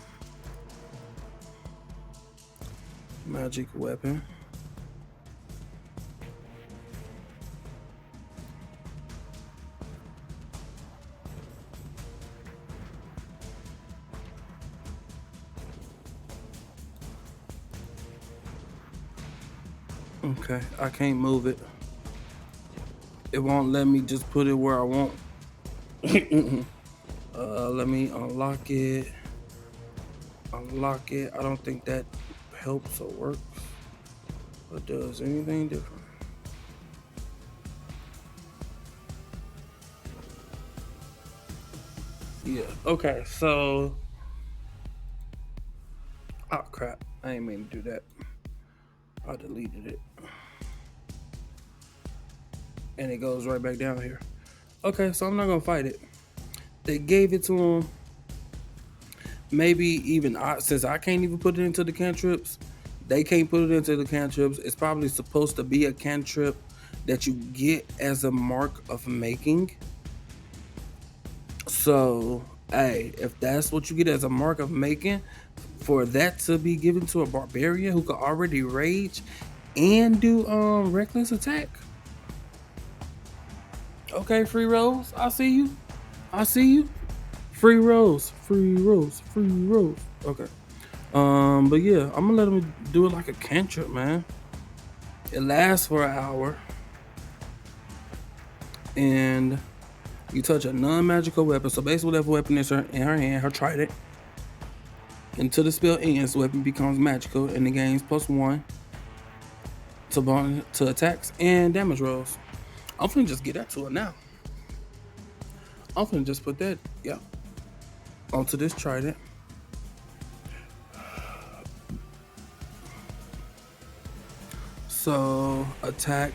Magic weapon. Okay, I can't move it. It won't let me just put it where I want. Let me unlock it. Unlock it. I don't think that helps or works or does anything different. Yeah, okay, so oh crap, I ain't mean to do that. I deleted it. And it goes right back down here. Okay, so I'm not gonna fight it. They gave it to him. Maybe even since I can't even put it into the cantrips, they can't put it into the cantrips. It's probably supposed to be a cantrip that you get as a mark of making. So, hey, if that's what you get as a mark of making, for that to be given to a barbarian who could already rage and do reckless attack. Okay, free rolls. I see you. I see you. Free rolls. Free rolls. Free rolls. Okay. But yeah, I'm gonna let him do it like a cantrip, man. It lasts for an hour. And you touch a non-magical weapon. So basically whatever weapon is in her hand, her trident. Until the spell ends, the weapon becomes magical and it gains +1 to attacks and damage rolls. I'm finna just get that to it now. I'm finna just put that, yeah, onto this trident. So attack,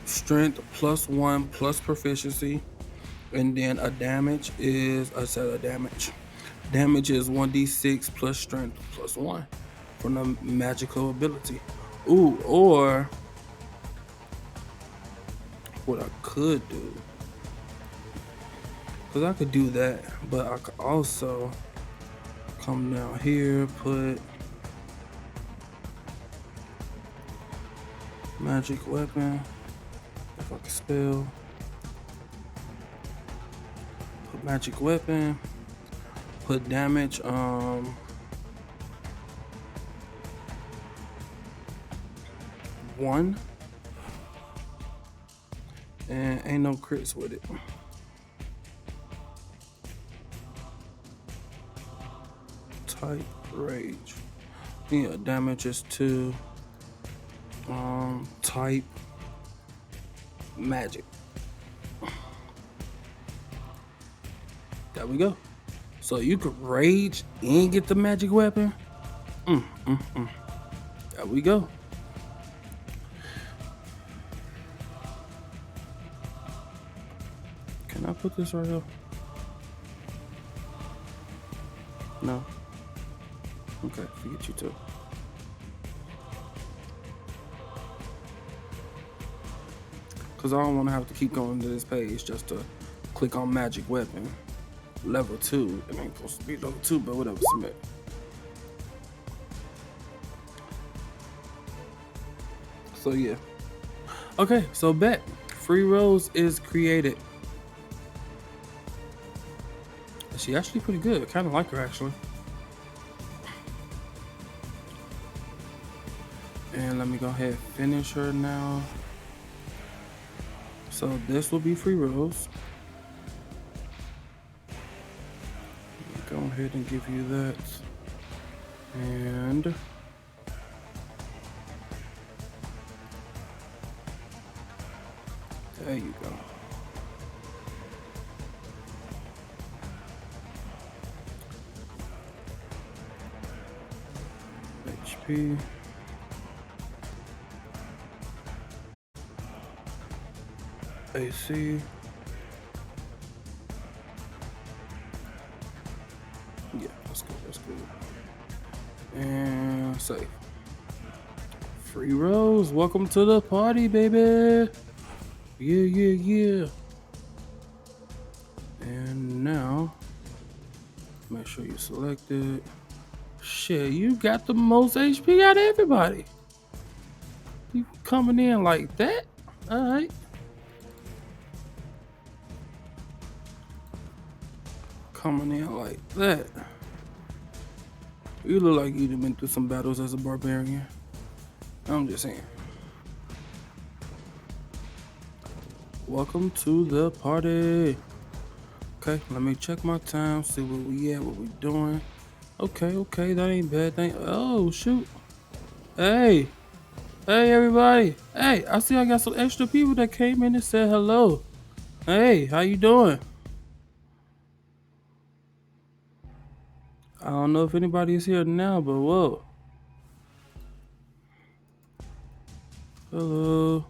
strength +1 plus proficiency, and then a damage is a set of damage. Damage is 1d6 plus strength +1 from the magical ability. Ooh, or what I could do, because I could do that, but I could also come down here, put magic weapon, if I can spell, put magic weapon, put damage, 1, and ain't no crits with it. Type rage. Yeah, damage is 2. Type magic. There we go. So you could rage and get the magic weapon. There we go. Can I put this right here? No. Okay, forget you too. Because I don't want to have to keep going to this page just to click on magic weapon. Level 2. It ain't supposed to be level 2, but whatever, submit. So yeah. Okay, so bet. Free rolls is created. She actually pretty good. I kind of like her actually. And let me go ahead and finish her now. So this will be free rolls. Go ahead and give you that. And there you go. HP. AC. Yeah, that's good, that's good. And save. Free Rose, welcome to the party, baby. Yeah. And now, make sure you select it. Shit, you got the most HP out of everybody. You coming in like that? All right. Coming in like that. You look like you've been through some battles as a barbarian. I'm just saying. Welcome to the party. Okay, let me check my time, see where we at, what we doing. Okay, that ain't bad. Oh, shoot. Hey, everybody. Hey, I see I got some extra people that came in and said hello. Hey, how you doing? I don't know if anybody's here now, but whoa. Hello.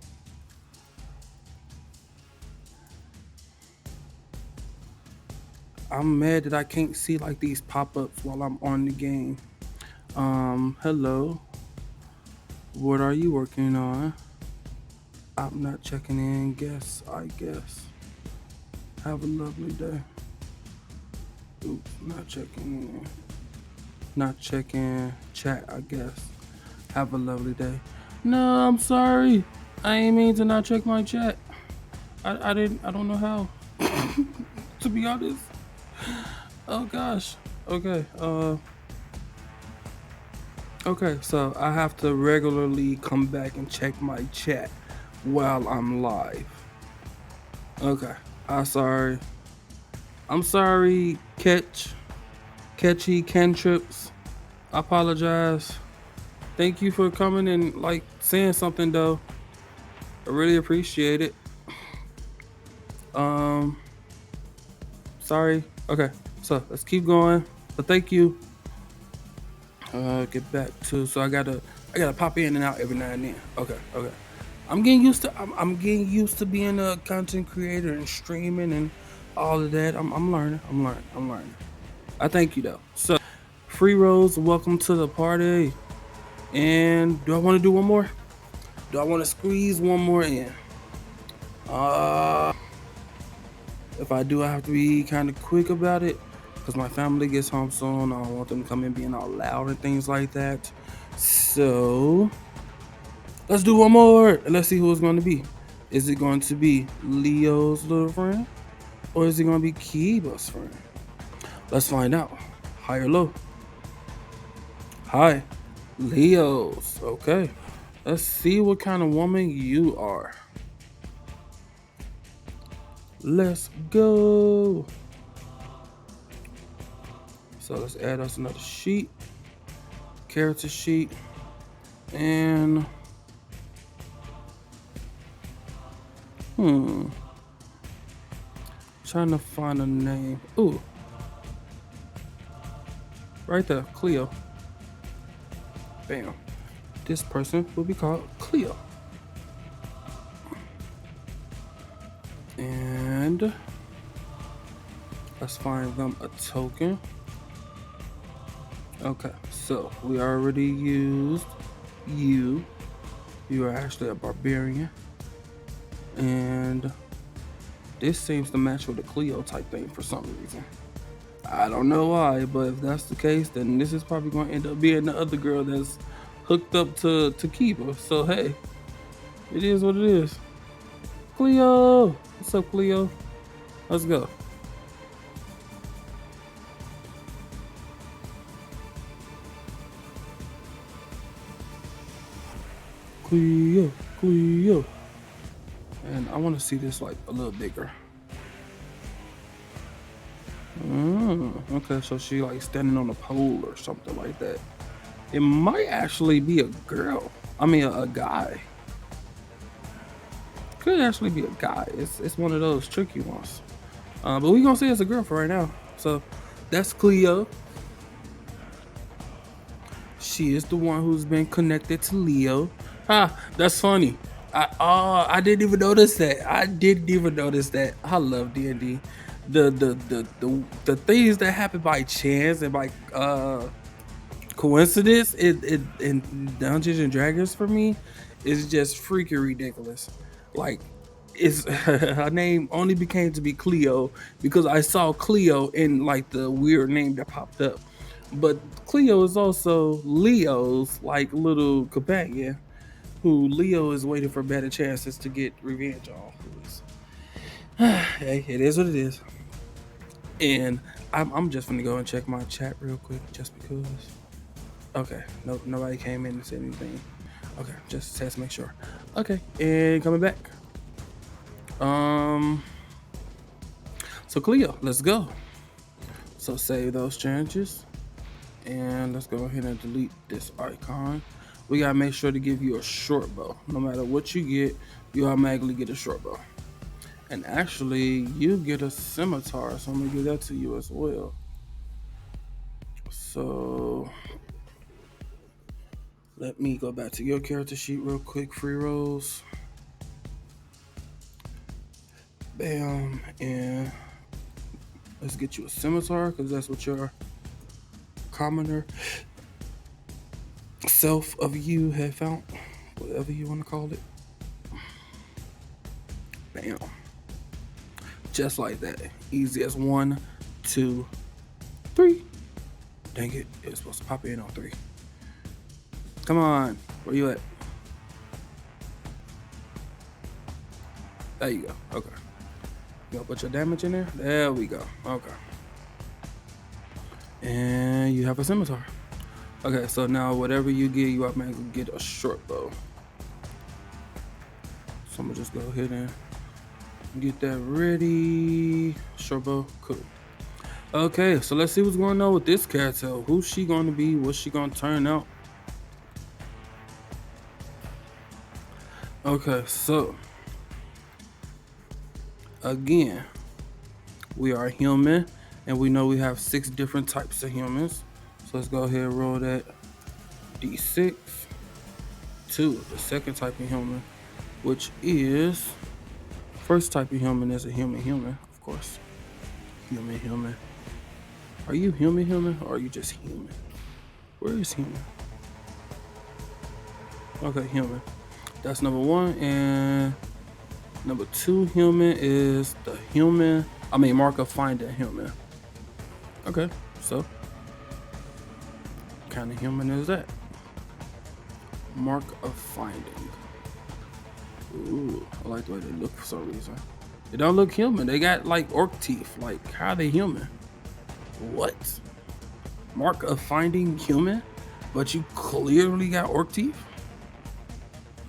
I'm mad that I can't see like these pop-ups while I'm on the game. Hello. What are you working on? I'm not checking in, I guess. Have a lovely day. Oops, not checking in. Not checking chat, I guess. Have a lovely day. No, I'm sorry. I ain't mean to not check my chat. I don't know how. To be honest. Oh gosh. Okay, okay, so I have to regularly come back and check my chat while I'm live. Okay, I'm sorry, catchy cantrips. I apologize. Thank you for coming and like saying something though. I really appreciate it. Sorry. Okay, so let's keep going. But thank you. Get back to, so I gotta pop in and out every now and then. Okay. I'm getting used to being a content creator and streaming and all of that. I'm learning. I thank you though. So, Free Rose, welcome to the party. And do I want to do one more? Do I want to squeeze one more in? If I do, I have to be kind of quick about it because my family gets home soon. I don't want them to come in being all loud and things like that. So let's do one more and let's see who it's going to be. Is it going to be Leo's little friend or is it going to be Kiba's friend? Let's find out. High or low? Hi, Leo's. Okay, let's see what kind of woman you are. Let's go. So let's add us another sheet, character sheet, and trying to find a name. Ooh, right there, Cleo. Bam. This person will be called Cleo. And let's find them a token. Okay, so we already used you. You are actually a barbarian. And this seems to match with the Cleo type thing for some reason. I don't know why, but if that's the case, then this is probably going to end up being the other girl that's hooked up to Kiba. So hey, it is what it is. Cleo! What's up, Cleo? Let's go. Cleo. And I want to see this like a little bigger. Okay, so she like standing on a pole or something like that. It might actually be a girl. I mean, a guy. Could actually be a guy. It's one of those tricky ones. But we gonna say it's a girl for right now. So that's Cleo. She is the one who's been connected to Leo. That's funny. I didn't even notice that. I love D&D. The things that happen by chance and by coincidence in Dungeons and Dragons for me is just freaking ridiculous. Like, it's her name only became to be Cleo because I saw Cleo in like the weird name that popped up. But Cleo is also Leo's like little companion, who Leo is waiting for better chances to get revenge on. Hey, it is what it is. And I'm just gonna go and check my chat real quick just because. Okay, no, nobody came in and said anything. Okay, just test make sure. Okay, and coming back. So Cleo, let's go. So save those changes, and let's go ahead and delete this icon. We gotta make sure to give you a short bow. No matter what you get, you automatically get a short bow. And actually, you get a scimitar, so I'm gonna give that to you as well. So let me go back to your character sheet real quick. Free rolls. Bam, and let's get you a scimitar because that's what your commoner self of you had found, whatever you want to call it. Bam, just like that. Easy as 1, 2, 3. Dang it, it was supposed to pop in on 3. Come on, where you at? There you go. Okay, you gonna put your damage in there? There we go. Okay, and you have a scimitar. Okay, so now whatever you get, you automatically get a short bow. So I'm gonna just go ahead and get that ready. Short bow, cool. Okay, so let's see what's going on with this character. Who's she going to be? What's she going to turn out? Okay, so again, we are human, and we know we have 6 different types of humans. So let's go ahead and roll that D6 to the second type of human, which is first type of human is a human, of course. Human. Are you human, or are you just human? Where is human? Okay, human. That's number 1, and number 2 human is the mark of finding human. Okay, so what kind of human is that? Mark of finding. Ooh, I like the way they look for some reason. They don't look human. They got like orc teeth. Like, how are they human? What? Mark of finding human? But you clearly got orc teeth?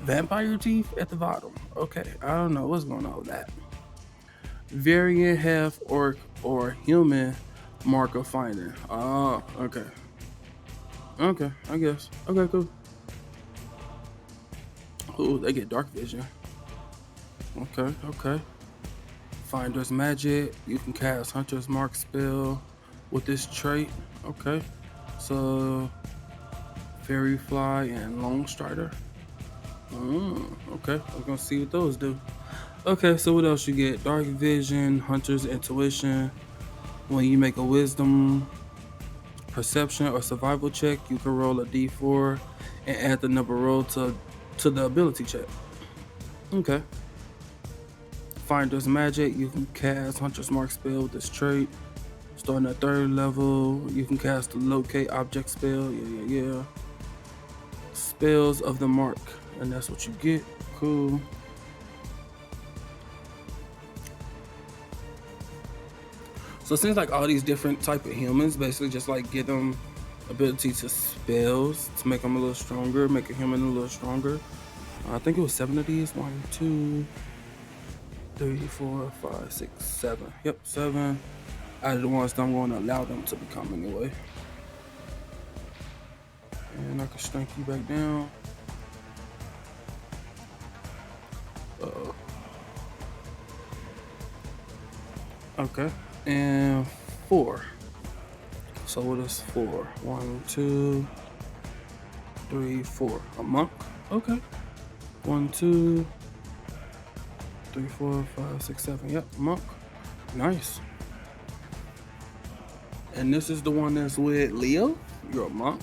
Vampire teeth at the bottom. Okay, I don't know what's going on with that. Variant, half orc, or human mark of finding. Oh, okay. Okay, I guess. Okay, cool. Ooh, they get dark vision. Okay. Finder's magic. You can cast Hunter's Mark spell with this trait. Okay. So Fairy Fly and Long Strider. Okay. We're gonna see what those do. Okay, so what else you get? Dark vision, Hunter's intuition. When you make a wisdom, perception, or survival check, you can roll a d4 and add the number rolled to the ability check. Okay. Finder's magic, you can cast Hunter's Mark spell with this trait. Starting at 3rd level, you can cast the locate object spell. Yeah. Spells of the mark, and that's what you get. Cool. So it seems like all these different type of humans basically just like give them ability to spells to make them a little stronger, make a human a little stronger. I think it was 7 of these. 1, 2, 3, 4, 5, 6, 7. Yep, 7. out of the ones that I'm going to allow them to become anyway. And I can strength you back down. Uh-oh. Okay. And 4. So what is 4? 1, 2, 3, 4. A monk? Okay. 1, 2, 3, 4, 5, 6, 7. Yep, monk. Nice. And this is the one that's with Leo? You're a monk?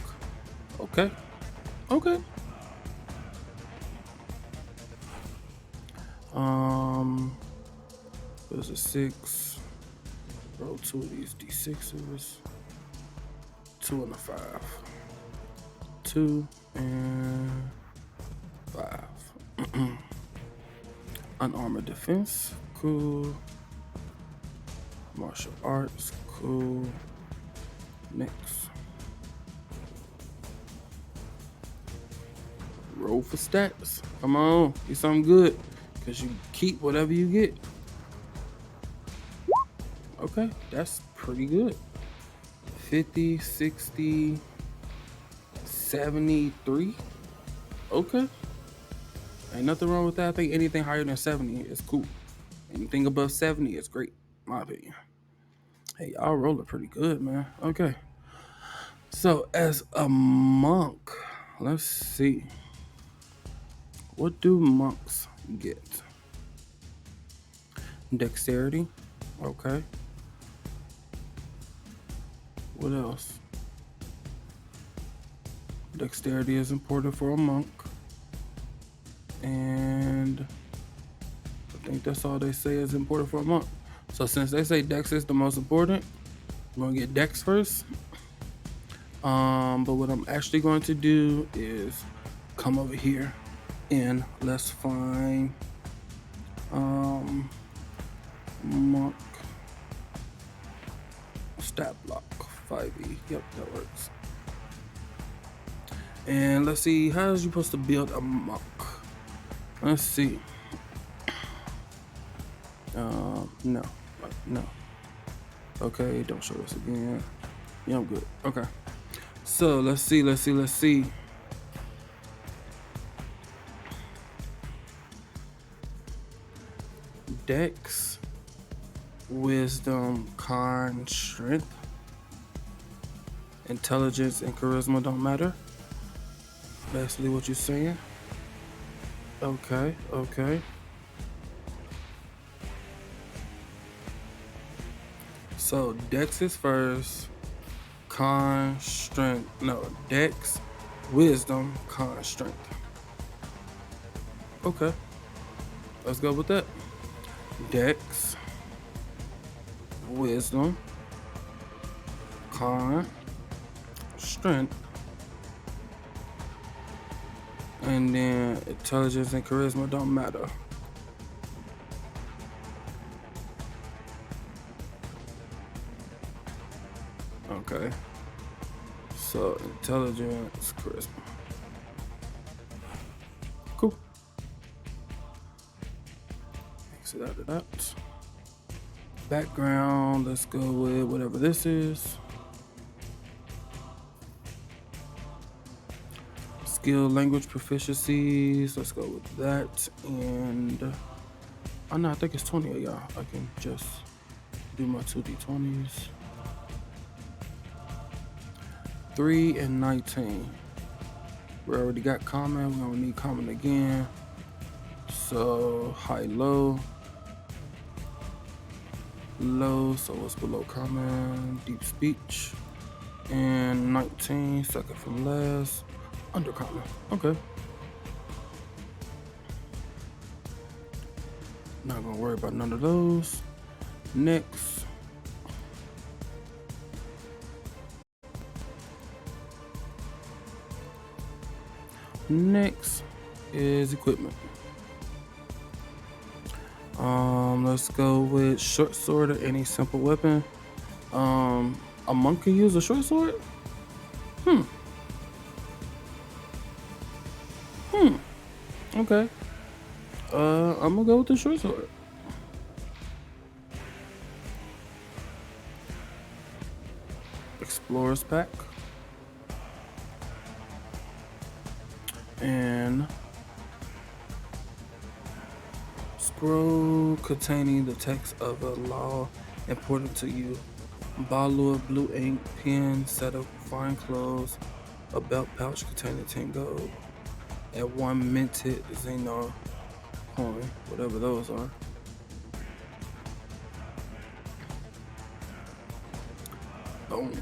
Okay. Okay. There's a 6. Roll 2 of these D6s. 2 and a 5. 2 and 5. Unarmored defense. Cool. Martial arts. Cool. Next. Roll for stats. Come on. Get something good. Because you keep whatever you get. Okay. That's pretty good. 50, 60, 73. Okay. Ain't nothing wrong with that. I think anything higher than 70 is cool. Anything above 70 is great, in my opinion. Hey, y'all rolling pretty good, man. Okay. So, as a monk, let's see. What do monks get? Dexterity. Okay. What else? Dexterity is important for a monk. And I think that's all they say is important for a monk. So since they say Dex is the most important, we're gonna get Dex first. But what I'm actually going to do is come over here and let's find monk stat block 5e. Yep, that works. And let's see, how is you supposed to build a monk? Let's see. No. Okay, don't show us again. Yeah, I'm good. Okay. So let's see. Dex, wisdom, con, strength, intelligence, and charisma don't matter. Basically what you're saying. Okay. So Dex is first, con, strength. No, Dex, wisdom, con, strength. Okay. Let's go with that. Dex, wisdom, con, strength, and then intelligence and charisma don't matter. Okay. So intelligence, charisma. Cool. Exit out of that. Background, let's go with whatever this is. Skill, language proficiencies, let's go with that. And oh no, I think it's 20 of y'all. I can just do my 2d20s. 3 and 19. We already got common. We don't need common again. So high, low. Low, so what's below common? Deep speech. And 19, second from last. Under common. Okay. Not gonna worry about none of those. Next. Next is equipment. Let's go with short sword or any simple weapon. A monk can use a short sword? Okay. I'm gonna go with the short sword. Explorers pack. And scroll containing the text of a law important to you. Bottle of blue ink, pen, set of fine clothes, a belt pouch containing 10 gold, and 1 minted Xenar coin, whatever those are. Boom.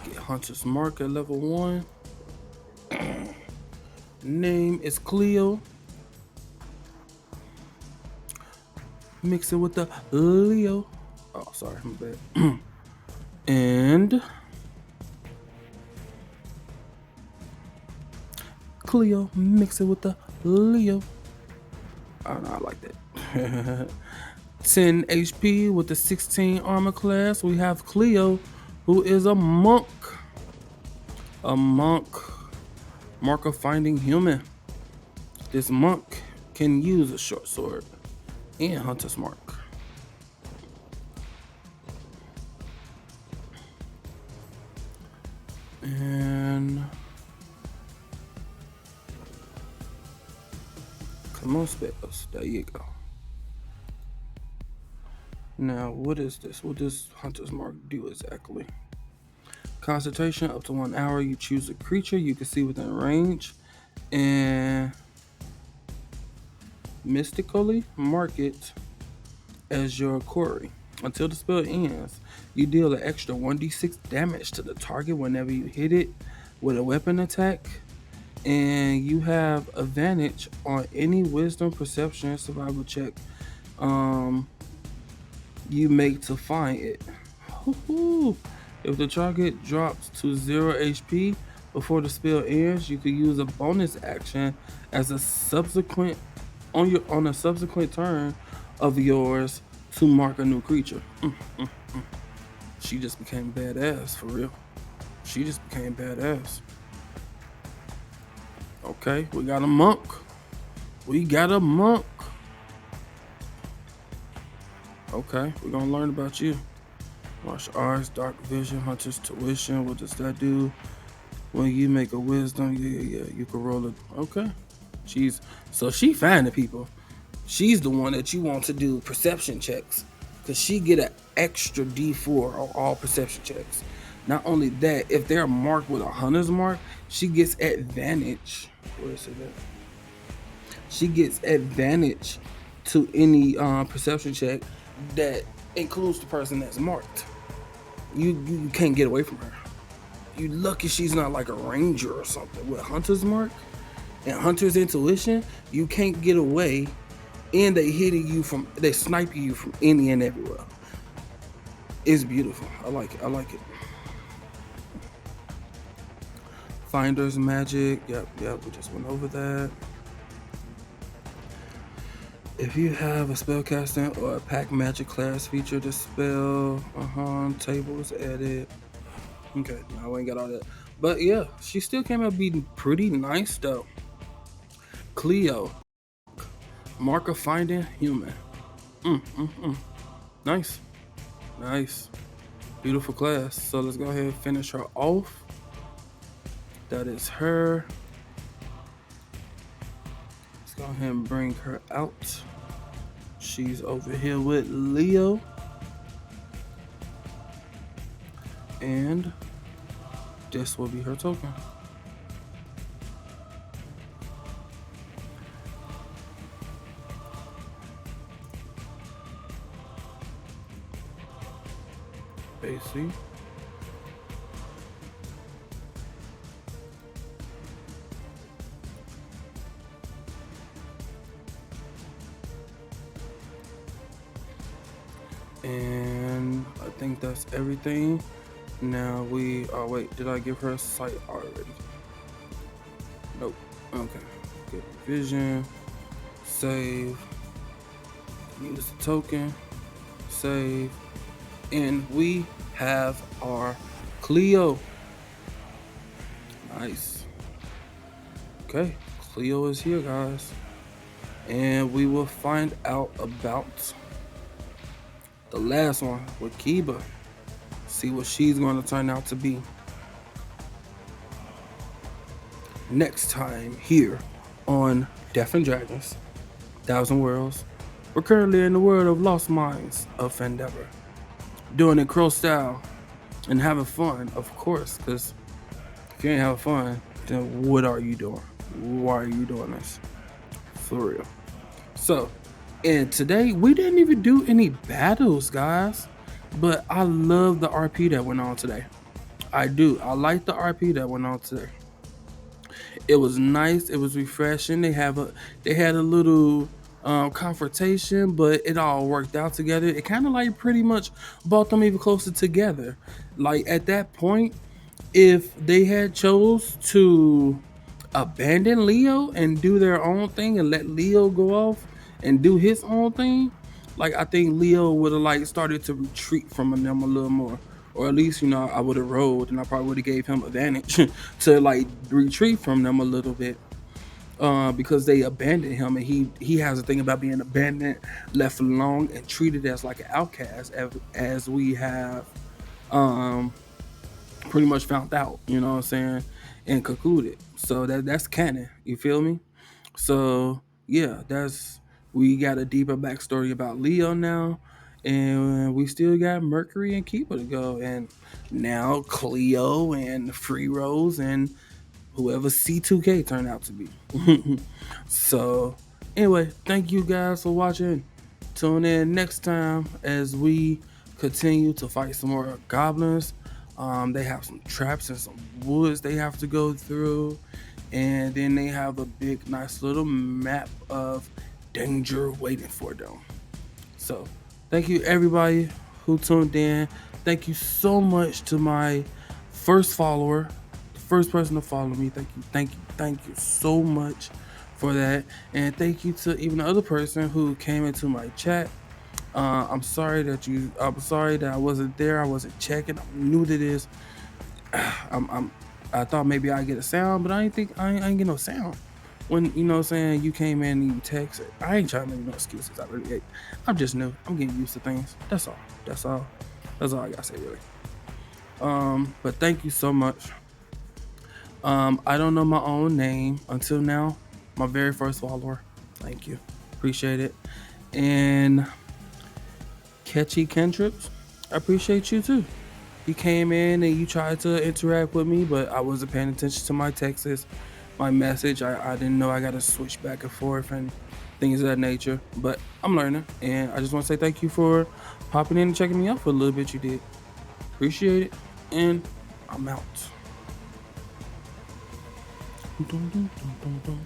Get Hunter's Mark at level 1. Name is Cleo. Mix it with the Leo. Oh, sorry, my bad. And Cleo, mix it with the Leo. I don't know, I like that. 10 HP with the 16 armor class. We have Cleo, who is a monk. A monk. Mark of finding human. This monk can use a short sword and Hunter's Mark. And come on, spells. There you go. Now, what is this? What does Hunter's Mark do exactly? Concentration up to 1 hour. You choose a creature you can see within range and mystically mark it as your quarry. Until the spell ends, you deal an extra 1d6 damage to the target whenever you hit it with a weapon attack, and you have advantage on any wisdom, perception, and survival check you make to find it. If the target drops to 0 HP before the spell ends, you can use a bonus action as a subsequent on a subsequent turn of yours to mark a new creature. She just became badass, for real. She just became badass. Okay, we got a monk. We got a monk. Okay, we're gonna learn about you. Martial arts, dark vision, hunter's tuition. What does that do? When you make a wisdom, yeah, you can roll it. Okay. So she finding people. She's the one that you want to do perception checks, because she get an extra D4 on all perception checks. Not only that, if they're marked with a hunter's mark, she gets advantage. Where is it at? She gets advantage to any perception check that includes the person that's marked. You can't get away from her. You lucky she's not like a ranger or something with hunter's mark and hunter's intuition. You can't get away, and they snipe you from any and everywhere. It's beautiful. I like it. Finder's magic. Yep, we just went over that. If you have a spellcasting or a pack magic class feature, the spell tables edit. Okay, no, I ain't got all that. But yeah, she still came out being pretty nice though. Cleo, mark of finding human. Nice. Beautiful class. So let's go ahead and finish her off. That is her. Let's go ahead and bring her out. She's over here with Leo. And this will be her token. AC. And I think that's everything. Now wait, did I give her a sight already? Nope. Okay. Get vision. Save. Use the token. Save. And we have our Cleo. Nice. Okay, Cleo is here, guys. and we will find out about the last one with Kiba. See what she's going to turn out to be. Next time here on Death and Dragons, Thousand Worlds. We're currently in the world of Lost Mines of Phandelver, doing it crow style and having fun, of course, because if you ain't having fun, then what are you doing? Why are you doing this? For real. So, and today we didn't even do any battles, guys, but I love the RP that went on today. I do. I like the RP that went on today. It was nice. It was refreshing. They had a little confrontation, but it all worked out together. It kind of like pretty much brought them even closer together. Like at that point, if they had chose to abandon Leo and do their own thing and let Leo go off and do his own thing, like I think Leo would have like started to retreat from them a little more. Or at least, I would have rolled and I probably would have gave him advantage to like retreat from them a little bit. Because they abandoned him, and he has a thing about being abandoned, left alone, and treated as like an outcast, as we have pretty much found out, you know what I'm saying, and concluded. So that's canon. You feel me? So yeah, we got a deeper backstory about Leo now, and we still got Mercury and Keeper to go, and now Cleo and Free Rose and whoever C2K turned out to be. So anyway, thank you guys for watching. Tune in next time as we continue to fight some more goblins. They have some traps and some woods they have to go through, and then they have a big nice little map of danger waiting for them. So thank you everybody who tuned in. Thank you so much to my first follower, the first person to follow me. Thank you so much for that. And thank you to even the other person who came into my chat. I'm sorry that I wasn't there. I wasn't checking. I'm new to this. I thought maybe I'd get a sound, but I ain't get no sound. When you came in and you texted. I ain't trying to make no excuses. I'm just new. I'm getting used to things. That's all I gotta say really. But thank you so much. I don't know my own name until now. My very first follower. Thank you. Appreciate it. And Catchy Kentrips, I appreciate you too. You came in and you tried to interact with me, but I wasn't paying attention to my texts, my message. I didn't know I got to switch back and forth and things of that nature. But I'm learning, and I just want to say thank you for popping in and checking me out for a little bit. You did. Appreciate it, and I'm out. Dun, dun, dun, dun, dun.